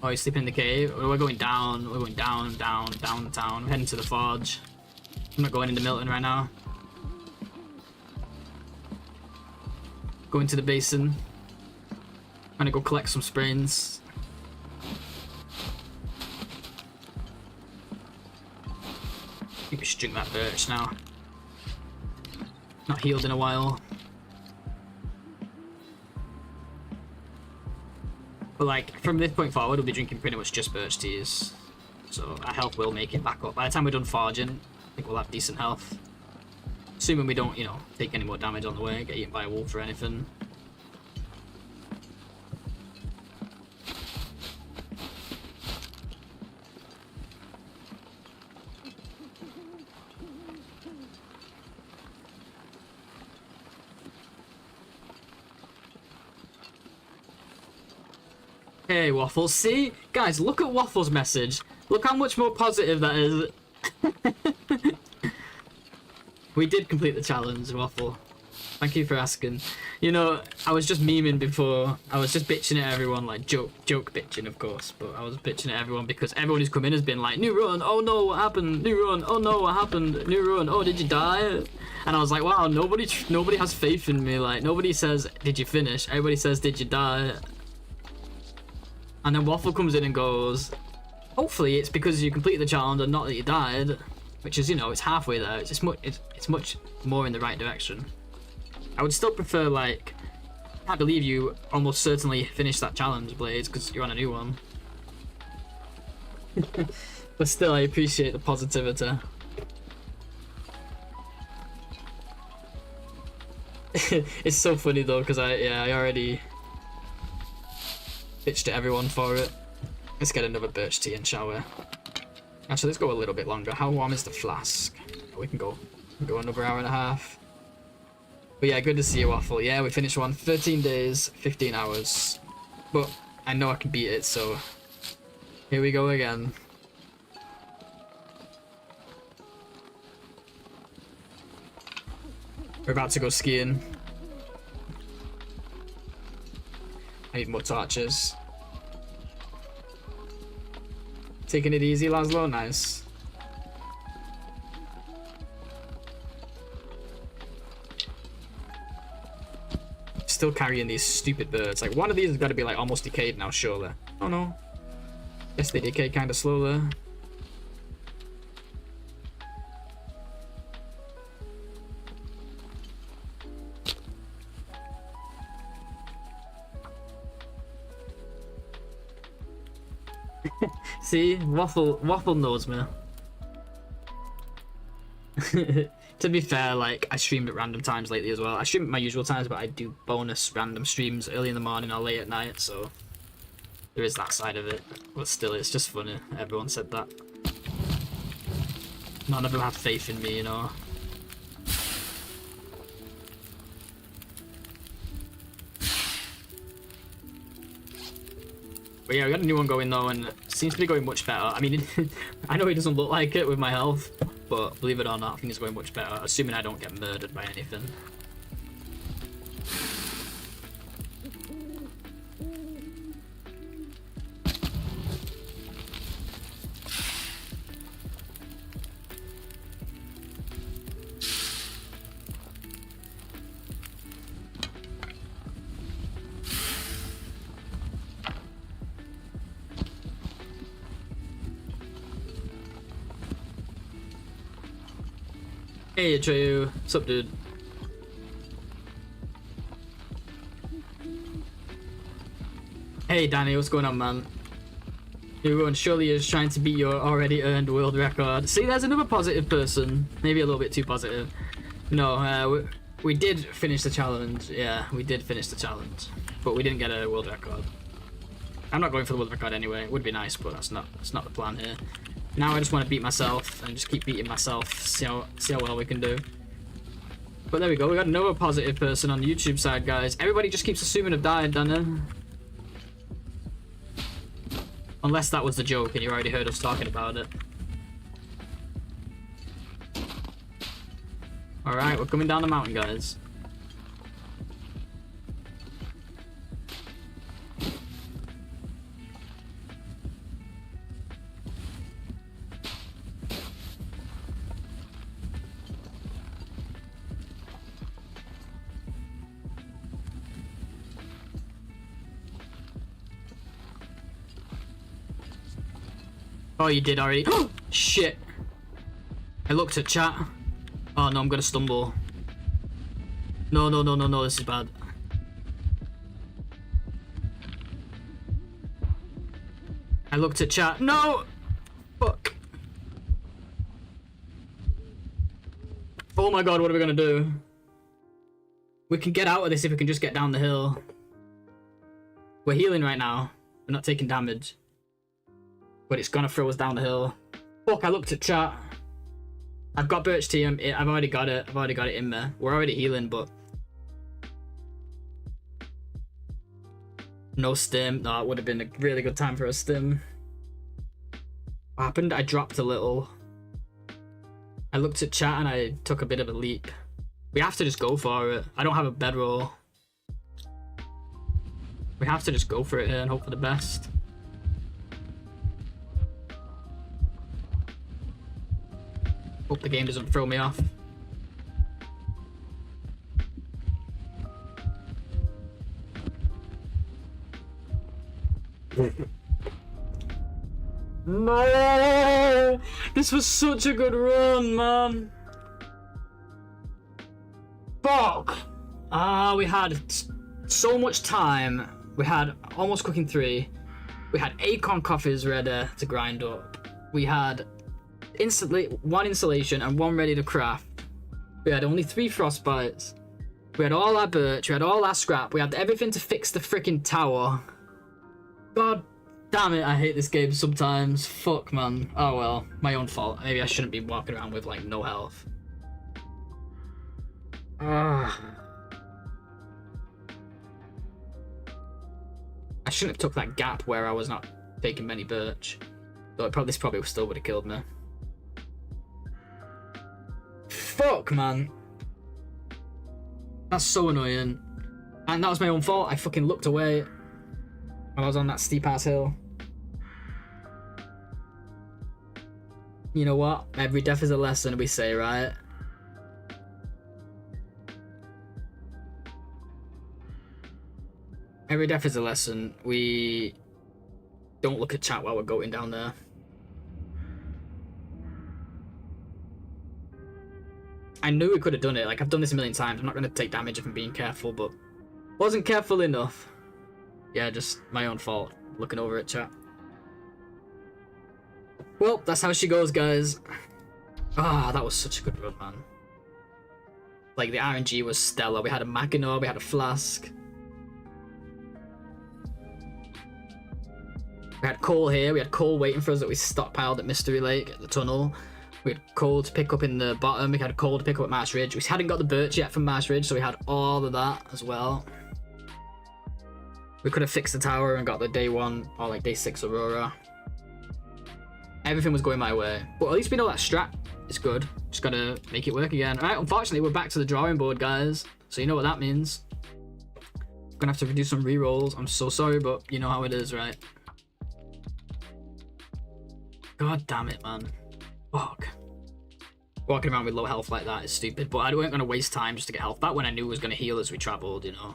[SPEAKER 1] Oh, you sleep in the cave. We're going down. We're going down, down, down the town. We're heading to the forge. I'm not going into Milton right now. Going to the basin. I'm gonna go collect some sprains. I think we should drink that birch now. Not healed in a while. But like, from this point forward, we'll be drinking pretty much just birch teas. So our health will make it back up. By the time we're done forging, I think we'll have decent health. Assuming we don't, you know, take any more damage on the way, get eaten by a wolf or anything. Hey, Waffles. See? Guys, look at Waffles' message. Look how much more positive that is. We did complete the challenge, Waffle. Thank you for asking. You know, I was just memeing before. I was just bitching at everyone, like joke bitching, of course. But I was bitching at everyone because everyone who's come in has been like, new run, oh no, what happened? New run, oh no, what happened? New run, oh, did you die? And I was like, wow, nobody has faith in me. Like, nobody says, did you finish? Everybody says, did you die? And then Waffle comes in and goes, hopefully it's because you completed the challenge and not that you died. Which is, you know, it's halfway there. It's much more in the right direction. I would still prefer, like, I can't believe you almost certainly finished that challenge, Blades, because you're on a new one. But still, I appreciate the positivity. It's so funny though, because I already bitched at everyone for it. Let's get another birch tea and shower. Actually, let's go a little bit longer. How warm is the flask? We can go another hour and a half. But yeah, good to see you, Waffle. Yeah, we finished one. 13 days, 15 hours. But I know I can beat it, so here we go again. We're about to go skiing. I need more torches. Taking it easy, Laszlo. Nice. Still carrying these stupid birds. Like, one of these has got to be like almost decayed now, surely. Oh no. Guess they decay kind of slowly. See, Waffle knows me. To be fair, like, I streamed at random times lately as well. I stream at my usual times, but I do bonus random streams early in the morning or late at night, so there is that side of it. But still, it's just funny. Everyone said that. None of them have faith in me, you know. But yeah, we got a new one going though, and it seems to be going much better. I mean, I know it doesn't look like it with my health, but believe it or not, I think it's going much better, assuming I don't get murdered by anything. Hey Atreyu, what's up dude? Hey Danny, what's going on man? Everyone surely is trying to beat your already earned world record. See, there's another positive person. Maybe a little bit too positive. No, we did finish the challenge. Yeah, we did finish the challenge. But we didn't get a world record. I'm not going for the world record anyway. It would be nice, but that's not the plan here. Now I just want to beat myself and just keep beating myself, see how well we can do. But there we go, we got another positive person on the YouTube side, guys. Everybody just keeps assuming I've died, don't they? Unless that was the joke and you already heard us talking about it. Alright, we're coming down the mountain, guys. Oh, you did already. Shit. I looked at chat. Oh no, I'm gonna stumble. No, this is bad. I looked at chat. No! Fuck. Oh my god, what are we gonna do? We can get out of this if we can just get down the hill. We're healing right now. We're not taking damage. But it's gonna throw us down the hill. Fuck, I looked at chat. I've got birch tea. I've already got it. I've already got it in there. We're already healing, but... No stim. No, it would have been a really good time for a stim. What happened? I dropped a little. I looked at chat and I took a bit of a leap. We have to just go for it. I don't have a bedroll. We have to just go for it here and hope for the best. Hope the game doesn't throw me off. No! This was such a good run, man. Fuck! We had so much time. We had almost cooking 3. We had acorn coffees ready to grind up. We had one insulation and 1 ready to craft. We had only 3 frostbites. We had all our birch, we had all our scrap, we had everything to fix the freaking tower. God damn it, I hate this game sometimes. Fuck, man. Oh well, my own fault. Maybe I shouldn't be walking around with like no health. I shouldn't have took that gap where I was not taking many birch. Though this probably still would have killed me. Fuck, man. That's so annoying. And that was my own fault. I fucking looked away while I was on that steep ass hill. You know what? Every death is a lesson, we say, right? Every death is a lesson. We don't look at chat while we're going down there. I knew we could have done it. Like, I've done this a million times. I'm not going to take damage if I'm being careful, but wasn't careful enough. Yeah, just my own fault. Looking over at chat. Well, that's how she goes, guys. Ah, that was such a good run, man. Like, the RNG was stellar. We had a Mackinac, we had a flask. We had coal here. We had coal waiting for us that we stockpiled at Mystery Lake at the tunnel. We had coal to pick up in the bottom. We had coal to pick up at Marsh Ridge. We hadn't got the birch yet from Marsh Ridge, so we had all of that as well. We could have fixed the tower and got the day 1 or like day 6 Aurora. Everything was going my way. But at least we know that strat is good. Just gotta make it work again. Alright, unfortunately, we're back to the drawing board, guys. So you know what that means. Gonna have to redo some rerolls. I'm so sorry, but you know how it is, right? God damn it, man. Fuck. Walking around with low health like that is stupid, but I weren't gonna waste time just to get health. That one I knew was gonna heal as we traveled, you know.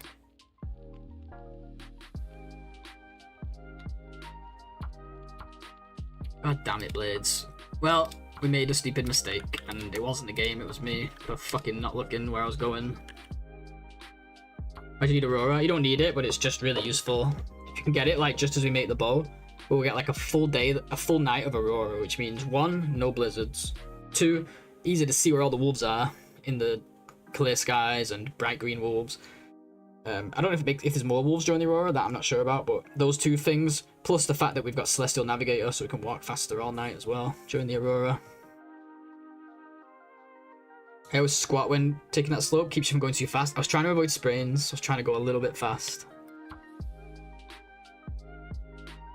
[SPEAKER 1] God damn it, Blades. Well, we made a stupid mistake, and it wasn't the game, it was me for fucking not looking where I was going. Why do you need Aurora? You don't need it, but it's just really useful. If you can get it, like, just as we make the bow, we'll get, like, a full day, a full night of Aurora, which means 1, no blizzards. 2, easy to see where all the wolves are in the clear skies and bright green wolves. I don't know if there's more wolves during the Aurora, that I'm not sure about, but those 2 things, plus the fact that we've got Celestial Navigator so we can walk faster all night as well during the Aurora. I always squat when taking that slope, keeps you from going too fast. I was trying to avoid sprains, so I was trying to go a little bit fast.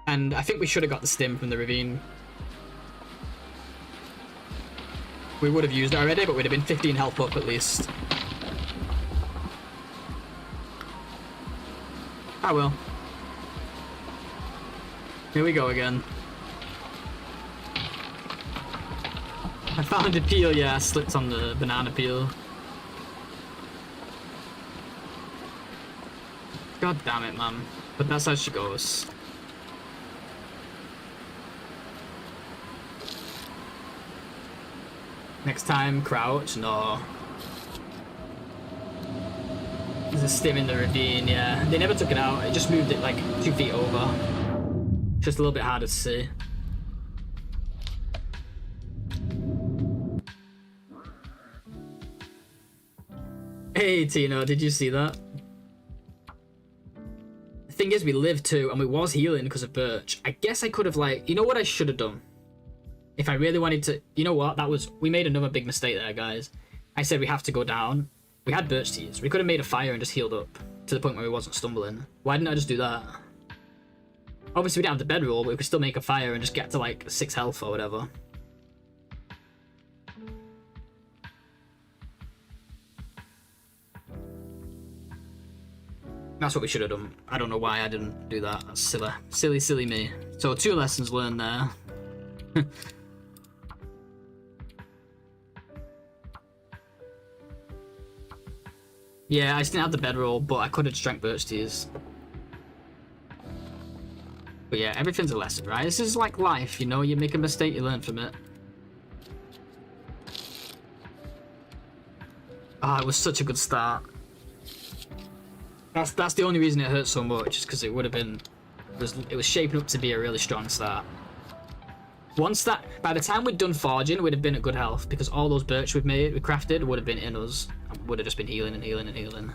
[SPEAKER 1] And I think we should have got the stim from the ravine. We would have used it already, but we'd have been 15 health up at least. I will. Here we go again. I found a peel, yeah, I slipped on the banana peel. God damn it, man. But that's how she goes. Next time, crouch, no. There's a stim in the ravine, yeah. They never took it out, it just moved it like 2 feet over. Just a little bit harder to see. Hey Tino, did you see that? The thing is, we lived too, and we was healing because of Birch. I guess I could have, like, you know what I should have done? If I really wanted to, you know what, we made another big mistake there, guys. I said we have to go down. We had Birch teas. We could have made a fire and just healed up to the point where we wasn't stumbling. Why didn't I just do that? Obviously we didn't have the bedroll, but we could still make a fire and just get to like 6 health or whatever. That's what we should have done. I don't know why I didn't do that. That's silly. Silly, silly me. So 2 lessons learned there. Yeah, I just didn't have the bedroll, but I could have drank Birch teas. But yeah, everything's a lesson, right? This is like life, you know? You make a mistake, you learn from it. Ah, it was such a good start. That's the only reason it hurt so much, is because it would have been... It was shaping up to be a really strong start. Once that... By the time we'd done forging, we'd have been at good health, because all those birch we crafted, would have been in us. And would have just been healing and healing and healing.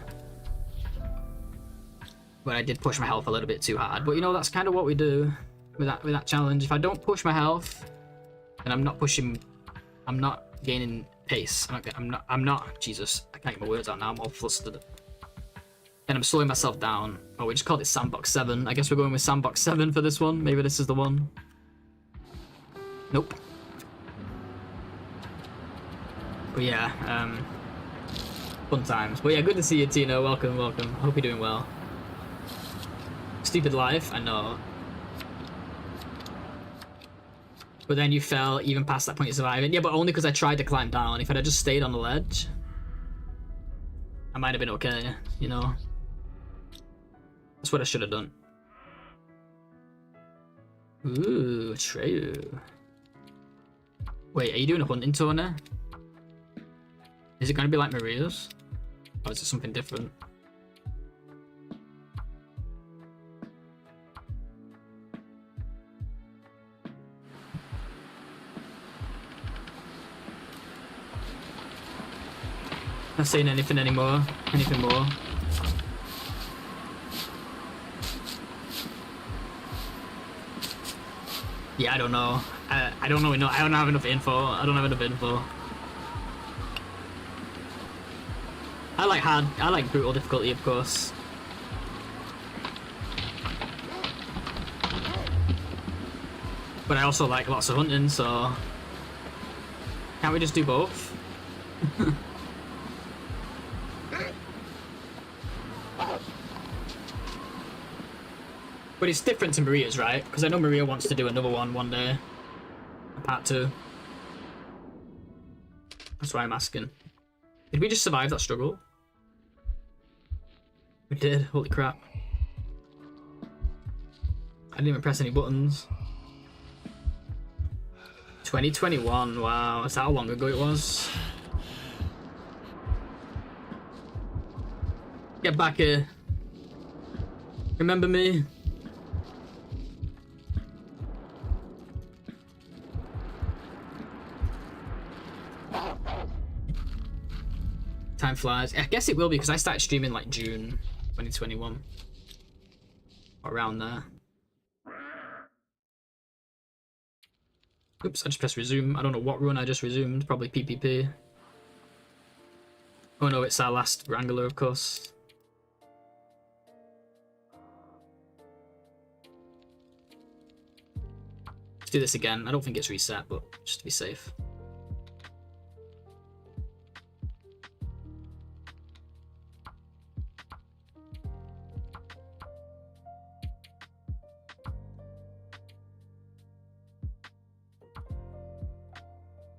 [SPEAKER 1] But I did push my health a little bit too hard. But you know, that's kind of what we do with that challenge. If I don't push my health, then I'm not pushing... I'm not gaining pace. I'm not... Jesus, I can't get my words out now. I'm all flustered. And I'm slowing myself down. Oh, we just called it Sandbox 7. I guess we're going with Sandbox 7 for this one. Maybe this is the one. Nope. But yeah, fun times. But yeah, good to see you, Tino. Welcome, welcome. Hope you're doing well. Stupid life, I know. But then you fell even past that point of surviving. Yeah, but only because I tried to climb down. If I'd have just stayed on the ledge, I might have been okay, you know? That's what I should have done. Ooh, true. Wait, are you doing a hunting tour now? Is it going to be like Maria's? Or is it something different? Not saying anything anymore. Anything more. Yeah, I don't know. I don't know. I don't have enough info. I don't have enough info. I like hard. I like brutal difficulty, of course. But I also like lots of hunting, so can't we just do both? But it's different to Maria's, right? Because I know Maria wants to do another one day. A part 2. That's why I'm asking. Did we just survive that struggle? We did, holy crap. I didn't even press any buttons. 2021, wow, is that how long ago it was? Get back here. Remember me? Time flies. I guess it will be because I started streaming like June 2021. Around there. Oops, I just pressed resume. I don't know what run I just resumed. Probably PPP. Oh no, it's our last Wrangler, of course. Let's do this again. I don't think it's reset, but just to be safe.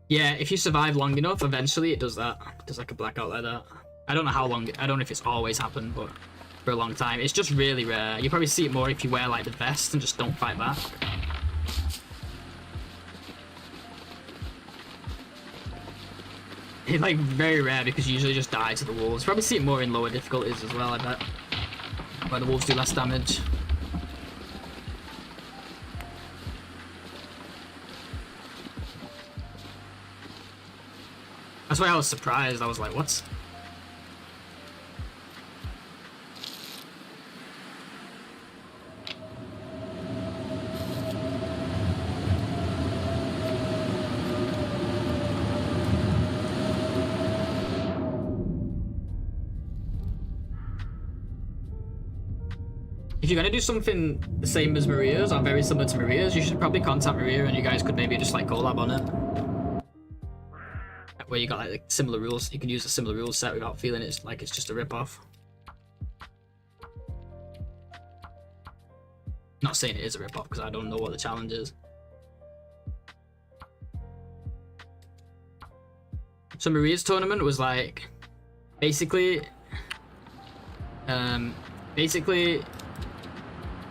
[SPEAKER 1] Yeah, if you survive long enough, eventually it does that. It does like a blackout like that. I don't know how long, I don't know if it's always happened, but for a long time. It's just really rare. You probably see it more if you wear like the vest and just don't fight back. It's like very rare because you usually just die to the wolves. Probably see it more in lower difficulties as well, I bet. Where the wolves do less damage. That's why I was surprised. I was like, what? If you're gonna do something the same as Maria's or very similar to Maria's, you should probably contact Maria and you guys could maybe just like collab on it. Where you got like similar rules, you can use a similar rule set without feeling it's like it's just a rip-off. Not saying it is a rip-off because I don't know what the challenge is. So Maria's tournament was like basically let me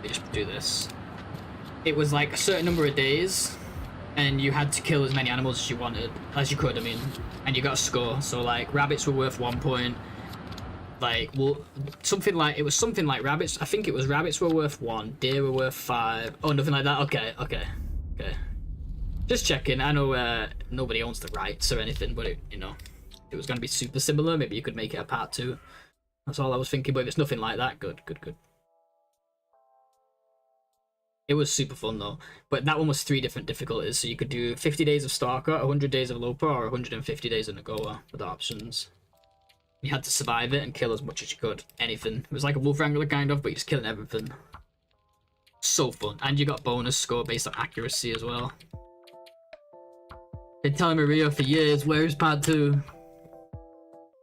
[SPEAKER 1] just do this. It was like a certain number of days and you had to kill as many animals as you wanted, as you could, I mean, and you got a score. So like rabbits were worth 1 point, like well, something like rabbits. I think it was rabbits were worth 1, deer were worth 5. Oh, nothing like that. Okay. Just checking. I know nobody owns the rights or anything, but it, you know, it was going to be super similar. Maybe you could make it a part 2. That's all I was thinking. But if it's nothing like that, good. It was super fun though, but that one was 3 different difficulties, so you could do 50 days of Stalker, 100 days of Loper, or 150 days of Nagoa with the options. You had to survive it and kill as much as you could, anything. It was like a Wolf Wrangler kind of, but you're just killing everything. So fun, and you got bonus score based on accuracy as well. Been telling Maria for years, where is part 2?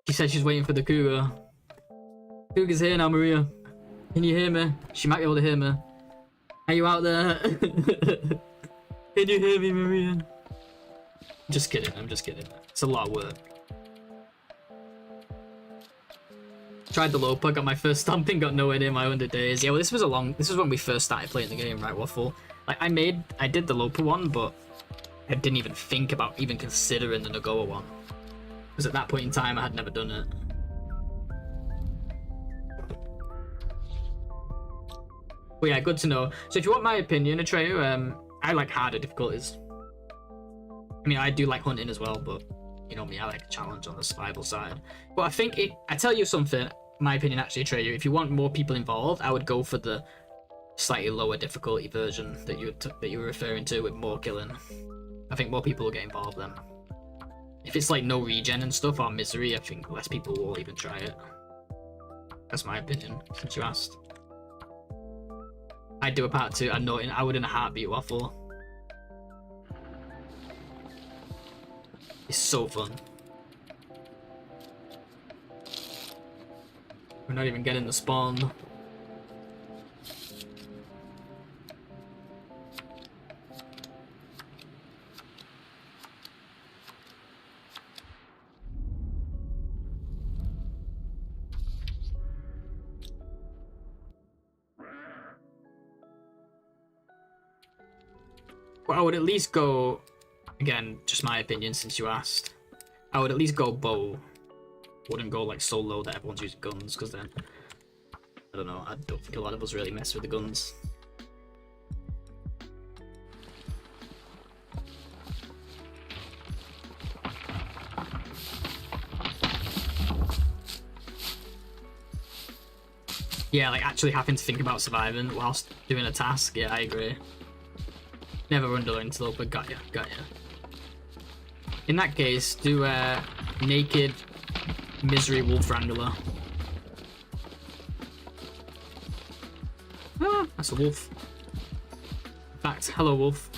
[SPEAKER 1] She said she's waiting for the cougar. Cougar's here now, Maria. Can you hear me? She might be able to hear me. Are you out there? Can you hear me, Maria? Just kidding, I'm just kidding. It's a lot of work. Tried the Loper, got my first stomping, got nowhere near my 100 days. Yeah, well this was when we first started playing the game, right, Waffle? Like I did the Loper one, but I didn't even think about even considering the Nagoa one. Because at that point in time I had never done it. But yeah, good to know. So if you want my opinion, Atreyu, I like harder difficulties. I mean, I do like hunting as well, but you know me, I like a challenge on the survival side. But I think I tell you something, my opinion actually, Atreyu, if you want more people involved, I would go for the slightly lower difficulty version that you were referring to with more killing. I think more people will get involved then. If it's like no regen and stuff or misery, I think less people will even try it. That's my opinion, since you asked. I'd do a part 2. I would in a heartbeat, Waffle. It's so fun. We're not even getting the spawn. Well, I would at least go, again, just my opinion since you asked, I would at least go bow. Wouldn't go like so low that everyone's using guns, because then, I don't know, I don't think a lot of us really mess with the guns. Yeah, like actually having to think about surviving whilst doing a task, yeah, I agree. Never under Interloper, got ya. In that case, do naked misery wolf Wrangler. Ah, that's a wolf. In fact, hello wolf.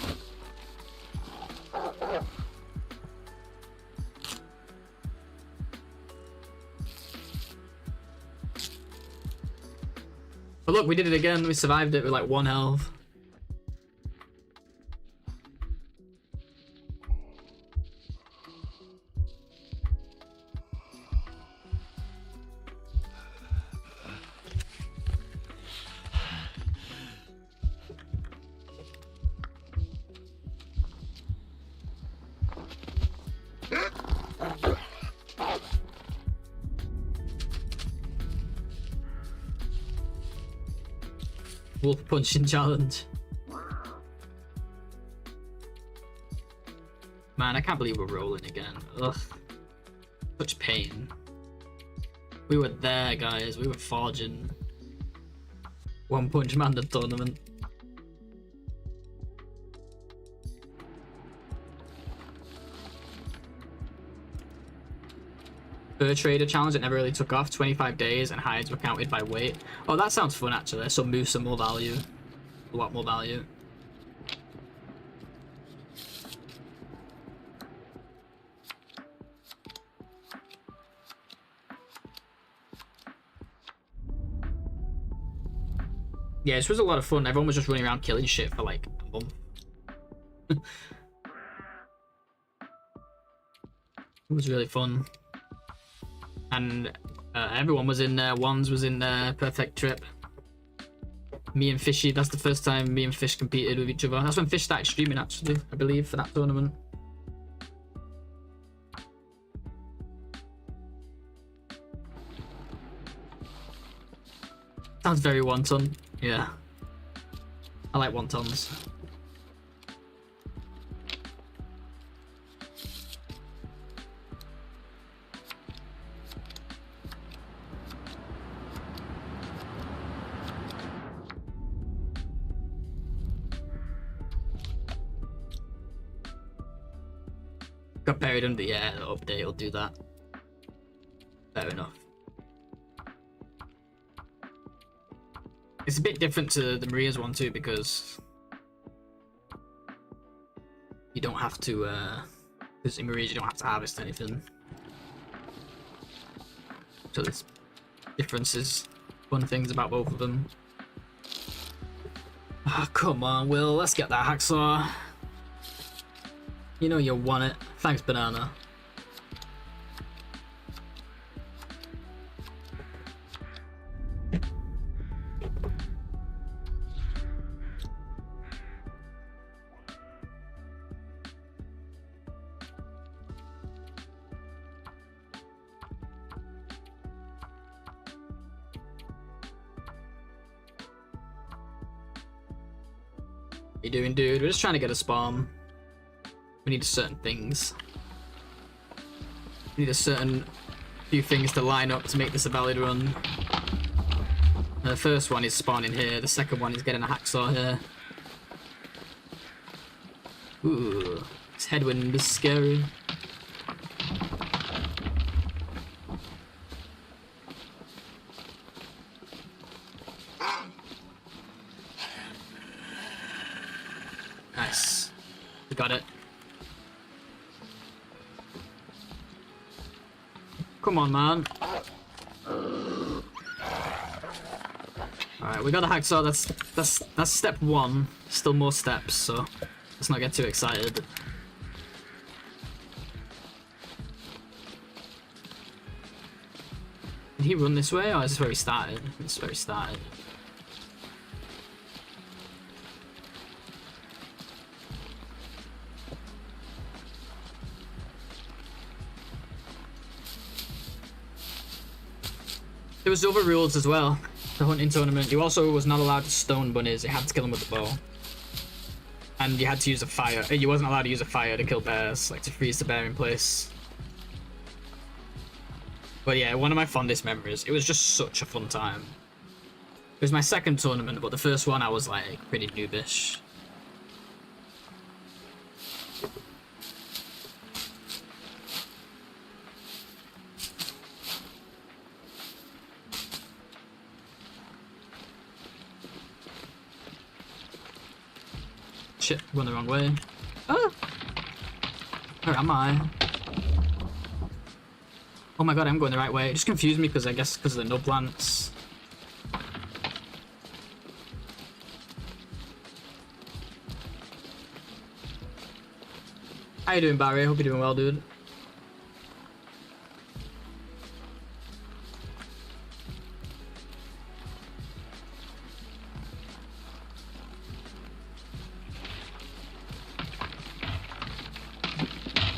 [SPEAKER 1] But look, we did it again. We survived it with like 1 health. Wolf punching challenge. Man, I can't believe we're rolling again. Ugh. Such pain. We were there, guys. We were forging One Punch Man the tournament. Fur trader challenge that never really took off. 25 days and hides were counted by weight. Oh, that sounds fun actually. So moose are more value. A lot more value. Yeah, this was a lot of fun. Everyone was just running around killing shit for like a month. It was really fun. And everyone was in there. Wands was in there. Perfect trip. Me and Fishy, that's the first time me and Fish competed with each other. That's when Fish started streaming actually, I believe, for that tournament. Sounds very wonton. Yeah. I like wontons. Got buried under, yeah, the update will do that. Fair enough. It's a bit different to the Maria's one too, because you don't have to, because in Maria's you don't have to harvest anything. So there's differences, fun things about both of them. Ah, oh, come on, Will, let's get that hacksaw. You know you want it. Thanks, Banana. What you doing, dude? We're just trying to get a spawn. We need certain things. We need a certain few things to line up to make this a valid run. The first one is spawning here. The second one is getting a hacksaw here. Ooh, this headwind is scary. Nice. We got it. Come on, man. Alright, we got the hacksaw. That's step 1. Still more steps, so let's not get too excited. Did he run this way, or is this where he started? This is where he started. There was other rules as well. The hunting tournament, you also was not allowed to stone bunnies. You had to kill them with the bow. And you had to use a fire. You wasn't allowed to use a fire to kill bears, like to freeze the bear in place. But yeah, one of my fondest memories. It was just such a fun time. It was my second tournament, but the first one I was like pretty noobish. Shit, went the wrong way. Ah! Where am I? Oh my god, I'm going the right way. It just confused me because I guess because of the no plants. How you doing, Barry? Hope you're doing well, dude.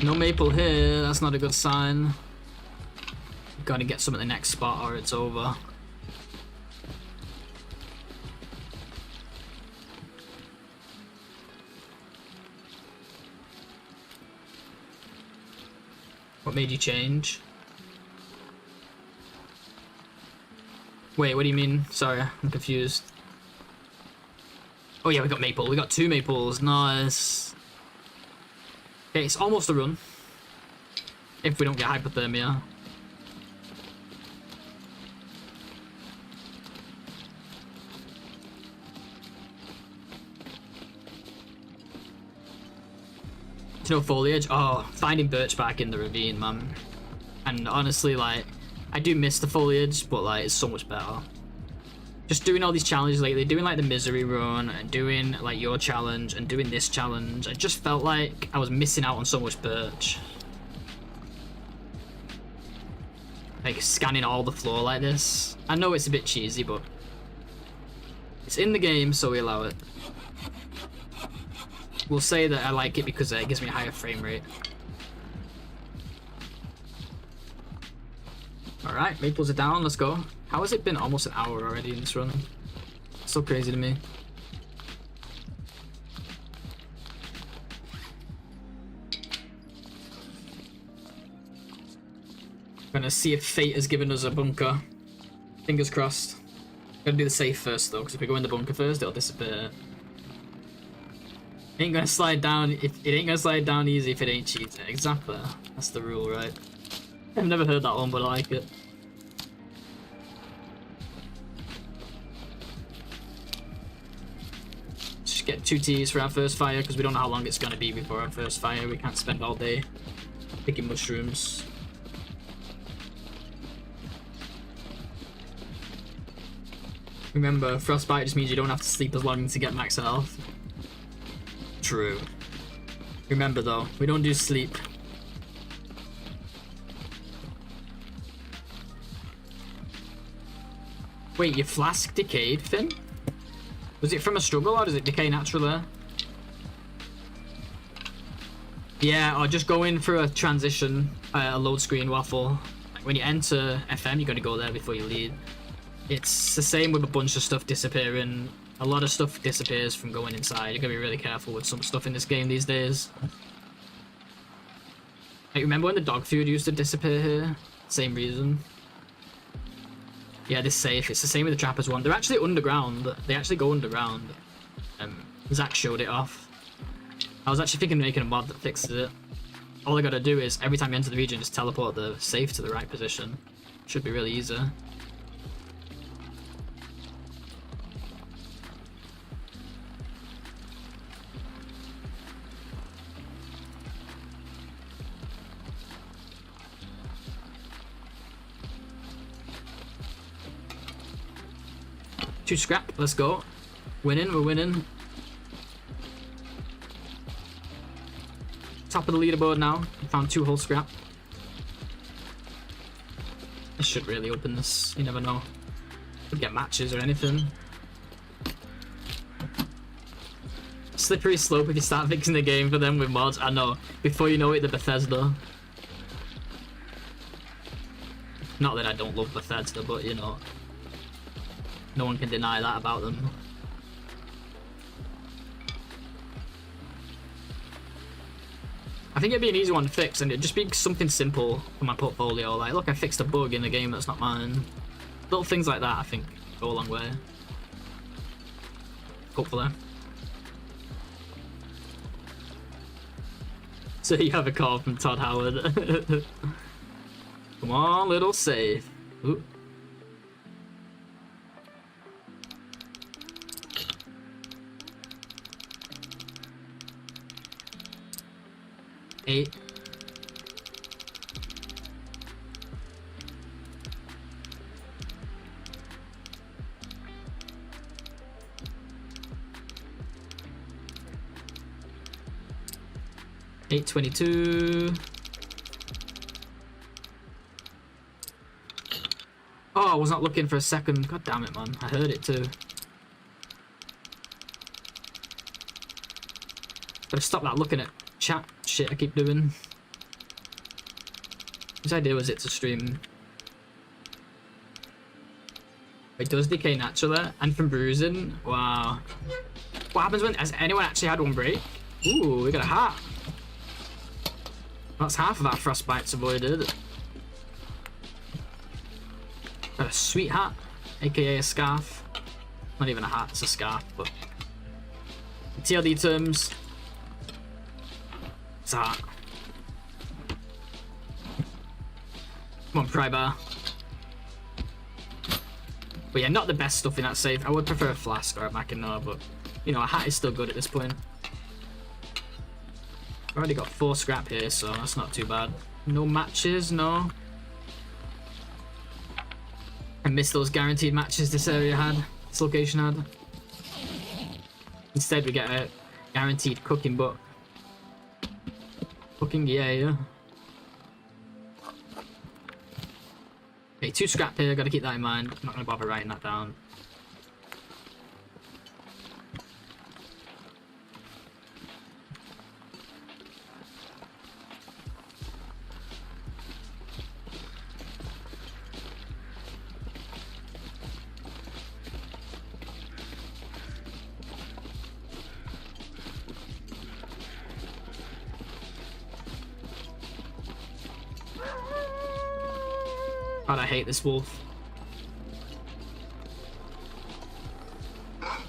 [SPEAKER 1] No maple here, that's not a good sign. Gotta get some at the next spot or it's over. What made you change? Wait, what do you mean? Sorry, I'm confused. Oh yeah, we got maple. We got 2 maples. Nice. Okay, it's almost a run. If we don't get hypothermia. No foliage. Oh, finding birch bark in the ravine, man. And honestly, like, I do miss the foliage, but like, it's so much better. Just doing all these challenges lately, doing like the misery run, and doing like your challenge, and doing this challenge, I just felt like I was missing out on so much birch. Like, scanning all the floor like this. I know it's a bit cheesy, but it's in the game, so we allow it. We'll say that I like it because it gives me a higher frame rate. Alright, maples are down, let's go. How has it been almost an hour already in this run? It's so crazy to me. Gonna see if fate has given us a bunker. Fingers crossed. Gotta do the safe first though, because if we go in the bunker first, it'll disappear. Ain't gonna slide down if it ain't gonna slide down easy if it ain't cheating. Exactly. That's the rule, right? I've never heard that one, but I like it. Just get 2 teas for our first fire because we don't know how long it's gonna be before our first fire. We can't spend all day picking mushrooms. Remember, frostbite just means you don't have to sleep as long to get max health. True. Remember though, we don't do sleep. Wait, your flask decayed, Finn? Was it from a struggle or does it decay naturally? Yeah, or just go in for a transition, a load screen waffle. Like when you enter FM, you're gonna go there before you leave. It's the same with a bunch of stuff disappearing. A lot of stuff disappears from going inside. You gotta be really careful with some stuff in this game these days. Like, remember when the dog food used to disappear here? Same reason. Yeah, this safe. It's the same with the trappers one. They're actually underground. They actually go underground. Zach showed it off. I was actually thinking of making a mod that fixes it. All I gotta do is, every time you enter the region, just teleport the safe to the right position. Should be really easy. 2 scrap, let's go. Winning, we're winning. Top of the leaderboard now. We found 2 whole scrap. This should really open this, you never know. Could get matches or anything. Slippery slope if you start fixing the game for them with mods. I know. Before you know it, the Bethesda. Not that I don't love Bethesda, but you know, no one can deny that about them. I think it'd be an easy one to fix, and it'd just be something simple for my portfolio. Like, look, I fixed a bug in a game that's not mine. Little things like that, I think, go a long way. Hopefully. So you have a call from Todd Howard. Come on, little save. Ooh. Eight. $8.22. Oh, I was not looking for a second. God damn it, man. I heard it too. Gotta stop that looking at chat shit I keep doing. Whose idea was it to stream? It does decay naturally and from bruising. Wow. What happens when, has anyone actually had one break? Ooh, we got a hat. That's half of our frostbites avoided. Got a sweet hat, aka a scarf. Not even a hat, it's a scarf, but in TLD terms, it's a hat. Come on, Prybar. But yeah, not the best stuff in that safe. I would prefer a flask or a Mackinac, but you know, a hat is still good at this point. I've already got 4 scrap here, so that's not too bad. No matches, no. I missed those guaranteed matches this area had, this location had. Instead we get a guaranteed cooking book. Cooking, yeah. Okay, 2 scrap here, gotta keep that in mind. I'm not gonna bother writing that down. God, I hate this wolf. Ah!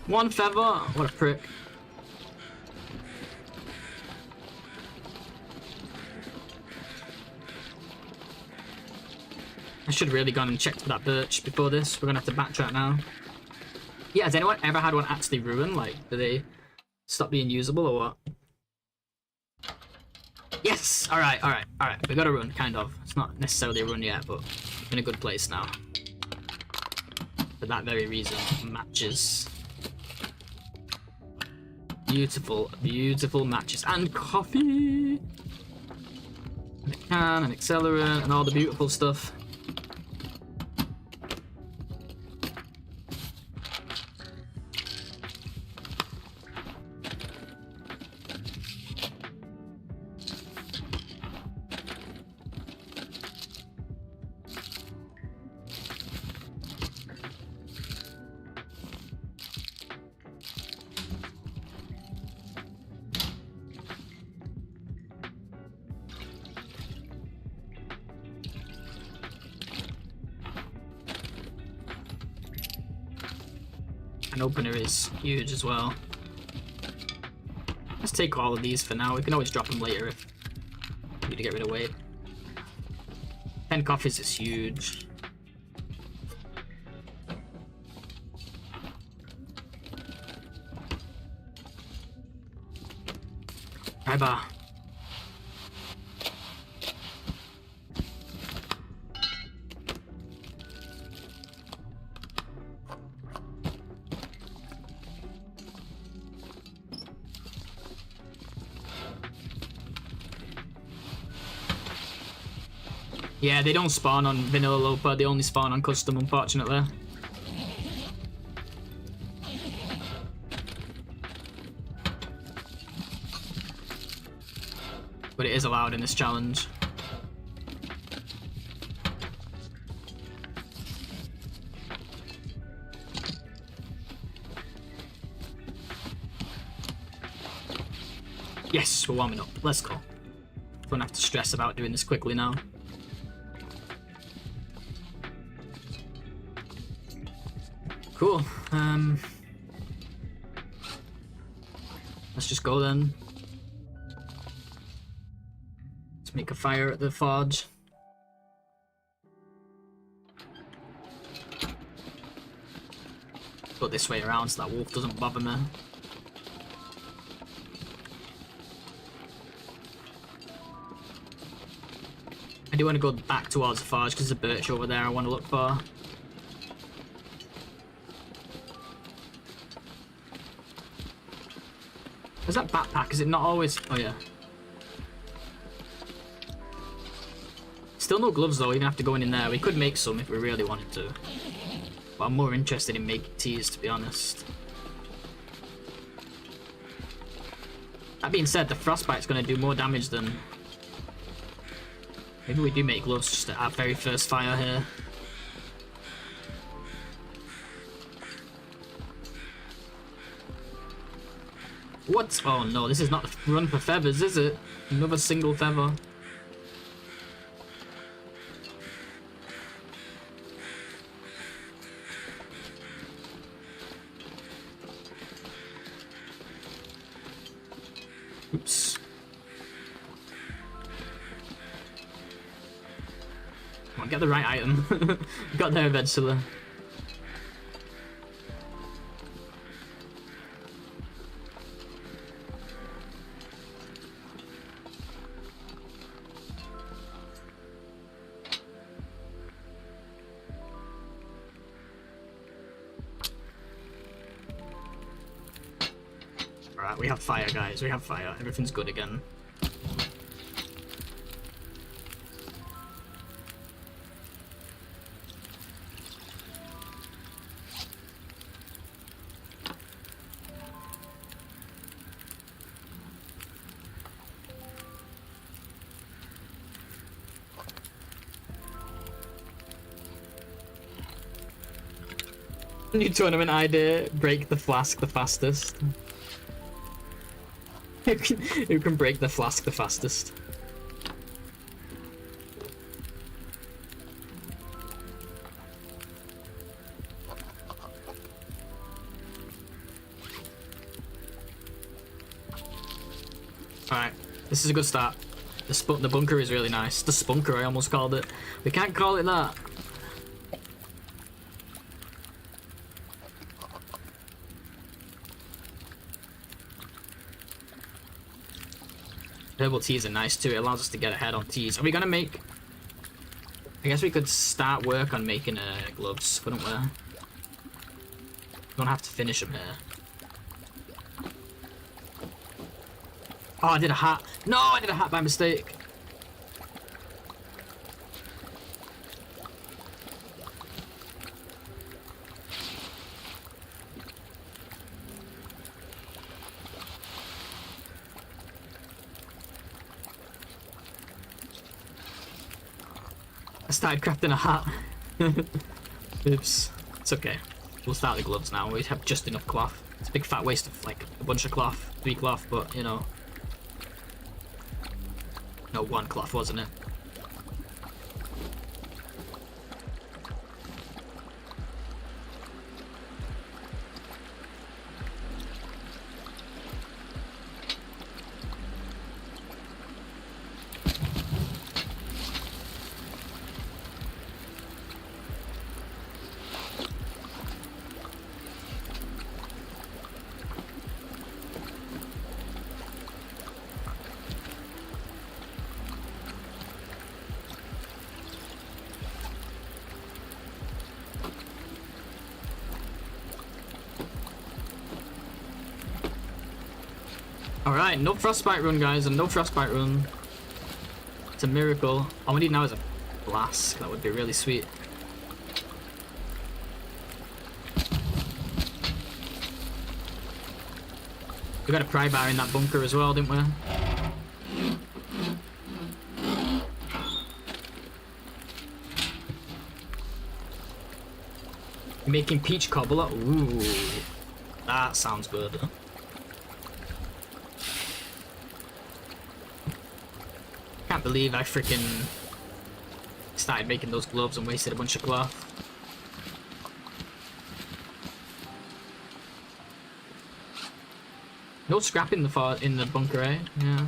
[SPEAKER 1] One feather, what a prick. I should have really gone and checked for that birch before this. We're gonna have to backtrack now. Yeah, has anyone ever had one actually ruin? Like, do they stop being usable or what? Yes! Alright. We got a run, kind of. It's not necessarily a run yet, but in a good place now. For that very reason, matches. Beautiful, beautiful matches. And coffee! And a can, an accelerant, and all the beautiful stuff. An opener is huge as well. Let's take all of these for now. We can always drop them later if we need to get rid of weight. 10 coffees is huge. Bye-bye. Yeah, they don't spawn on vanilla Loper, they only spawn on custom, unfortunately. But it is allowed in this challenge. Yes, we're warming up. Let's go. Don't have to stress about doing this quickly now. Cool. Let's just go then. Let's make a fire at the forge. Go this way around so that wolf doesn't bother me. I do want to go back towards the forge because there's a birch over there I want to look for. Is that backpack? Is it not always? Oh yeah. Still no gloves though, even after going in there. We could make some if we really wanted to. But I'm more interested in making teas, to be honest. That being said, the frostbite's going to do more damage than... Maybe we do make gloves just at our very first fire here. What? Oh no, this is not the run for feathers, is it? Another single feather. Oops. Come on, get the right item. Got there eventually. Alright, we have fire, guys. We have fire. Everything's good again. New tournament idea, break the flask the fastest. Who can break the flask the fastest? Alright, this is a good start. The bunker is really nice. The spunker, I almost called it. We can't call it that. Herbal teas are nice too, it allows us to get ahead on teas. Are we gonna make... I guess we could start work on making gloves, couldn't we? Don't have to finish them here. Oh, I did a hat. No, I did a hat by mistake. I started crafting a hat. Oops. It's okay. We'll start the gloves now. We have just enough cloth. It's a big fat waste of like a bunch of cloth. 3 cloth, but you know. No, 1 cloth, wasn't it? Alright, no frostbite run, guys, and no frostbite run. It's a miracle. All we need now is a blast. That would be really sweet. We got a pry bar in that bunker as well, didn't we? Making peach cobbler? Ooh, that sounds good. Can't believe I freaking started making those gloves and wasted a bunch of cloth. No scrap in the bunker, eh? Yeah.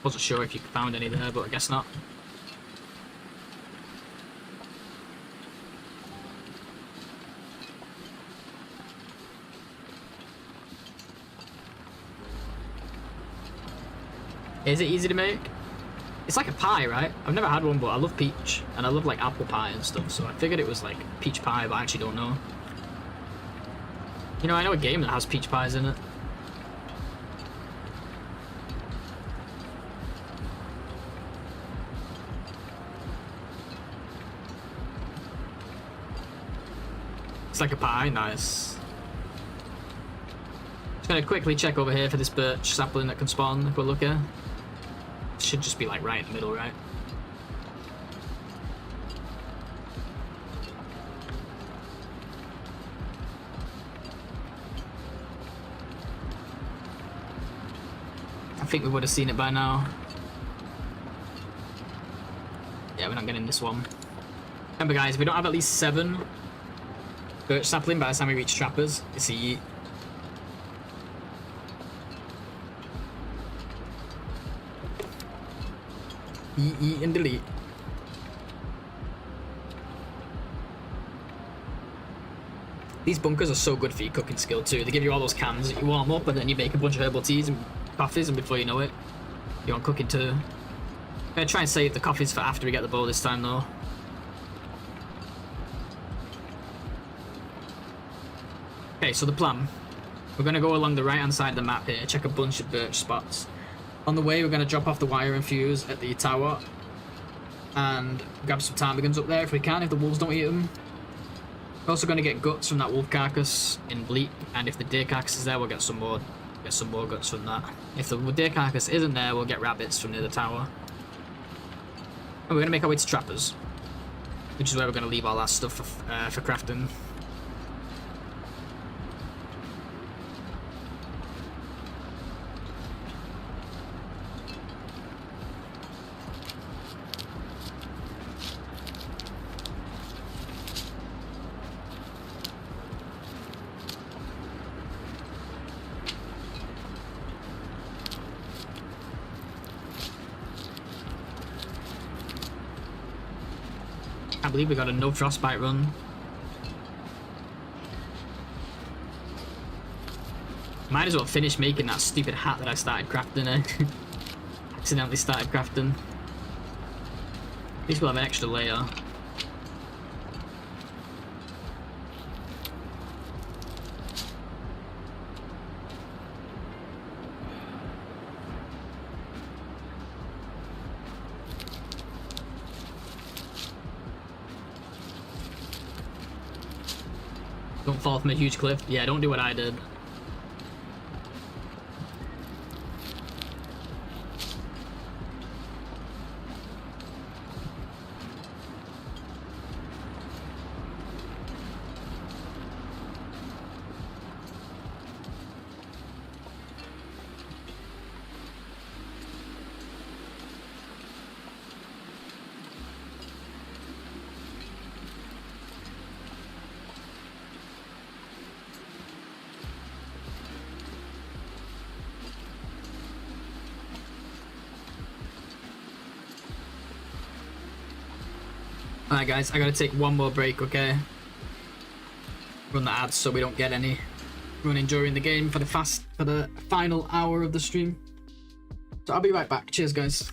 [SPEAKER 1] Wasn't sure if you found any there, but I guess not. Is it easy to make? It's like a pie, right? I've never had one, but I love peach, and I love like apple pie and stuff, so I figured it was like peach pie, but I actually don't know. You know, I know a game that has peach pies in it. It's like a pie, nice. Just gonna quickly check over here for this birch sapling that can spawn if we're lucky. Should just be like right in the middle, right? I think we would have seen it by now. Yeah, we're not getting this one. Remember guys, if we don't have at least 7 birch sapling by the time we reach trappers, it's a yeet. Yeet and delete. These bunkers are so good for your cooking skill too. They give you all those cans that you warm up and then you make a bunch of herbal teas and coffees, and before you know it, you're on cooking too. I'm gonna try and save the coffees for after we get the bow this time though. Okay, so the plan. We're gonna go along the right hand side of the map here, check a bunch of birch spots. On the way, we're going to drop off the wire and fuse at the tower and grab some ptarmigans up there if we can, if the wolves don't eat them. We're also going to get guts from that wolf carcass in bleak, and if the deer carcass is there, we'll get some more guts from that. If the deer carcass isn't there, we'll get rabbits from near the tower. And we're going to make our way to trappers, which is where we're going to leave all that stuff for crafting. I believe we got a no frostbite run. Might as well finish making that stupid hat that I started crafting. Accidentally started crafting. At least we'll have an extra layer. Don't fall from a huge cliff. Yeah, don't do what I did. Alright guys, I gotta take one more break, okay? Run the ads so we don't get any running during the game for the final hour of the stream. So I'll be right back. Cheers guys.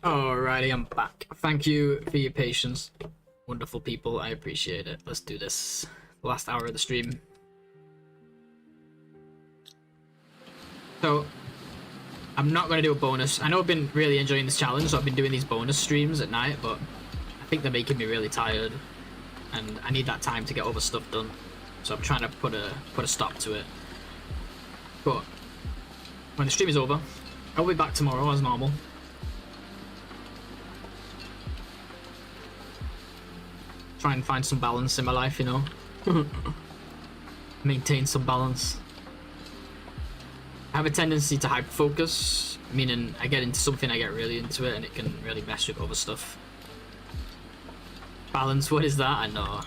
[SPEAKER 1] Alrighty, I'm back. Thank you for your patience. Wonderful people, I appreciate it. Let's do this. Last hour of the stream. So, I'm not going to do a bonus. I know I've been really enjoying this challenge, so I've been doing these bonus streams at night, but I think they're making me really tired. And I need that time to get other stuff done. So I'm trying to put a stop to it. But when the stream is over, I'll be back tomorrow as normal. Try and find some balance in my life, you know. Maintain some balance. I have a tendency to hyper-focus, meaning I get into something, I get really into it, and it can really mess with other stuff. Balance, what is that? I know.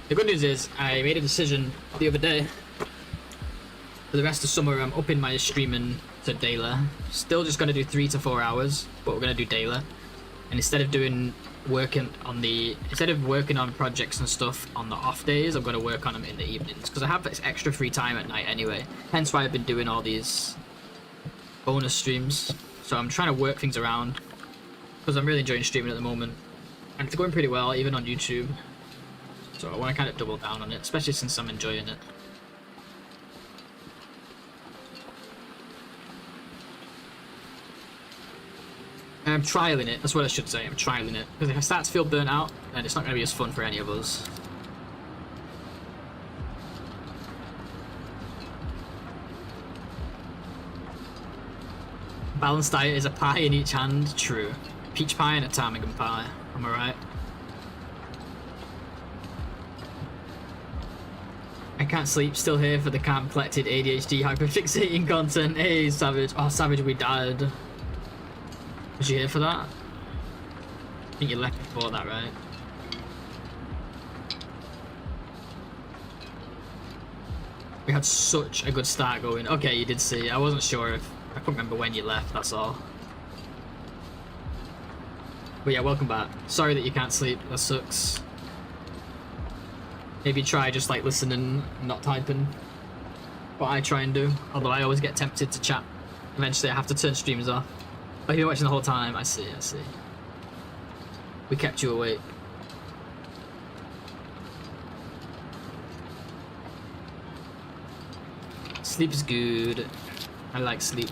[SPEAKER 1] The good news is, I made a decision the other day. For the rest of summer, I'm upping my streaming to daily. Still just going to do 3 to 4 hours, but we're going to do daily. And instead of working on projects and stuff on the off days, I'm going to work on them in the evenings, because I have this extra free time at night anyway. Hence why I've been doing all these bonus streams. So I'm trying to work things around, because I'm really enjoying streaming at the moment, and it's going pretty well even on YouTube. So I want to kind of double down on it, especially since I'm enjoying it. And I'm trialing it, that's what I should say, I'm trialing it. Because if I start to feel burnt out, then it's not going to be as fun for any of us. Balanced diet is a pie in each hand, true. Peach pie and a ptarmigan pie, am I right? I can't sleep, still here for the calm, collected ADHD hyperfixating content. Hey, Savage. Oh, Savage, we died. Was you here for that? I think you left before that, right? We had such a good start going. Okay, you did see. I wasn't sure if... I couldn't remember when you left, that's all. But yeah, welcome back. Sorry that you can't sleep, that sucks. Maybe try just like listening, not typing. What I try and do. Although I always get tempted to chat. Eventually I have to turn streams off. Oh, you're watching the whole time? I see. We kept you awake. Sleep is good. I like sleep.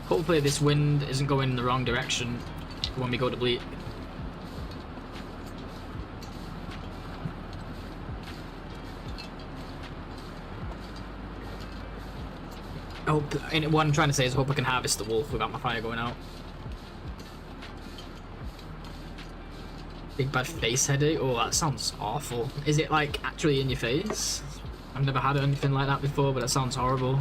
[SPEAKER 1] Hopefully this wind isn't going in the wrong direction when we go to bleak. What I'm trying to say is I hope I can harvest the wolf without my fire going out. Big bad face headache? Oh, that sounds awful. Is it like actually in your face? I've never had anything like that before, but that sounds horrible.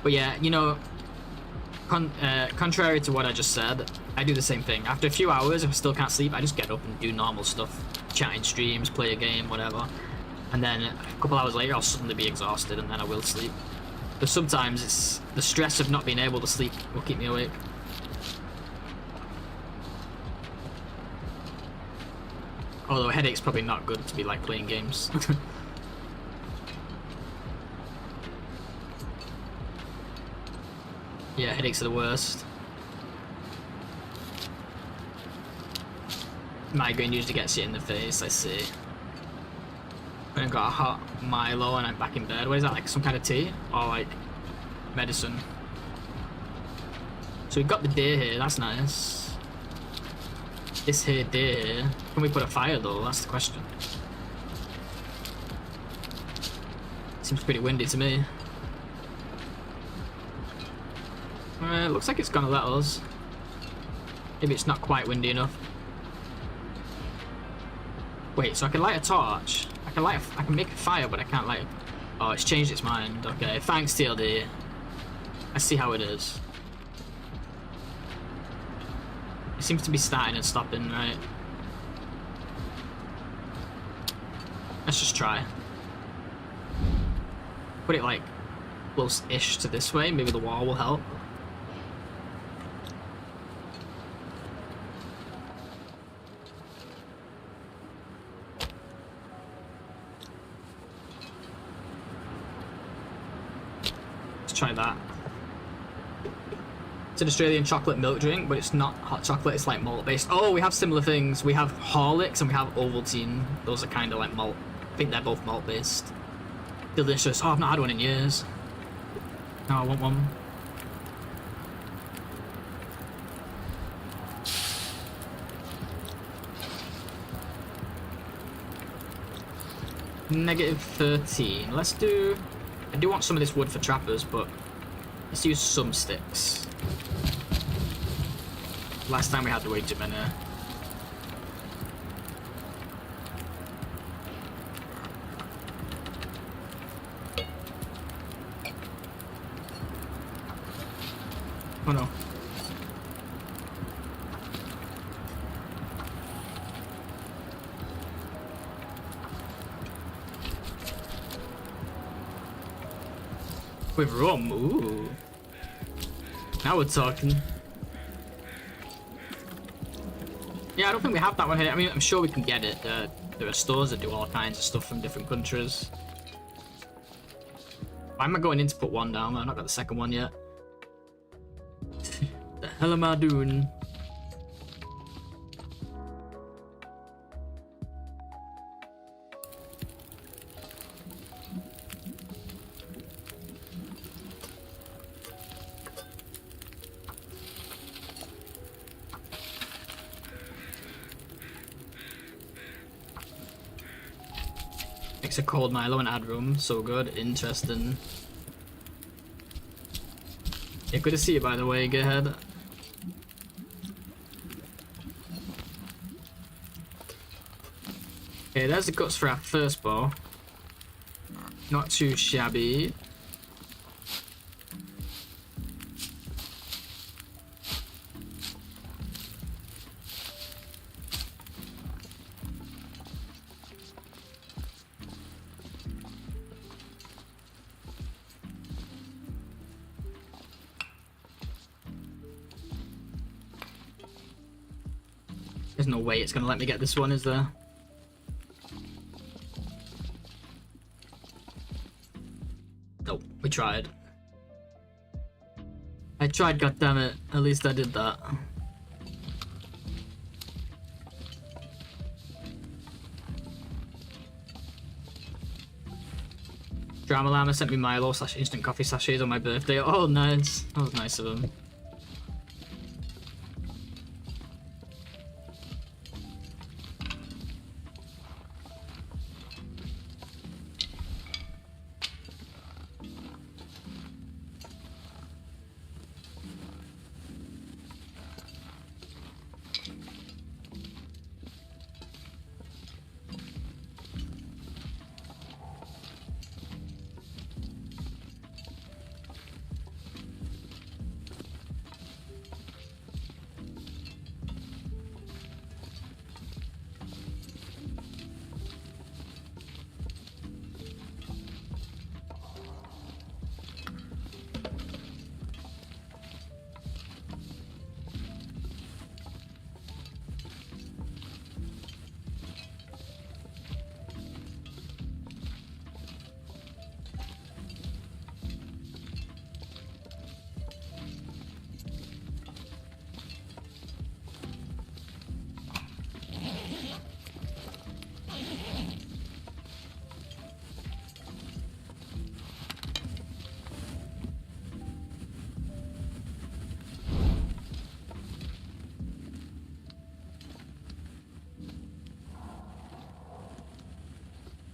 [SPEAKER 1] But yeah, you know, contrary to what I just said, I do the same thing. After a few hours, if I still can't sleep, I just get up and do normal stuff. Chat in streams, play a game, whatever. And then a couple hours later, I'll suddenly be exhausted and then I will sleep. But sometimes it's the stress of not being able to sleep will keep me awake. Although a headache's probably not good to be like playing games. Yeah, headaches are the worst. Migraine usually gets you in the face, I see. And I've got a hot Milo and I'm back in bed. What is that, like some kind of tea? Or like medicine? So we've got the deer here, that's nice. This here deer here. Can we put a fire though? That's the question. Seems pretty windy to me. Looks like it's gonna let us. Maybe it's not quite windy enough. Wait, so I can light a torch. I can make a fire, but I can't light it. Oh, it's changed its mind. Okay, thanks TLD. I see how it is. It seems to be starting and stopping, right? Let's just try. Put it like close-ish to this way. Maybe the wall will help. try that. It's an Australian chocolate milk drink, but it's not hot chocolate, it's like malt based. Oh, we have similar things. We have Horlicks and we have Ovaltine. Those are kind of like malt. I think they're both malt based. Delicious. Oh, I've not had one in years. No, I want one. -13. Let's do... I do want some of this wood for trappers, but let's use some sticks. Last time we had way too many. Oh no. With rum, ooh. Now we're talking. Yeah, I don't think we have that one here. I mean, I'm sure we can get it. There are stores that do all kinds of stuff from different countries. Why am I going in to put one down? I've not got the second one yet. The hell am I doing? Makes a cold Milo and add rum. So good. Interesting. Yeah, good to see you, by the way. Go ahead. Okay, there's the guts for our first bow. Not too shabby. There's no way it's gonna let me get this one, is there? Nope, we tried. I tried, goddammit. At least I did that. Drama Llama sent me Milo / instant coffee sachets on my birthday. Oh, nice. That was nice of him.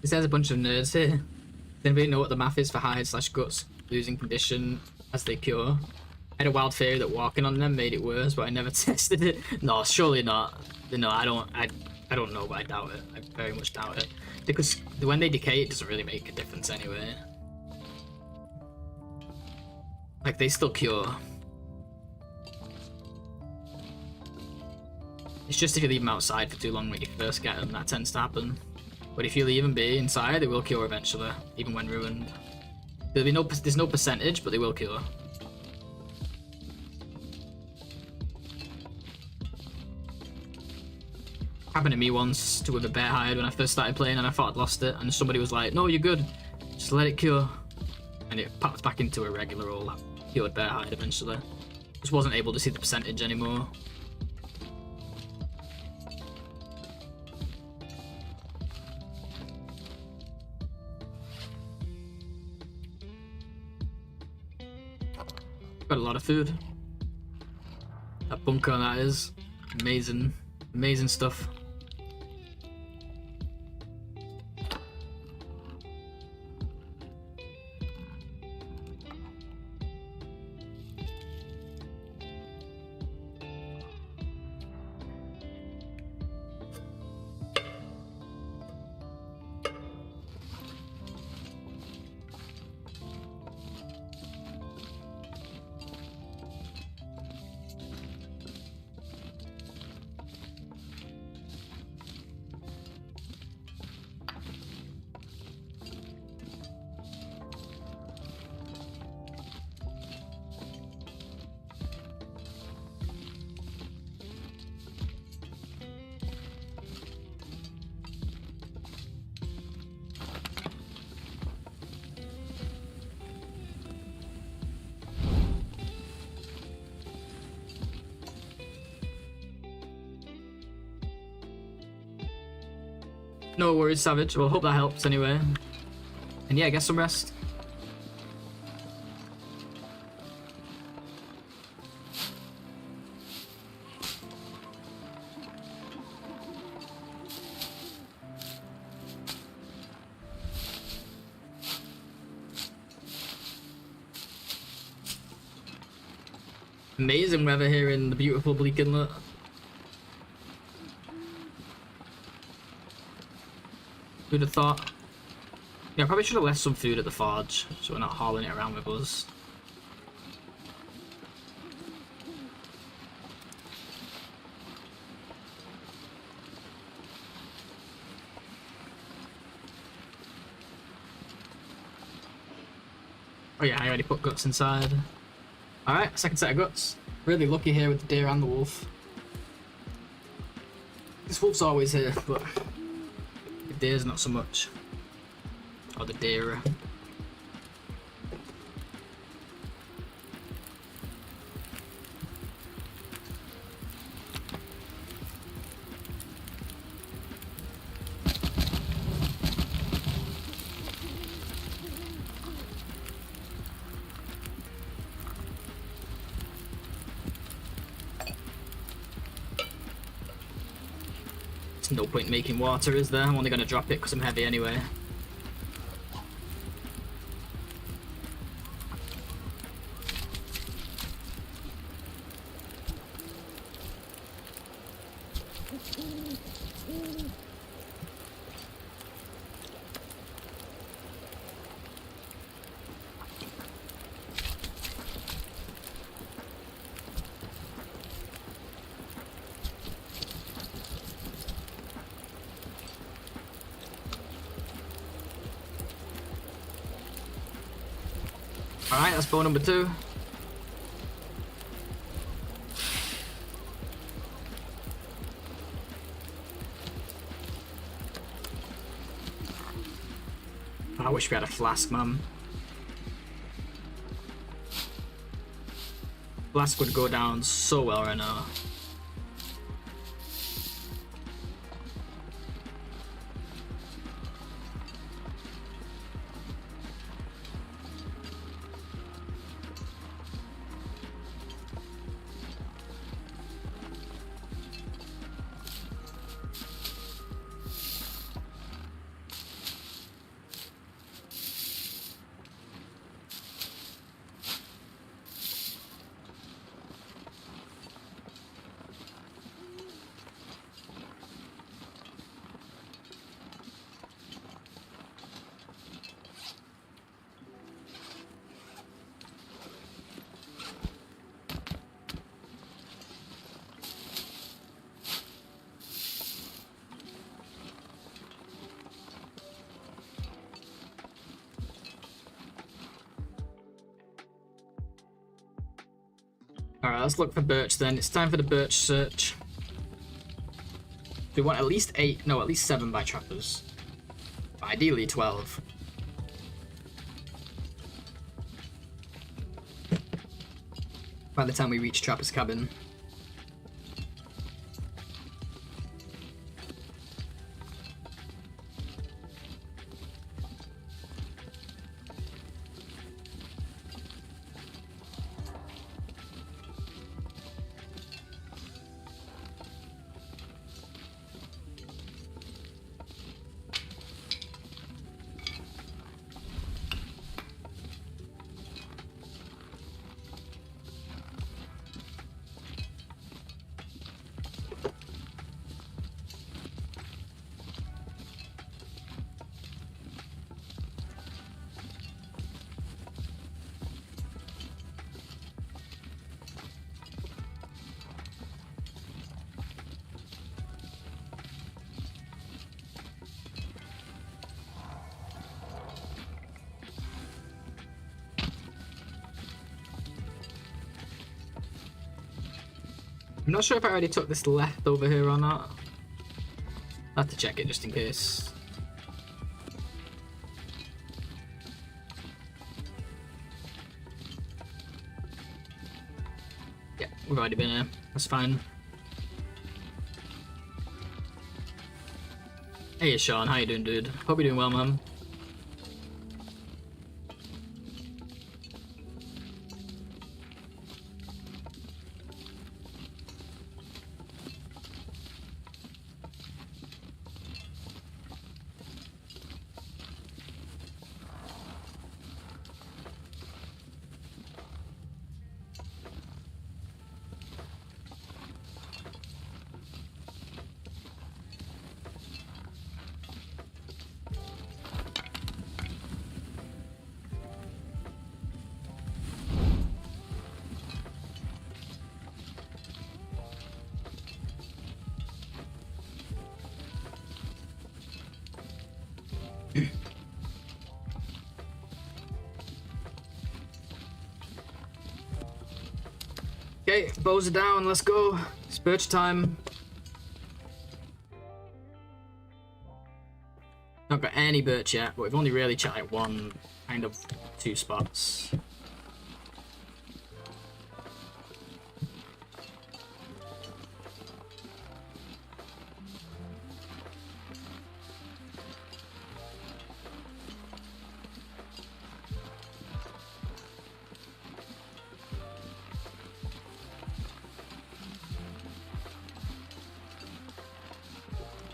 [SPEAKER 1] This has a bunch of nerds here. Does anybody know what the math is for hide / guts losing condition as they cure? I had a wild theory that walking on them made it worse, but I never tested it. No, surely not. No, I don't know, but I doubt it. I very much doubt it. Because when they decay, it doesn't really make a difference anyway. Like, they still cure. It's just if you leave them outside for too long when you first get them, that tends to happen. But if you leave them be inside, they will cure eventually, even when ruined. There's no percentage, but they will cure. Happened to me once with a bear hide when I first started playing, and I thought I'd lost it, and somebody was like, "No, you're good. Just let it cure." And and it pops back into a regular old cured bear hide eventually. Just wasn't able to see the percentage anymore. Got a lot of food. That bunker, that is amazing, amazing stuff. No worries, Savage. Well, hope that helps anyway. And yeah, get some rest. Amazing weather here in the beautiful Bleak Inlet. Who'd have thought? Yeah, I probably should have left some food at the forge, so we're not hauling it around with us. Oh yeah, I already put guts inside. Alright, second set of guts. Really lucky here with the deer and the wolf. This wolf's always here, but the deer's not so much. Or the deer. There's no point making water, is there? I'm only going to drop it because I'm heavy anyway. Alright, that's bow number 2. I wish we had a flask, man. Flask would go down so well right now. Alright, let's look for birch then. It's time for the birch search. We want at least 8, no, at least 7 by trappers. But ideally 12. by the time we reach Trapper's cabin. I'm not sure if I already took this left over here or not. I'll have to check it just in case. Yeah, we've already been here. That's fine. Hey Sean, how you doing, dude? Hope you're doing well, man. Okay, bows are down, let's go. It's birch time. Not got any birch yet, but we've only really checked like one, kind of two spots.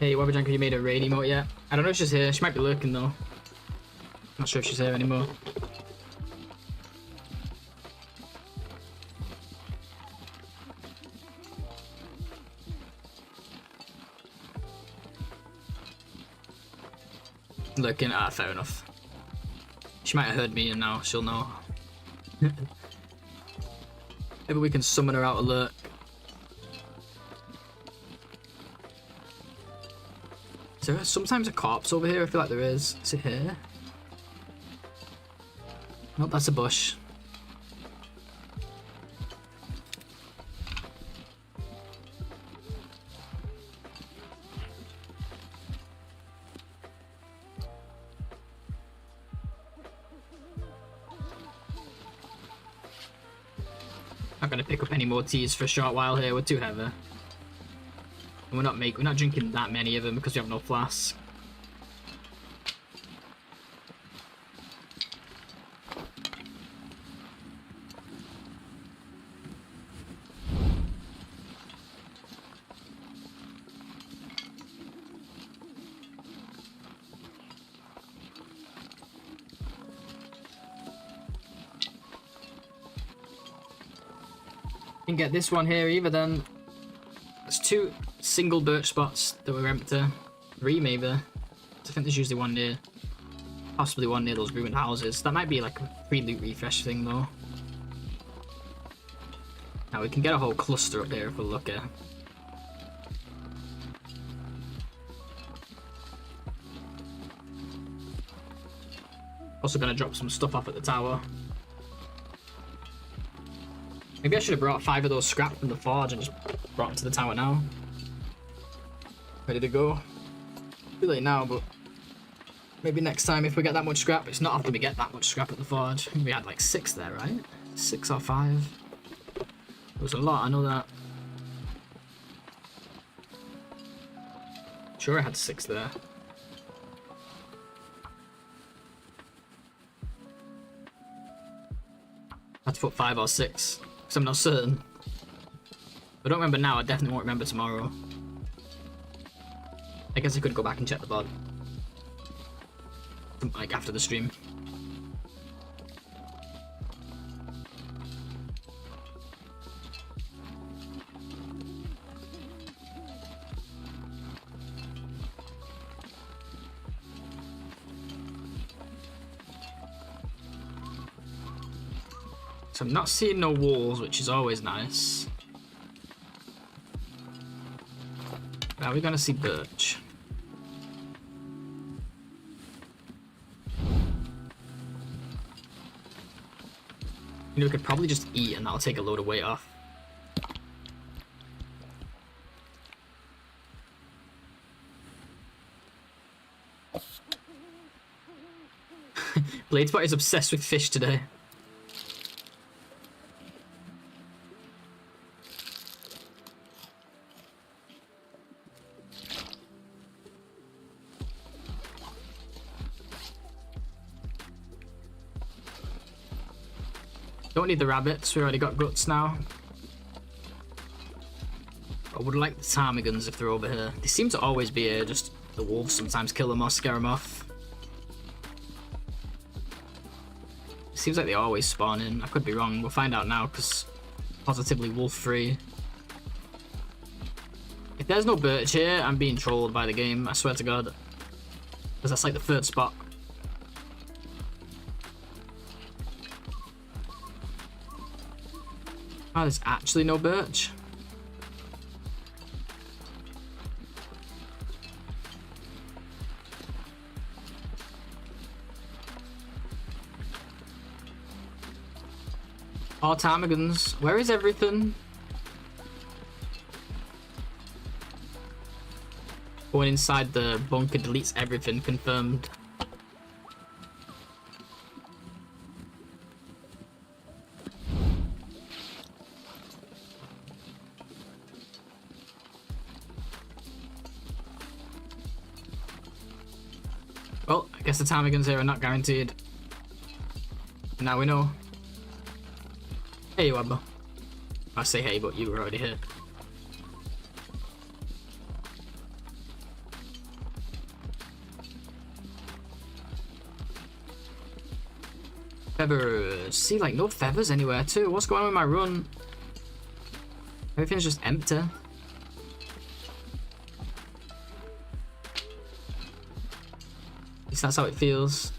[SPEAKER 1] Hey, Wabbajank, have you made a raid emote yet? I don't know if she's here. She might be lurking though. Not sure if she's here anymore. Lurking? Ah, fair enough. She might have heard me and now she'll know. Maybe we can summon her out of lurk. Is there sometimes a corpse over here? I feel like there is. Is it here? Nope, that's a bush. Not gonna pick up any more teas for a short while here. We're too heavy. And we're not drinking that many of them because we have no flask. Didn't get this one here either then. There's two single birch spots that were empty. Three maybe. I think there's usually one near, possibly one near those ruined houses. That might be like a free loot refresh thing though. Now we can get a whole cluster up here if we're lucky. Also gonna drop some stuff off at the tower. Maybe I should have brought 5 of those scrap from the forge and just brought them to the tower now. Ready to go. Too late now, but maybe next time if we get that much scrap. It's not often we get that much scrap at the forge. We had like 6 there, right? 6 or 5. There was a lot, I know that. Sure, I had 6 there. I had to put 5 or 6, because I'm not certain. If I don't remember now, I definitely won't remember tomorrow. I guess I could go back and check the VOD. Like, after the stream. So I'm not seeing no walls, which is always nice. Now we're gonna see birch. You know, we could probably just eat and that'll take a load of weight off. Bladespot is obsessed with fish today. Don't need the rabbits, we already got guts now. I would like the ptarmigans if they're over here. They seem to always be here, just the wolves sometimes kill them or scare them off. It seems like they always spawn in. I could be wrong, we'll find out now because positively wolf free. If there's no birch here, I'm being trolled by the game, I swear to God. Because that's like the 3rd spot. Oh, there's actually no birch. Oh, ptarmigans. Where is everything? Going inside the bunker deletes everything, confirmed. Well, I guess the ptarmigans here are not guaranteed. Now we know. Hey, Webber. I say hey, but you were already here. Feathers. See, like, no feathers anywhere, too. What's going on with my run? Everything's just empty. At least that's how it feels.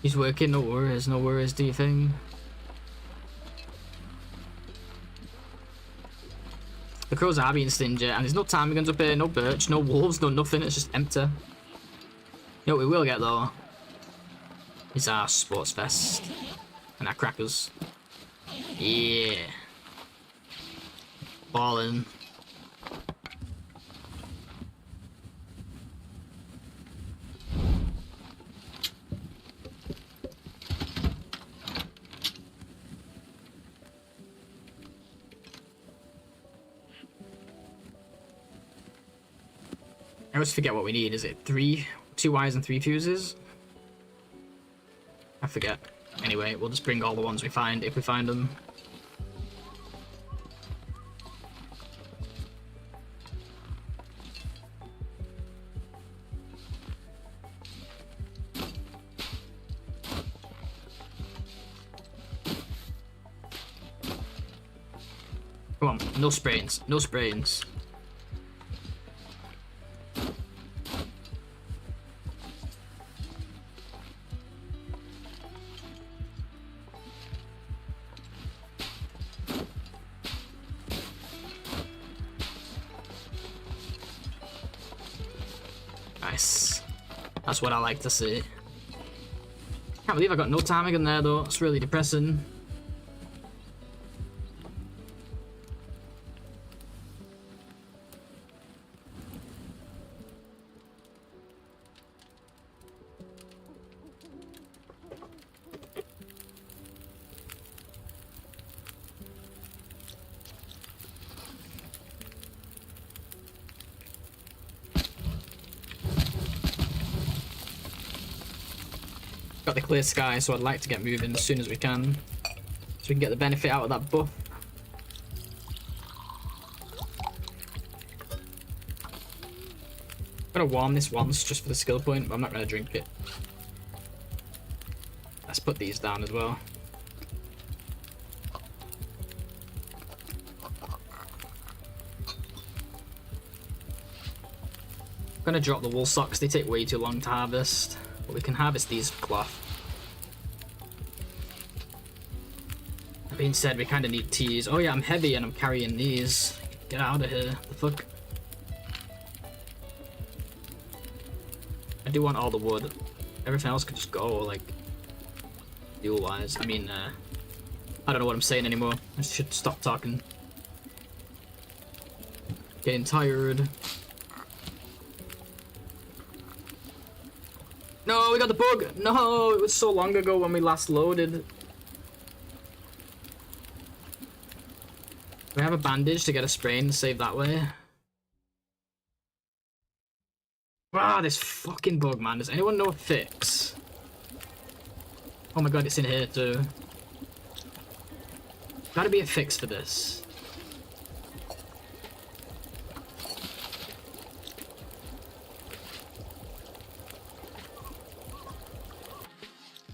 [SPEAKER 1] He's working, no worries, do you think? The crows are being stingy, and there's no ptarmigans up here, no birch, no wolves, no nothing, it's just empty. You know what we will get though? Is our sports fest. And our crackers. Yeah. Ballin'. I always forget what we need. Is it 2 wires and 3 fuses? I forget. Anyway, we'll just bring all the ones we find if we find them. Come on, no sprains, no sprains. Nice. That's what I like to see. Can't believe I got no ptarmigan there though. It's really depressing. Got the clear sky, so I'd like to get moving as soon as we can, so we can get the benefit out of that buff. I'm gonna warm this once just for the skill point, but I'm not gonna drink it. Let's put these down as well. I'm gonna drop the wool socks, they take way too long to harvest, but we can harvest these cloth. That being said, we kind of need teas. Oh yeah, I'm heavy and I'm carrying these. Get out of here, the fuck? I do want all the wood. Everything else could just go, like, fuel-wise. I mean, I don't know what I'm saying anymore. I should stop talking. Getting tired. No, we got the bug! No, it was so long ago when we last loaded. Do we have a bandage to get a sprain to save that way? Ah, this fucking bug, man. Does anyone know a fix? Oh my god, it's in here too. Gotta be a fix for this.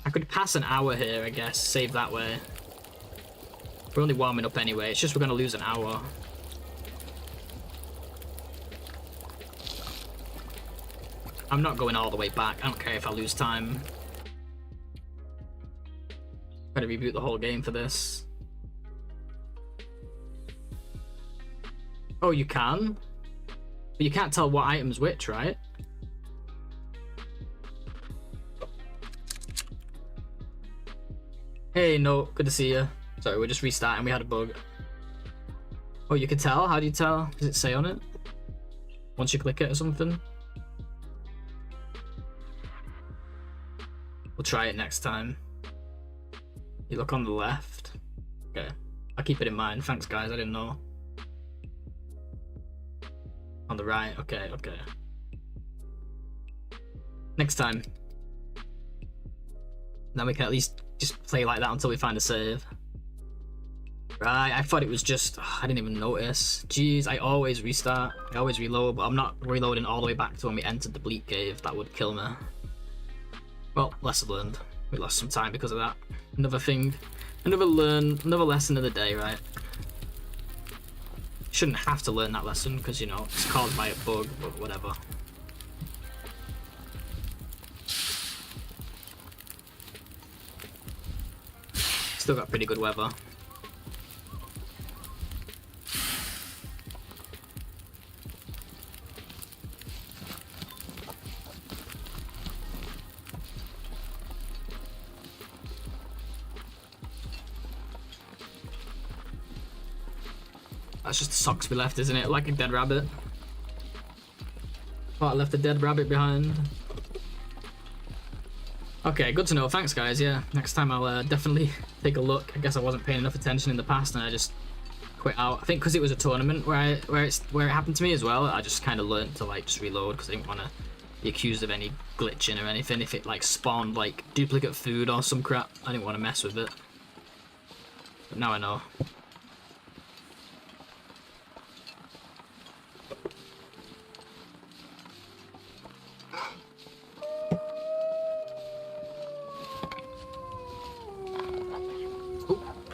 [SPEAKER 1] I could pass an hour here, I guess. Save that way. We're only warming up anyway. It's just we're gonna lose an hour. I'm not going all the way back. I don't care if I lose time. Gotta reboot the whole game for this. Oh, you can? But you can't tell what item's which, right? Hey, no, good to see you. Sorry, we're just restarting. We had a bug. Oh, you can tell? How do you tell? Does it say on it? Once you click it or something? We'll try it next time. You look on the left. Okay. I'll keep it in mind. Thanks, guys. I didn't know. On the right. Okay, okay. Next time. Then we can at least just play like that until we find a save. Right, I thought it was just... Oh, I didn't even notice. Jeez, I always restart. I always reload, but I'm not reloading all the way back to when we entered the bleak cave. That would kill me. Well, lesson learned. We lost some time because of that. Another thing. Another lesson of the day, right? Shouldn't have to learn that lesson because, you know, it's caused by a bug, but whatever. Still got pretty good weather. That's just the socks we left, isn't it? Like a dead rabbit. Oh, I left a dead rabbit behind. Okay, good to know. Thanks, guys. Yeah, next time I'll definitely take a look. I guess I wasn't paying enough attention in the past, and I just quit out. I think because it was a tournament where it happened to me as well. I just kind of learned to like just reload because I didn't want to be accused of any glitching or anything. If it like spawned like duplicate food or some crap, I didn't want to mess with it. But now I know.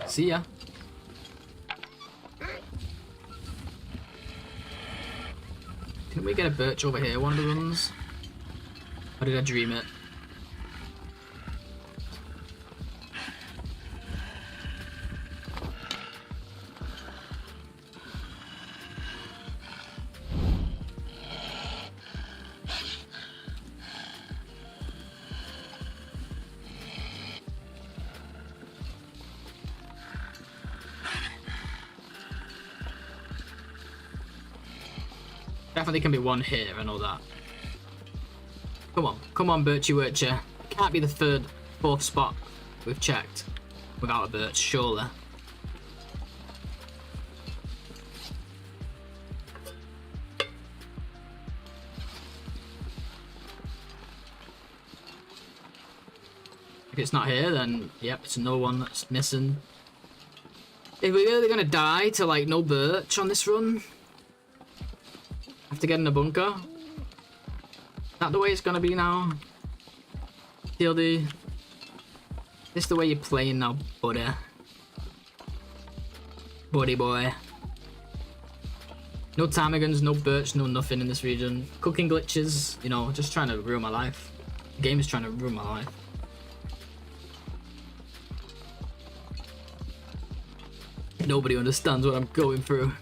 [SPEAKER 1] See ya. Didn't we get a birch over here one of the runs? Or did I dream it? Definitely can be one here, I know that. Come on, Birchy Wircher. Can't be the fourth spot we've checked without a birch, surely. If it's not here, then yep, it's no one that's missing. If we're really gonna die to like no birch on this run, have to get in a bunker. Is that the way it's gonna be now? TLD. This the way you're playing now, buddy. Buddy boy. No ptarmigans, no birch, no nothing in this region. Cooking glitches, you know, just trying to ruin my life. The game is trying to ruin my life. Nobody understands what I'm going through.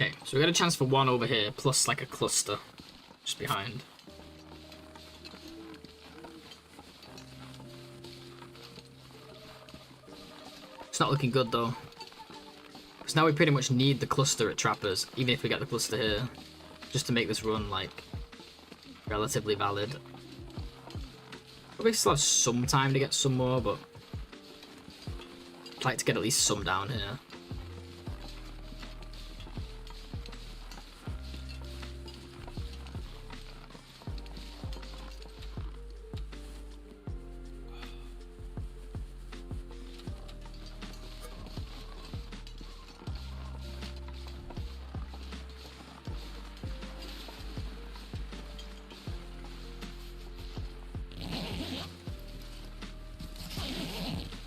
[SPEAKER 1] Okay, so we got a chance for one over here, plus like a cluster just behind. It's not looking good though. Because now we pretty much need the cluster at Trappers, even if we get the cluster here, just to make this run like relatively valid. Probably still have some time to get some more, but I'd like to get at least some down here.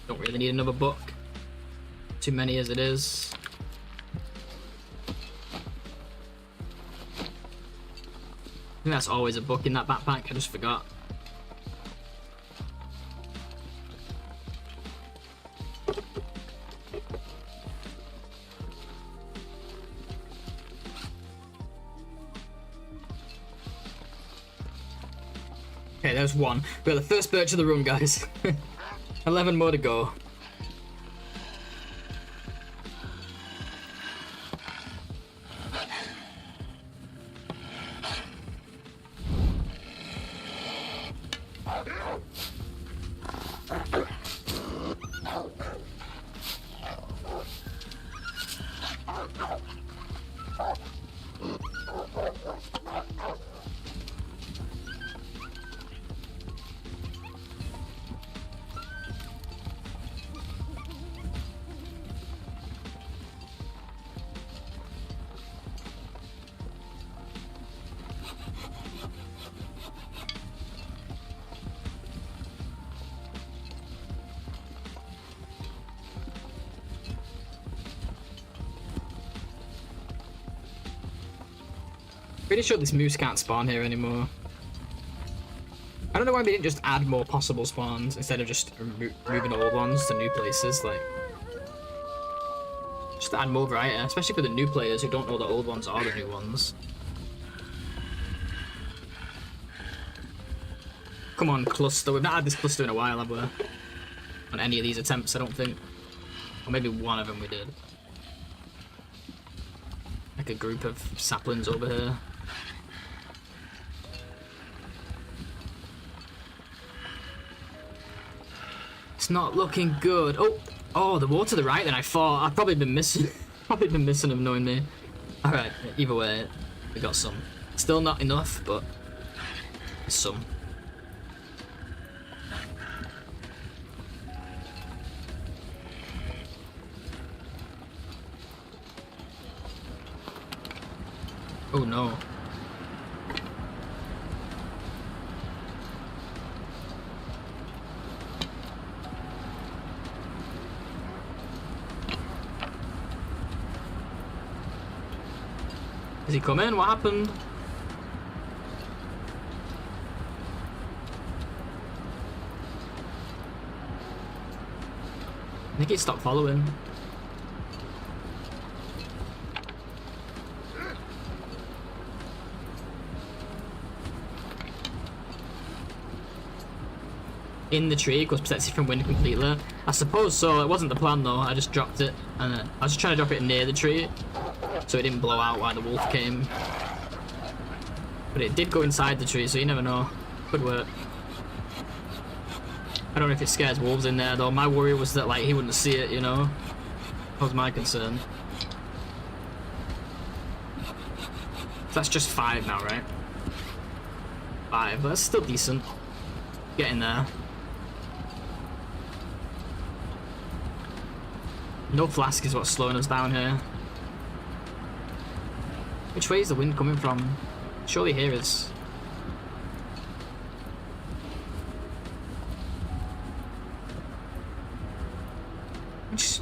[SPEAKER 1] Don't really need another book. Too many as it is. I think that's always a book in that backpack, I just forgot. Okay, there's one. We got the first birch of the run, guys. 11 more to go. Pretty sure this moose can't spawn here anymore. I don't know why they didn't just add more possible spawns instead of just moving old ones to new places. Like, just add more variety, especially for the new players who don't know the old ones are the new ones. Come on, cluster. We've not had this cluster in a while, have we? On any of these attempts, I don't think. Or maybe one of them we did. Like a group of saplings over here. It's not looking good. Oh, the wall to the right. Then I thought I've probably been missing. Probably been missing them knowing me. All right. Either way, we got some. Still not enough, but some. Oh no. Is he coming? What happened? I think he stopped following. in the tree because protects it from wind completely. I suppose so. It wasn't the plan though. I just dropped it, and I was just trying to drop it near the tree so it didn't blow out while the wolf came. But it did go inside the tree, so you never know. Could work. I don't know if it scares wolves in there though. My worry was that like he wouldn't see it, you know. That was my concern. So that's just 5 now, right? 5. That's still decent. Getting there. No flask is what's slowing us down here. Which way is the wind coming from? Surely here is. Which...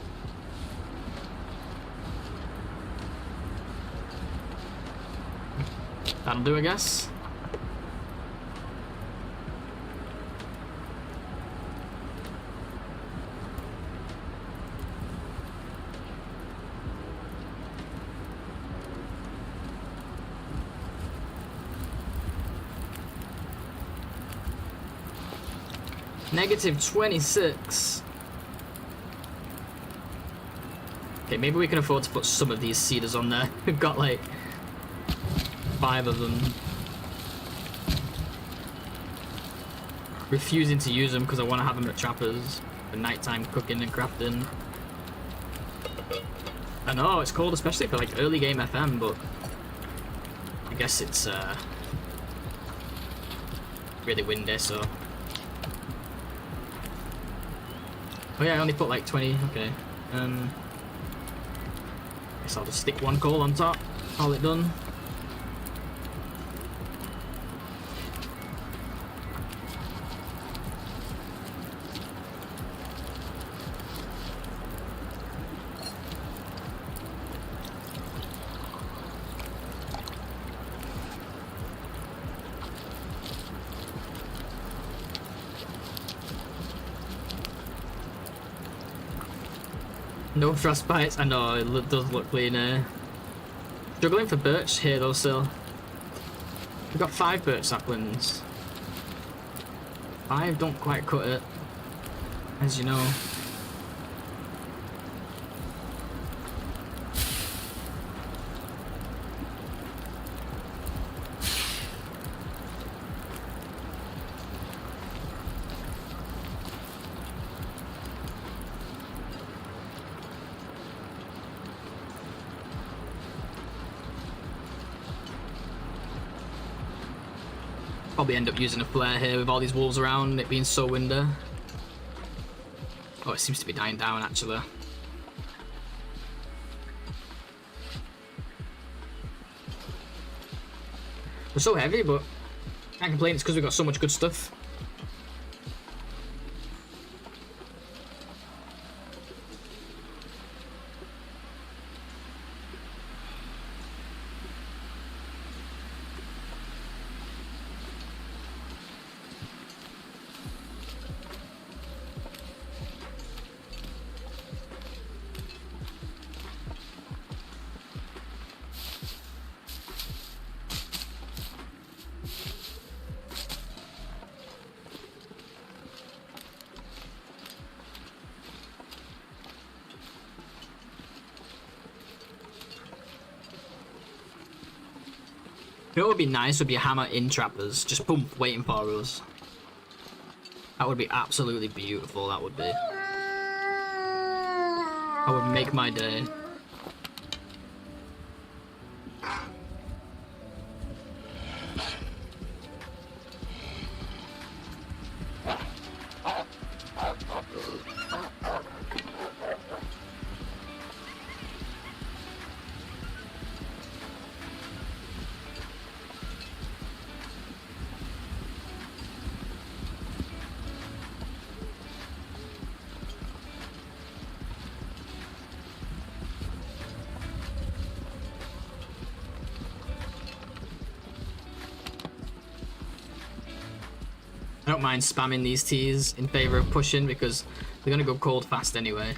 [SPEAKER 1] That'll do, I guess. -26. Okay, maybe we can afford to put some of these cedars on there. We've got like 5 of them. Refusing to use them because I want to have them at trappers for nighttime cooking and crafting. I know it's cold, especially for like early game FM, but I guess it's really windy, so. Oh yeah, I only put like 20. Okay. Guess I'll just stick 1 coal on top. Call it done. No frostbites. I know, it does look clean. Struggling for birch here though still. We've got 5 birch saplings. 5 don't quite cut it, as you know. Probably end up using a flare here with all these wolves around and it being so windy. Oh, it seems to be dying down actually. We're so heavy, but can't complain, it's because we've got so much good stuff. You know what would be nice would be a hammer in trappers, just boom, waiting for us. That would be absolutely beautiful, that would be. That would make my day. I don't mind spamming these teas in favor of pushing because they're gonna go cold fast anyway.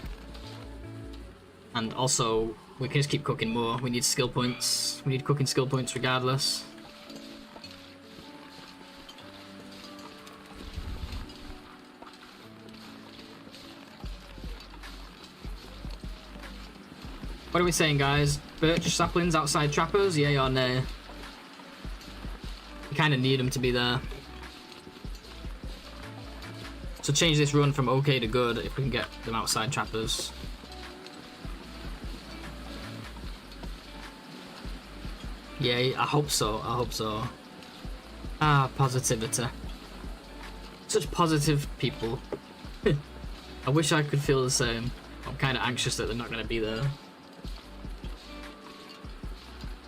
[SPEAKER 1] And also, we can just keep cooking more. We need skill points. We need cooking skill points regardless. What are we saying, guys? Birch saplings outside trappers, yay or nay? We kind of need them to be there. So change this run from okay to good if we can get them outside trappers. Yay, I hope so, I hope so. Ah, positivity. Such positive people. I wish I could feel the same. I'm kind of anxious that they're not going to be there.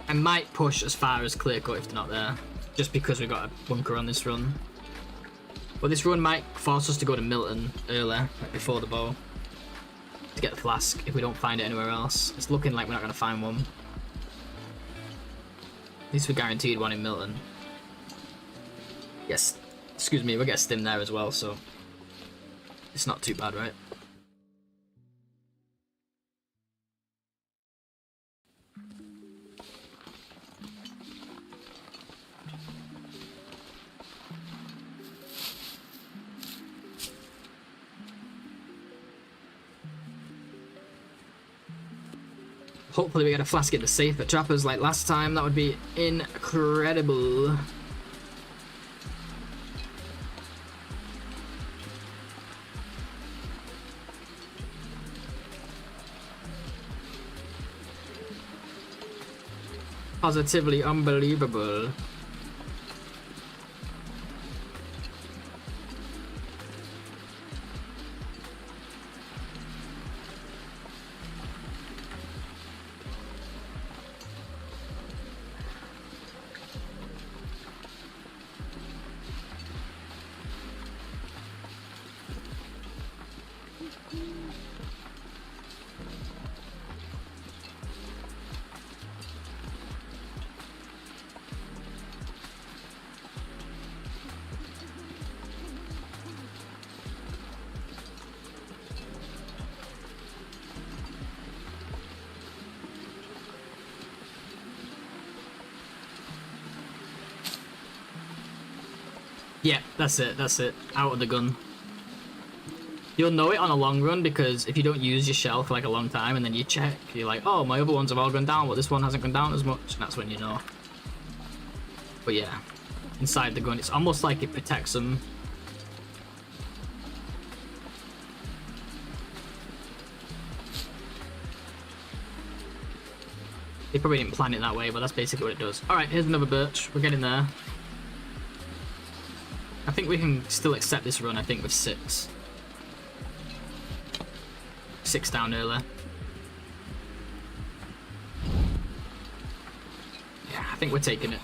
[SPEAKER 1] I might push as far as clear cut if they're not there, just because we've got a bunker on this run. But this run might force us to go to Milton early, like before the bow, to get the flask if we don't find it anywhere else. It's looking like we're not going to find one. At least we're guaranteed one in Milton. Yes, excuse me, we'll get a stim there as well, so it's not too bad, right? Hopefully we get a flask in the safe at trappers like last time. That would be incredible. Positively unbelievable. Yeah, that's it, that's it. Out of the gun. You'll know it on a long run because if you don't use your shell for like a long time and then you check, you're like, oh, my other ones have all gone down, but this one hasn't gone down as much, and that's when you know. But yeah, inside the gun, it's almost like it protects them. They probably didn't plan it that way, but that's basically what it does. Alright, here's another birch. We're getting there. I think we can still accept this run, I think, with 6. 6 down early. Yeah, I think we're taking it.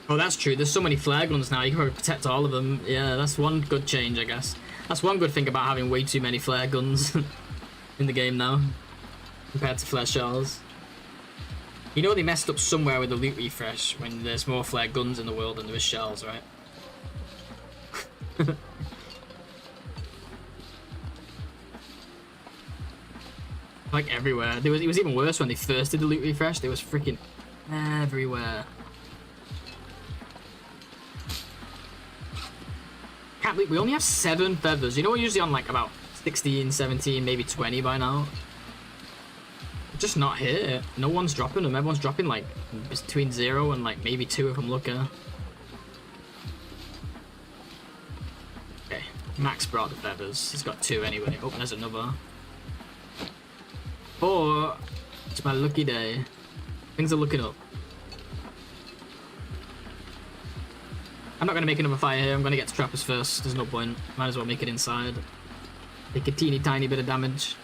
[SPEAKER 1] Oh, that's true. There's so many flare guns now. You can probably protect all of them. Yeah, that's one good change, I guess. That's one good thing about having way too many flare guns in the game now, compared to flare shells. You know they messed up somewhere with the loot refresh when there's more flare guns in the world than there is shells, right? Like everywhere. It was even worse when they first did the loot refresh. They was freaking everywhere. Can't believe we only have 7 feathers. You know, we're usually on like about 16, 17, maybe 20 by now. Just not here. No one's dropping them. Everyone's dropping like between 0 and like maybe 2 if I'm lucky. Okay, Max brought the feathers. He's got 2 anyway. Oh, there's another. 4. It's my lucky day. Things are looking up. I'm not going to make another fire here. I'm going to get to trappers first. There's no point. Might as well make it inside. Take a teeny tiny bit of damage.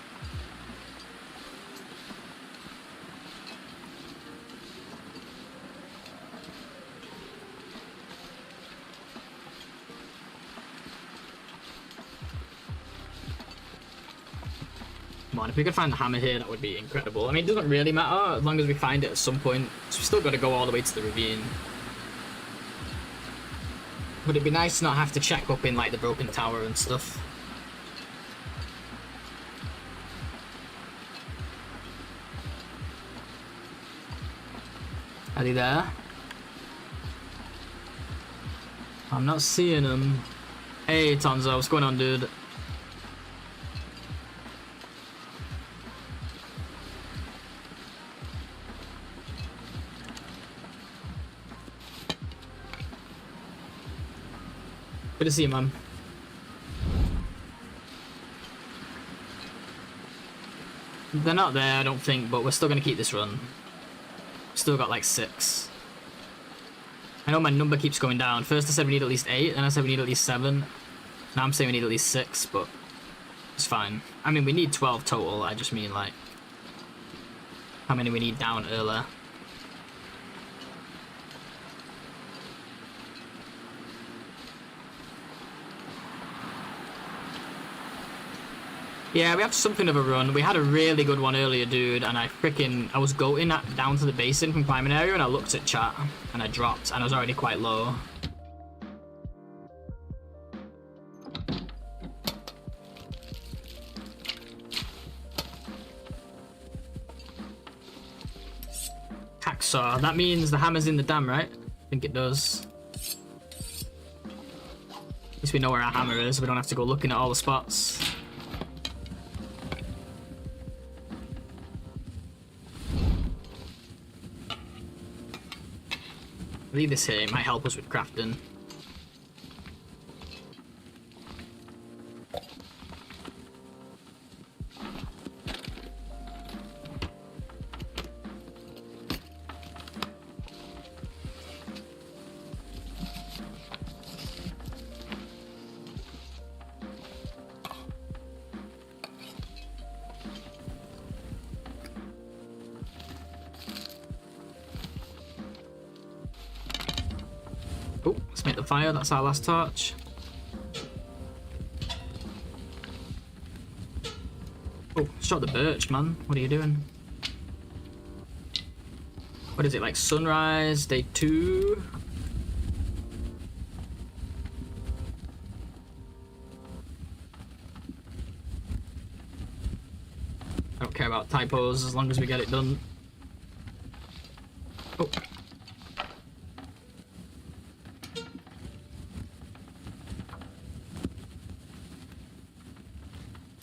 [SPEAKER 1] Come on, if we could find the hammer here, that would be incredible. I mean, it doesn't really matter as long as we find it at some point. So we've still got to go all the way to the ravine. Would it be nice to not have to check up in like the broken tower and stuff? Are they there? I'm not seeing them. Hey Tonzo, what's going on, dude? Good to see you, man. They're not there, I don't think, but we're still gonna keep this run. Still got like 6. I know my number keeps going down. First I said we need at least 8, then I said we need at least 7. Now I'm saying we need at least 6, but it's fine. I mean, we need 12 total, I just mean like how many we need down earlier. Yeah, we have something of a run. We had a really good one earlier, dude, and I was going down to the basin from climbing area, and I looked at chat, and I dropped, and I was already quite low. Hacksaw. That means the hammer's in the dam, right? I think it does. At least we know where our hammer is, we don't have to go looking at all the spots. Leave this here, it might help us with crafting. Oh, let's make the fire, that's our last torch. Oh, shot the birch, man. What are you doing? What is it, like sunrise, day 2? I don't care about typos as long as we get it done. Oh.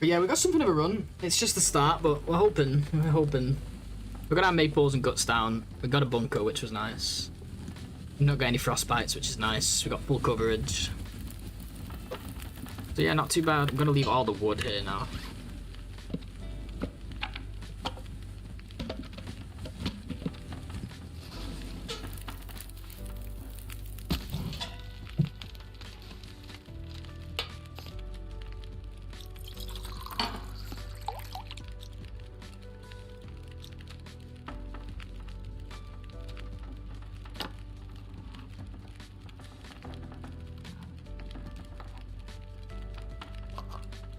[SPEAKER 1] But yeah, we got something of a run. It's just the start, but we're hoping. We got our maples and guts down. We got a bunker, which was nice. We've not got any frostbites, which is nice. We got full coverage. So yeah, not too bad. I'm gonna leave all the wood here now.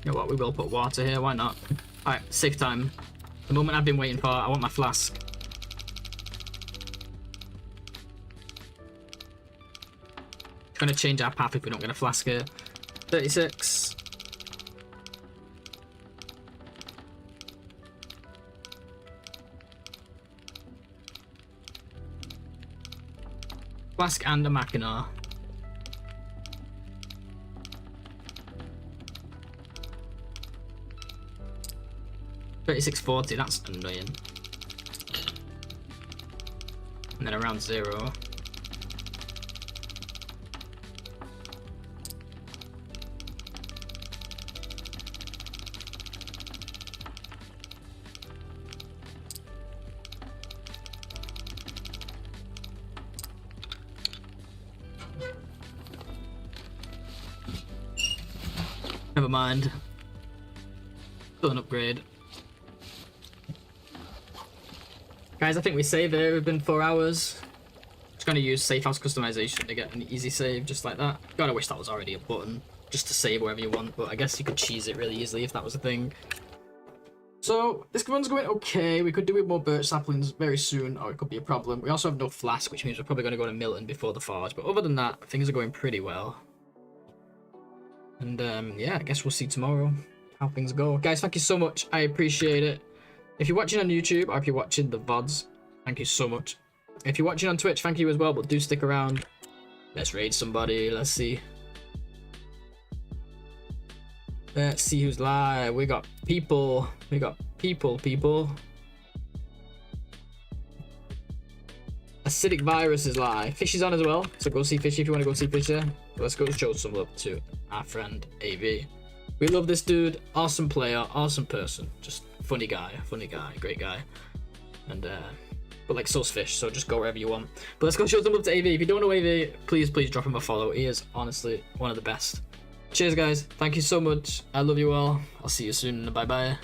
[SPEAKER 1] You know what, we will put water here, why not? Alright, save time. The moment I've been waiting for, I want my flask. Trying to change our path if we don't get a flask here. 36. Flask and a Mackinac. 3640, that's annoying. And then around 0. Never mind. Still an upgrade. Guys, I think we save here. We've been 4 hours. Just gonna use safe house customization to get an easy save just like that. God, I wish that was already a button just to save wherever you want, but I guess you could cheese it really easily if that was a thing. So this run's going okay. We could do with more birch saplings very soon, or it could be a problem. We also have no flask, which means we're probably going to go to Milton before the forge. But other than that, things are going pretty well. And yeah, I guess we'll see tomorrow how things go. Guys, thank you so much. I appreciate it. If you're watching on YouTube or if you're watching the VODs, thank you so much. If you're watching on Twitch, thank you as well, but do stick around. Let's raid somebody. Let's see. Let's see who's live. We got people. We got people. Acidic Virus is live. Fishy's on as well, so go see Fishy if you want to go see Fishy. Let's go show some love to our friend AV. We love this dude. Awesome player, awesome person. Just funny guy, great guy. And but like so's Fish, so just go wherever you want. But let's go show some love to AV. If you don't know AV, please drop him a follow. He is honestly one of the best. Cheers, guys. Thank you so much. I love you all. I'll see you soon. Bye bye.